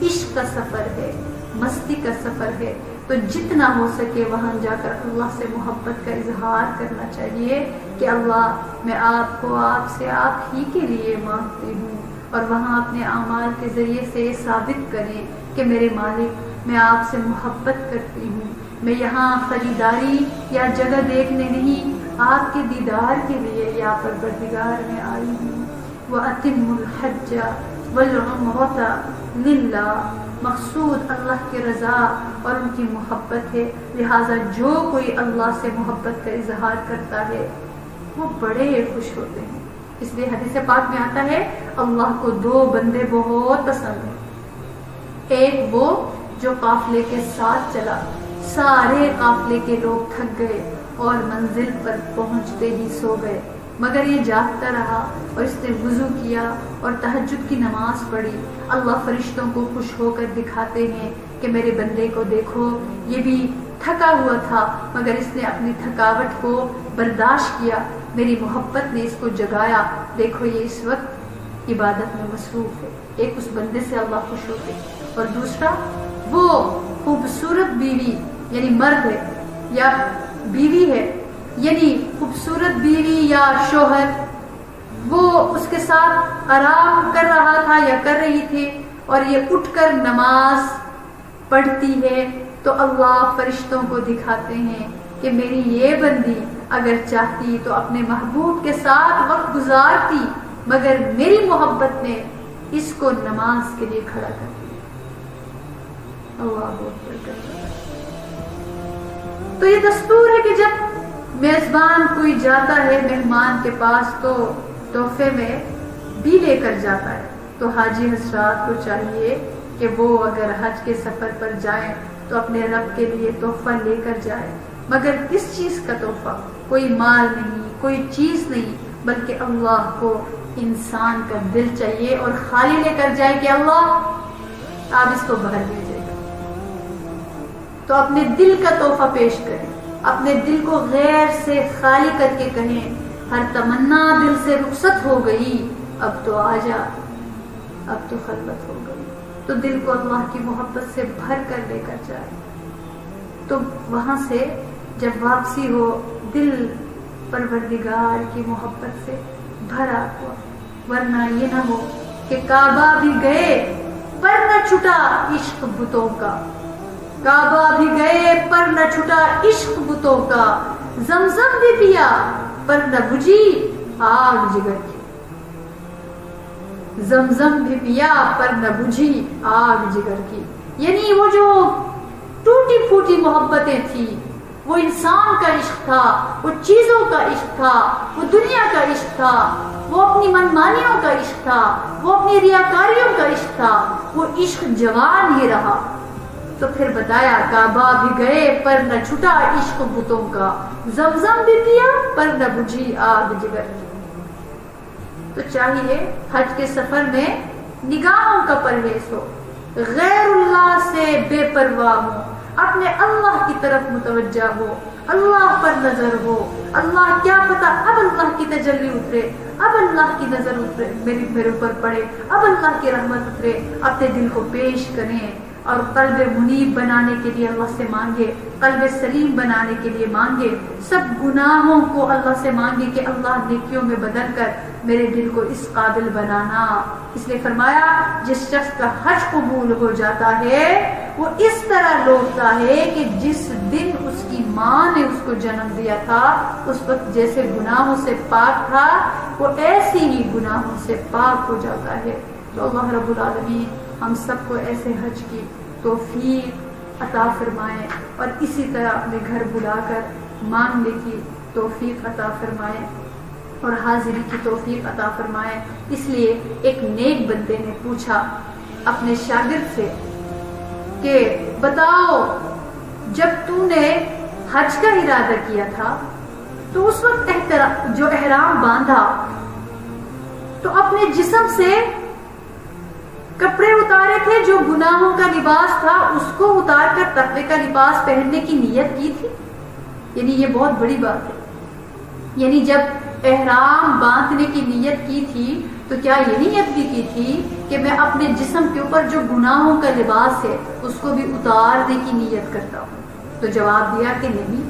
عشق کا سفر ہے، مستی کا سفر ہے. تو جتنا ہو سکے وہاں جا کر اللہ سے محبت کا اظہار کرنا چاہیے کہ اللہ میں آپ کو آپ سے آپ ہی کے لیے مانگتی ہوں، اور وہاں اپنے اعمال کے ذریعے سے یہ ثابت کریں کہ میرے مالک میں آپ سے محبت کرتی ہوں، میں یہاں خریداری یا جگہ دیکھنے نہیں، آپ کے دیدار کے لیے یا پروردگار میں آئی ہوں. وَأَتِمُّ الْحَجَّ وَالْعُمْرَةَ لِلَّهِ، مقصود اللہ کی رضا اور ان کی محبت ہے. لہٰذا جو کوئی اللہ سے محبت کا اظہار کرتا ہے وہ بڑے خوش ہوتے ہیں. اس لیے حدیث پاک میں آتا ہے اللہ کو دو بندے بہت پسند ہیں. ایک وہ جو قافلے کے ساتھ چلا، سارے قافلے کے لوگ تھک گئے اور منزل پر پہنچتے ہی سو گئے، مگر یہ جاگتا رہا اور اس نے وضو کیا اور تہجد کی نماز پڑھی. اللہ فرشتوں کو خوش ہو کر دکھاتے ہیں کہ میرے بندے کو دیکھو، یہ بھی تھکا ہوا تھا مگر اس نے اپنی تھکاوٹ کو برداشت کیا، میری محبت نے اس کو جگایا، دیکھو یہ اس وقت عبادت میں مصروف ہے. ایک اس بندے سے اللہ خوش ہوتے. اور دوسرا وہ خوبصورت بیوی یعنی مرد ہے یا بیوی ہے، یعنی خوبصورت بیوی یا شوہر، وہ اس کے ساتھ آرام کر رہا تھا یا کر رہی تھی اور یہ اٹھ کر نماز پڑھتی ہے، تو اللہ فرشتوں کو دکھاتے ہیں کہ میری یہ بندی اگر چاہتی تو اپنے محبوب کے ساتھ وقت گزارتی، مگر میری محبت نے اس کو نماز کے لیے کھڑا کر دیا. اللہ اکبر. تو یہ دستور ہے کہ جب میزبان کوئی جاتا ہے مہمان کے پاس تو تحفے میں بھی لے کر جاتا ہے. تو حاجی حضرات کو چاہیے کہ وہ اگر حج کے سفر پر جائیں تو اپنے رب کے لیے تحفہ لے کر جائیں، مگر کس چیز کا تحفہ؟ کوئی مال نہیں، کوئی چیز نہیں، بلکہ اللہ کو انسان کا دل چاہیے اور خالی لے کر جائے کہ اللہ آپ اس کو بھر دیجیے گا. تو اپنے دل کا تحفہ پیش کریں، اپنے دل کو غیر سے خالی کر کے کہیں ہر تمنا دل سے رخصت ہو گئی، اب تو آ جا، اب تو خلوت ہو گئی. تو دل کو اللہ کی محبت سے بھر کر لے کر جائے. تو وہاں سے جب واپسی ہو دل پروردگار کی محبت سے بھرا ہوا، ورنہ یہ نہ ہو کہ کعبہ بھی گئے پر نہ چھٹا عشق بتوں کا، کعبہ بھی گئے پر نہ چھٹا عشق بتوں کا، زمزم بھی پیا پر نہ بجھی آگ جگر کی. زمزم بھی پیا پر نہ بجھی آگ جگر کی، یعنی وہ جو ٹوٹی پھوٹی محبتیں تھی، وہ انسان کا عشق تھا، وہ چیزوں کا عشق تھا، وہ دنیا کا عشق تھا، وہ اپنی منمانیوں کا عشق تھا، وہ اپنی ریاکاریوں کا عشق تھا، وہ عشق جوان ہی رہا. تو پھر بتایا کعبہ بھی گئے پر نہ چھٹا عشق بتوں کا، زمزم بھی پیا پر نہ بجھی آگ جگر کی. تو چاہیے حج کے سفر میں نگاہوں کا پرہیز ہو، غیر اللہ سے بے پرواہ ہو، اپنے اللہ کی طرف متوجہ ہو، اللہ پر نظر ہو. اللہ کیا پتا اب اللہ کی تجلی اترے، اب اللہ کی نظر اترے میرے اوپر پڑے، اب اللہ کی رحمت اترے. اپنے دل کو پیش کریں اور قلب منیب بنانے کے لیے اللہ سے مانگے، قلب سلیم بنانے کے لیے مانگے، سب گناہوں کو اللہ سے مانگے کہ اللہ نیکیوں میں بدل کر میرے دل کو اس قابل بنانا. اس لیے فرمایا جس شخص کا حج قبول ہو جاتا ہے وہ اس طرح لوٹتا ہے کہ جس دن اس کی ماں نے اس کو جنم دیا تھا، اس وقت جیسے گناہوں سے پاک تھا وہ ایسی ہی گناہوں سے پاک ہو جاتا ہے. تو اللہ رب العالمین ہم سب کو ایسے حج کی توفیق عطا فرمائے اور اسی طرح اپنے گھر بلا کر مانگنے کی توفیق عطا فرمائے اور حاضری کی توفیق عطا فرمائے. اس لیے ایک نیک بندے نے پوچھا اپنے شاگرد سے کہ بتاؤ جب تو نے حج کا ارادہ کیا تھا تو اس وقت جو احرام باندھا تو اپنے جسم سے کپڑے اتارے تھے، جو گناہوں کا لباس تھا اس کو اتار کر تقوی کا لباس پہننے کی نیت کی تھی؟ یعنی یہ بہت بڑی بات ہے. یعنی جب احرام باندھنے کی نیت کی تھی تو کیا یہ نیت بھی کی تھی کہ میں اپنے جسم کے اوپر جو گناہوں کا لباس ہے اس کو بھی اتارنے کی نیت کرتا ہوں؟ تو جواب دیا کہ نہیں۔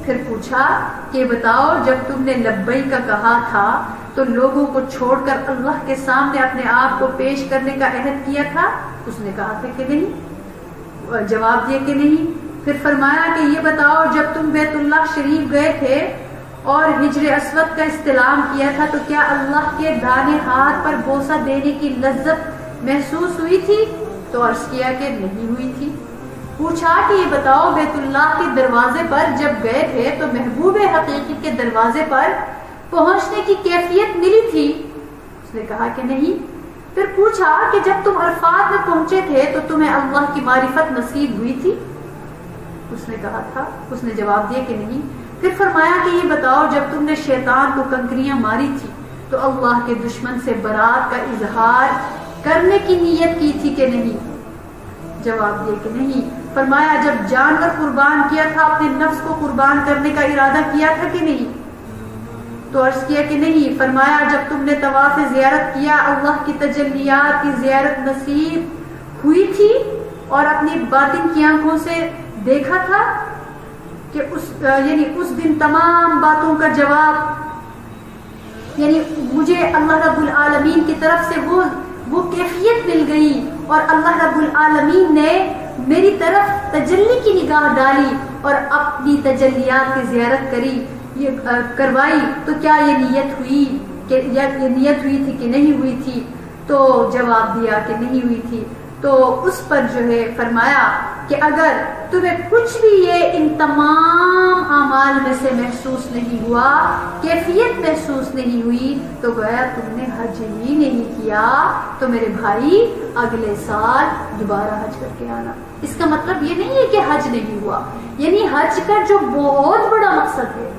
پھر پوچھا کہ بتاؤ جب تم نے لبیک کا کہا تھا تو لوگوں کو چھوڑ کر اللہ کے سامنے اپنے آپ کو پیش کرنے کا عہد کیا تھا؟ اس نے کہا تھا کہ نہیں، جواب دیا کہ نہیں۔ پھر فرمایا کہ یہ بتاؤ جب تم بیت اللہ شریف گئے تھے اور حجر اسود کا استلام کیا تھا تو کیا اللہ کے دانے ہاتھ پر بوسہ دینے کی لذت محسوس ہوئی تھی؟ تو عرض کیا کہ نہیں ہوئی تھی۔ پوچھا کہ یہ بتاؤ بیت اللہ کے دروازے پر جب گئے تھے تو محبوب حقیقی کے دروازے پر پہنچنے کی کیفیت ملی تھی؟ اس نے کہا کہ نہیں۔ پھر پوچھا کہ جب تم عرفات میں پہنچے تھے تو تمہیں اللہ کی معرفت نصیب ہوئی تھی؟ اس نے کہا تھا، اس نے جواب دیا کہ نہیں۔ پھر فرمایا کہ یہ بتاؤ جب تم نے شیطان کو کنکریاں ماری تھی تو اللہ کے دشمن سے برات کا اظہار کرنے کی نیت کی تھی کہ نہیں؟ جواب دیا کہ نہیں۔ فرمایا جب جانور قربان کیا تھا اپنے نفس کو قربان کرنے کا ارادہ کیا تھا کہ نہیں؟ تو عرض کیا کہ نہیں۔ فرمایا جب تم نے طواف زیارت کیا اللہ کی تجلیات کی زیارت نصیب ہوئی تھی اور اپنی باطن کی آنکھوں سے دیکھا تھا کہ اس دن تمام باتوں کا جواب یعنی مجھے اللہ رب العالمین کی طرف سے وہ کیفیت مل گئی اور اللہ رب العالمین نے میری طرف تجلی کی نگاہ ڈالی اور اپنی تجلیات کی زیارت کروائی تو کیا یہ نیت ہوئی تھی کہ نہیں ہوئی تھی؟ تو جواب دیا کہ نہیں ہوئی تھی۔ تو اس پر جو ہے فرمایا کہ اگر تمہیں کچھ بھی یہ ان تمام اعمال میں سے محسوس نہیں ہوا، کیفیت محسوس نہیں ہوئی تو گویا تم نے حج ہی نہیں کیا، تو میرے بھائی اگلے سال دوبارہ حج کر کے آنا۔ اس کا مطلب یہ نہیں ہے کہ حج نہیں ہوا، یعنی حج کا جو بہت بڑا مقصد ہے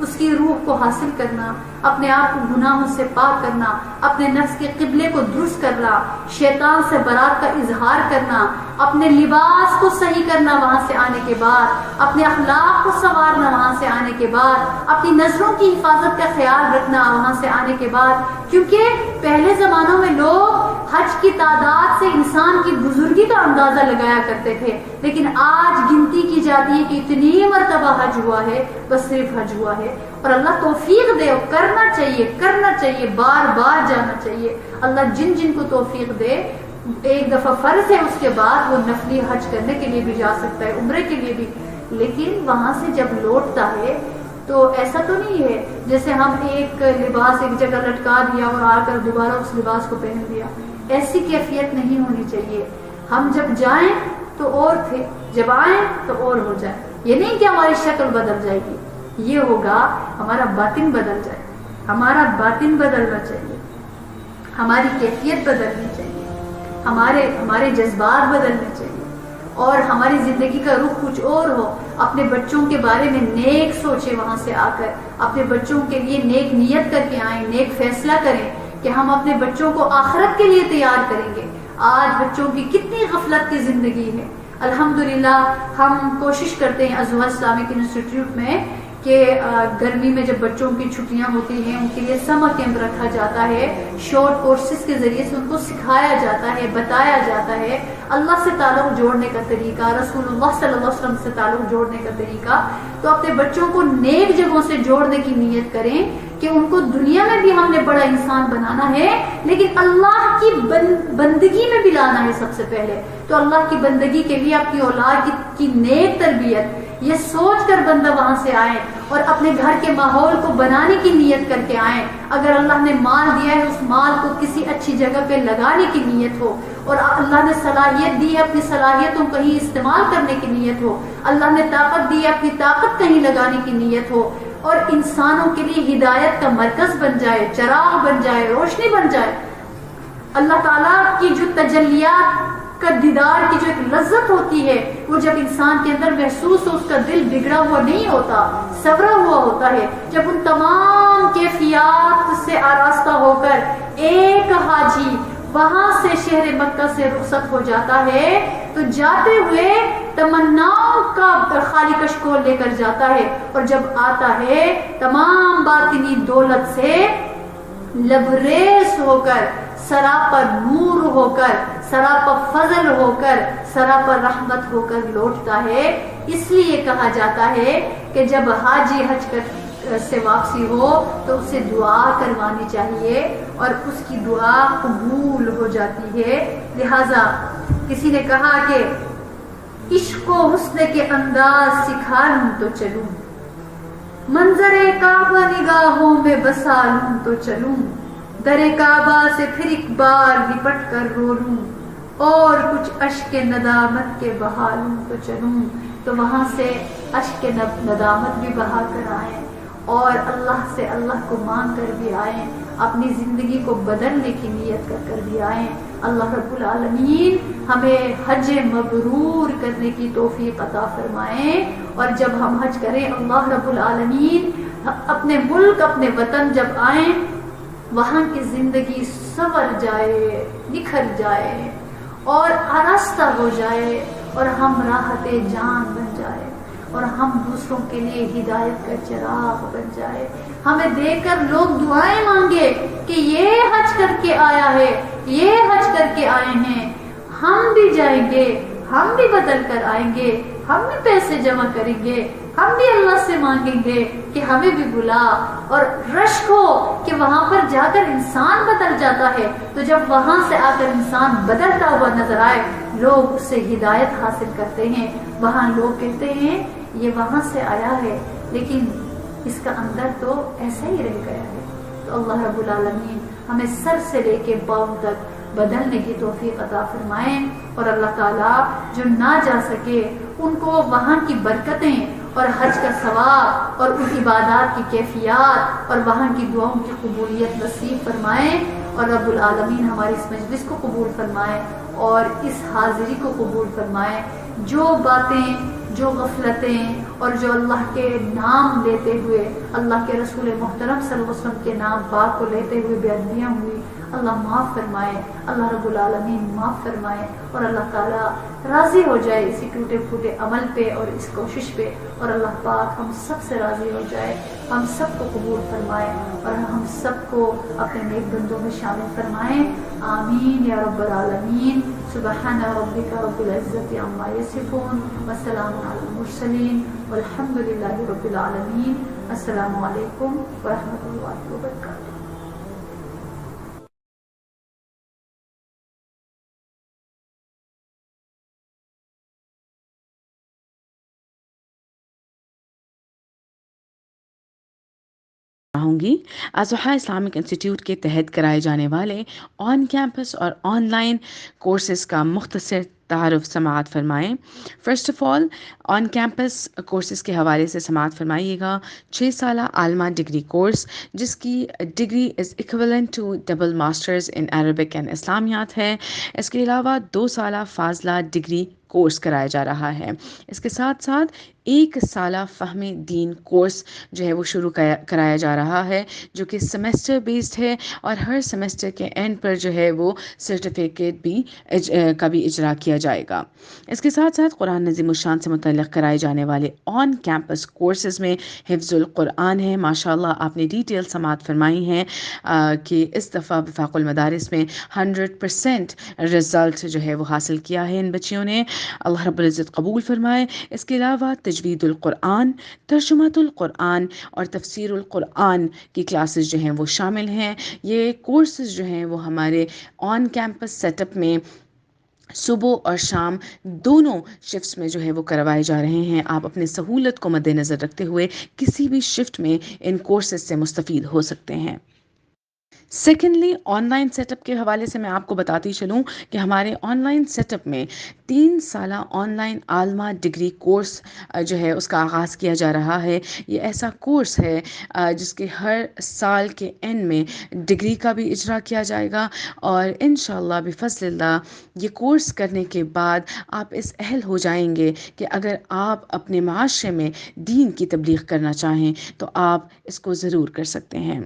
اس کی روح کو حاصل کرنا، اپنے آپ کو گناہوں سے پاک کرنا، اپنے نفس کے قبلے کو درست کرنا، شیطان سے برات کا اظہار کرنا، اپنے لباس کو صحیح کرنا وہاں سے آنے کے بعد، اپنے اخلاق کو سنوارنا وہاں سے آنے کے بعد، اپنی نظروں کی حفاظت کا خیال رکھنا وہاں سے آنے کے بعد، کیونکہ پہلے زمانوں میں لوگ حج کی تعداد سے انسان کی بزرگی کا اندازہ لگایا کرتے تھے، لیکن آج گنتی کی جاتی ہے کہ اتنی مرتبہ حج ہوا ہے، بس صرف حج ہوا ہے۔ اور اللہ توفیق دے، کرنا چاہیے، بار بار جانا چاہیے۔ اللہ جن جن کو توفیق دے، ایک دفعہ فرض ہے اس کے بعد وہ نفلی حج کرنے کے لیے بھی جا سکتا ہے، عمرے کے لیے بھی، لیکن وہاں سے جب لوٹتا ہے تو ایسا تو نہیں ہے جیسے ہم ایک لباس ایک جگہ لٹکا دیا اور آ کر دوبارہ اس لباس کو پہن دیا، ایسی کیفیت نہیں ہونی چاہیے۔ ہم جب جائیں تو اور تھے، جب آئیں تو اور ہو جائے، یہ نہیں کہ ہماری شکل بدل جائے گی، یہ ہوگا ہمارا باطن بدل جائے، ہمارا باطن بدلنا چاہیے، ہماری کیفیت بدلنی چاہیے، ہمارے جذبات بدلنے چاہیے اور ہماری زندگی کا رخ کچھ اور ہو۔ اپنے بچوں کے بارے میں نیک سوچیں، وہاں سے آ کر اپنے بچوں کے لیے نیک نیت کر کے آئیں، نیک فیصلہ کریں کہ ہم اپنے بچوں کو آخرت کے لیے تیار کریں گے۔ آج بچوں کی کتنی غفلت کی زندگی ہے۔ الحمدللہ ہم کوشش کرتے ہیں ازہر اسلامک انسٹیٹیوٹ میں کہ گرمی میں جب بچوں کی چھٹیاں ہوتی ہیں ان کے لیے سمر کیمپ رکھا جاتا ہے، شارٹ کورسز کے ذریعے سے ان کو سکھایا جاتا ہے، بتایا جاتا ہے اللہ سے تعلق جوڑنے کا طریقہ، رسول اللہ صلی اللہ علیہ وسلم سے تعلق جوڑنے کا طریقہ۔ تو اپنے بچوں کو نیک جگہوں سے جوڑنے کی نیت کریں کہ ان کو دنیا میں بھی ہم نے بڑا انسان بنانا ہے، لیکن اللہ کی بندگی میں بھی لانا ہے سب سے پہلے۔ تو اللہ کی بندگی کے لیے اپنی اولاد کی نیک تربیت، یہ سوچ کر بندہ وہاں سے آئے اور اپنے گھر کے ماحول کو بنانے کی نیت کر کے آئیں۔ اگر اللہ نے مال دیا ہے اس مال کو کسی اچھی جگہ پہ لگانے کی نیت ہو، اور اللہ نے صلاحیت دی ہے اپنی صلاحیتوں کہیں استعمال کرنے کی نیت ہو، اللہ نے طاقت دی ہے اپنی طاقت کہیں لگانے کی نیت ہو، اور انسانوں کے لیے ہدایت کا مرکز بن جائے، چراغ بن جائے، روشنی بن جائے۔ اللہ تعالیٰ کی جو تجلیات کا دیدار کی جو ایک لذت ہوتی ہے وہ جب انسان کے اندر محسوس ہو، اس کا دل بگڑا ہوا نہیں ہوتا، سنورا ہوا ہوتا ہے، جب ان تمام کیفیات سے آراستہ ہو کر ایک حاجی وہاں سے شہر مکہ سے رخصت ہو جاتا ہے تو جاتے ہوئے تمناؤں کا خالی کشکول لے کر جاتا ہے، اور جب آتا ہے تمام بات باطنی دولت سے لبریز ہو کر، سراپا نور ہو کر، سراپا فضل ہو کر، سراپا رحمت ہو کر لوٹتا ہے۔ اس لیے کہا جاتا ہے کہ جب حاجی حج سے واپسی ہو تو اسے دعا کروانی چاہیے اور اس کی دعا قبول ہو جاتی ہے۔ لہذا کسی نے کہا کہ عشق و حسن کے انداز سکھا لوں تو چلوں، منظر کعبہ نگاہوں میں بسا لوں تو چلوں، در کعبہ سے پھر ایک بار لپٹ کر رو لوں، اور کچھ اشک ندامت کے بہا لوں تو چلوں۔ تو وہاں سے اشک ندامت بھی بہا کر آئیں اور اللہ سے اللہ کو مانگ کر بھی آئیں، اپنی زندگی کو بدلنے کی نیت کر بھی آئیں۔ اللہ رب العالمین ہمیں حج مبرور کرنے کی توفیق عطا فرمائیں، اور جب ہم حج کریں اللہ رب العالمین اپنے ملک، اپنے وطن جب آئیں، وہاں کی زندگی سنور جائے، نکھر جائے اور آراستہ ہو جائے، اور ہم راحت جان بن جائے، اور ہم دوسروں کے لیے ہدایت کا چراغ بن جائے۔ ہمیں دیکھ کر لوگ دعائیں مانگے کہ یہ حج کر کے آیا ہے، یہ حج کر کے آئے ہیں، ہم بھی جائیں گے، ہم بھی بدل کر آئیں گے، ہم بھی پیسے جمع کریں گے، ہم بھی اللہ سے مانگیں گے کہ ہمیں بھی بلا، اور رشک ہو کہ وہاں پر جا کر انسان بدل جاتا ہے۔ تو جب وہاں سے آ کر انسان بدلتا ہوا نظر آئے، لوگ اس سے ہدایت حاصل کرتے ہیں، وہاں لوگ کہتے ہیں یہ وہاں سے آیا ہے لیکن اس کا اندر تو ایسا ہی رہ گیا ہے۔ تو اللہ رب العالمین ہمیں سر سے لے کے پاؤں تک بدلنے کی توفیق عطا فرمائیں، اور اللہ تعالیٰ جو نہ جا سکے ان کو وہاں کی برکتیں اور حج کا ثواب اور ان عبادات کی کیفیات اور وہاں کی دعاؤں کی قبولیت نصیب فرمائیں، اور رب العالمین ہماری اس مجلس کو قبول فرمائیں اور اس حاضری کو قبول فرمائیں۔ جو باتیں، جو غفلتیں اور جو اللہ کے نام لیتے ہوئے، اللہ کے رسول محترم صلی اللہ علیہ وسلم کے نام پاک کو لیتے ہوئے بے ادبیاں ہوئی، اللہ معاف فرمائے، اللہ رب العالمین معاف فرمائے، اور اللہ تعالیٰ راضی ہو جائے اسی ٹوٹے پھوٹے عمل پہ اور اس کوشش پہ، اور اللہ پاک ہم سب سے راضی ہو جائے، ہم سب کو قبول فرمائے اور ہم سب کو اپنے نیک بندوں میں شامل فرمائیں۔ آمین یا رب العالمین۔ سبحان ربک رب العزت عما یصفون وسلام علی المرسلین والحمد للہ رب العالمین۔ السلام علیکم ورحمۃ اللہ وبرکاتہ۔ ہوں گی اضحیٰ اسلامک انسٹیٹیوٹ کے تحت کرائے جانے والے آن کیمپس اور آن لائن کورسز کا مختصر تعارف سماعت فرمائیں۔ First of all, on campus courses کے حوالے سے سماعت فرمائیے گا 6 سالہ عالمہ ڈگری کورس جس کی degree is equivalent to double masters in Arabic and اسلامیات ہے۔ اس کے علاوہ 2 سالہ فاضلہ ڈگری کورس کرایا جا رہا ہے۔ اس کے ساتھ ساتھ 1 سالہ فہم دین کورس جو ہے وہ شروع کرایا جا رہا ہے، جو کہ سیمسٹر بیسڈ ہے، اور ہر سیمسٹر کے اینڈ پر جو ہے وہ سرٹیفکیٹ کا بھی اجرا کیا جائے گا۔ اس کے ساتھ ساتھ قرآن عظیم الشان سے متعلق کرائے جانے والے آن کیمپس کورسز میں حفظ القرآن ہے۔ ماشاءاللہ آپ نے ڈیٹیل سماعت فرمائی ہیں کہ اس دفعہ وفاق المدارس میں 100% رزلٹ جو ہے وہ حاصل کیا ہے ان بچیوں نے، اللہ رب العزت قبول فرمائے۔ اس کے علاوہ تجوید القرآن، ترجمۃ القرآن اور تفسیر القرآن کی کلاسز جو ہیں وہ شامل ہیں۔ یہ کورسز جو ہیں وہ ہمارے آن کیمپس سیٹ اپ میں صبح اور شام دونوں شفٹس میں جو ہے وہ کروائے جا رہے ہیں۔ آپ اپنے سہولت کو مد نظر رکھتے ہوئے کسی بھی شفٹ میں ان کورسز سے مستفید ہو سکتے ہیں۔ Secondly, online set up کے حوالے سے میں آپ کو بتاتی چلوں کہ ہمارے آن لائن سیٹ اپ میں 3 سالہ آن لائن عالمہ ڈگری کورس جو ہے اس کا آغاز کیا جا رہا ہے۔ یہ ایسا کورس ہے جس کے ہر سال کے اینڈ میں ڈگری کا بھی اجرا کیا جائے گا، اور انشاءاللہ بفضل اللہ یہ کورس کرنے کے بعد آپ اس اہل ہو جائیں گے کہ اگر آپ اپنے معاشرے میں دین کی تبلیغ کرنا چاہیں تو آپ اس کو ضرور کر سکتے ہیں۔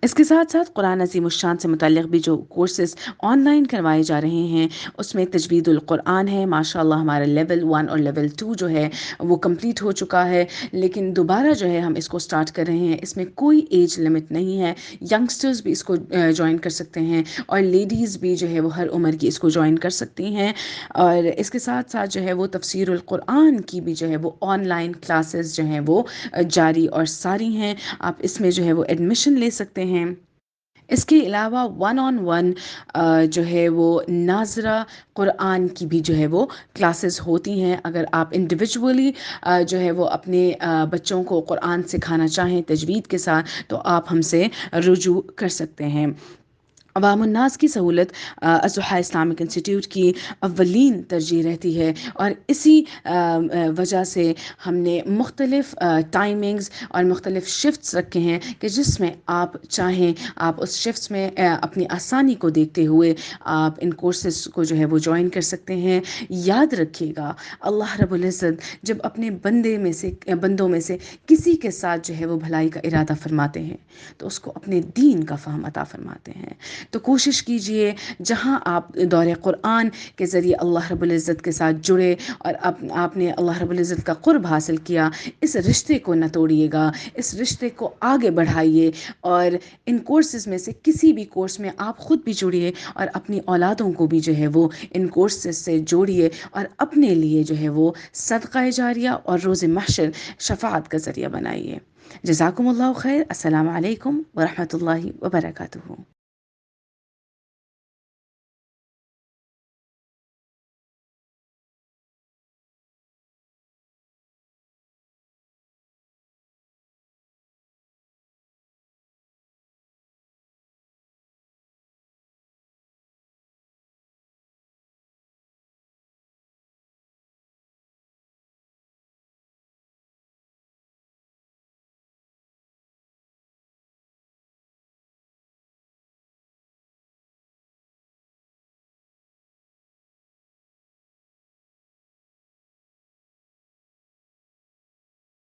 اس کے ساتھ ساتھ قرآن عظیم الشان سے متعلق بھی جو کورسز آن لائن کروائے جا رہے ہیں اس میں تجوید القرآن ہے. ماشاء اللہ ہمارا لیول 1 اور لیول 2 جو ہے وہ کمپلیٹ ہو چکا ہے، لیکن دوبارہ جو ہے ہم اس کو سٹارٹ کر رہے ہیں. اس میں کوئی ایج لمٹ نہیں ہے، ینگسٹرز بھی اس کو جوائن کر سکتے ہیں اور لیڈیز بھی جو ہے وہ ہر عمر کی اس کو جوائن کر سکتی ہیں. اور اس کے ساتھ ساتھ جو ہے وہ تفسیر القرآن کی بھی جو ہے وہ آن لائن کلاسز جو ہیں وہ جاری اور ساری ہیں. آپ اس میں جو ہے وہ ایڈمیشن لے سکتے ہیں. اس کے علاوہ 1-on-1 جو ہے وہ ناظرہ قرآن کی بھی جو ہے وہ کلاسز ہوتی ہیں. اگر آپ انڈیویجولی جو ہے وہ اپنے بچوں کو قرآن سکھانا چاہیں تجوید کے ساتھ تو آپ ہم سے رجوع کر سکتے ہیں. عوام الناس کی سہولت الضحیٰ اسلامک انسٹیٹیوٹ کی اولین ترجیح رہتی ہے، اور اسی وجہ سے ہم نے مختلف ٹائمنگز اور مختلف شفٹس رکھے ہیں کہ جس میں آپ چاہیں آپ اس شفٹس میں اپنی آسانی کو دیکھتے ہوئے آپ ان کورسز کو جو ہے وہ جوائن کر سکتے ہیں. یاد رکھیے گا اللہ رب العزت جب اپنے بندوں میں سے کسی کے ساتھ جو ہے وہ بھلائی کا ارادہ فرماتے ہیں تو اس کو اپنے دین کا فہم عطا فرماتے ہیں. تو کوشش کیجئے جہاں آپ دور قرآن کے ذریعے اللہ رب العزت کے ساتھ جڑے اور آپ نے اللہ رب العزت کا قرب حاصل کیا، اس رشتے کو نہ توڑیے گا، اس رشتے کو آگے بڑھائیے. اور ان کورسز میں سے کسی بھی کورس میں آپ خود بھی جڑیے اور اپنی اولادوں کو بھی جو ہے وہ ان کورسز سے جوڑیے اور اپنے لیے جو ہے وہ صدقہ جاریہ اور روز محشر شفاعت کا ذریعہ بنائیے. جزاکم اللہ خیر. السلام علیکم ورحمۃ اللہ وبرکاتہ.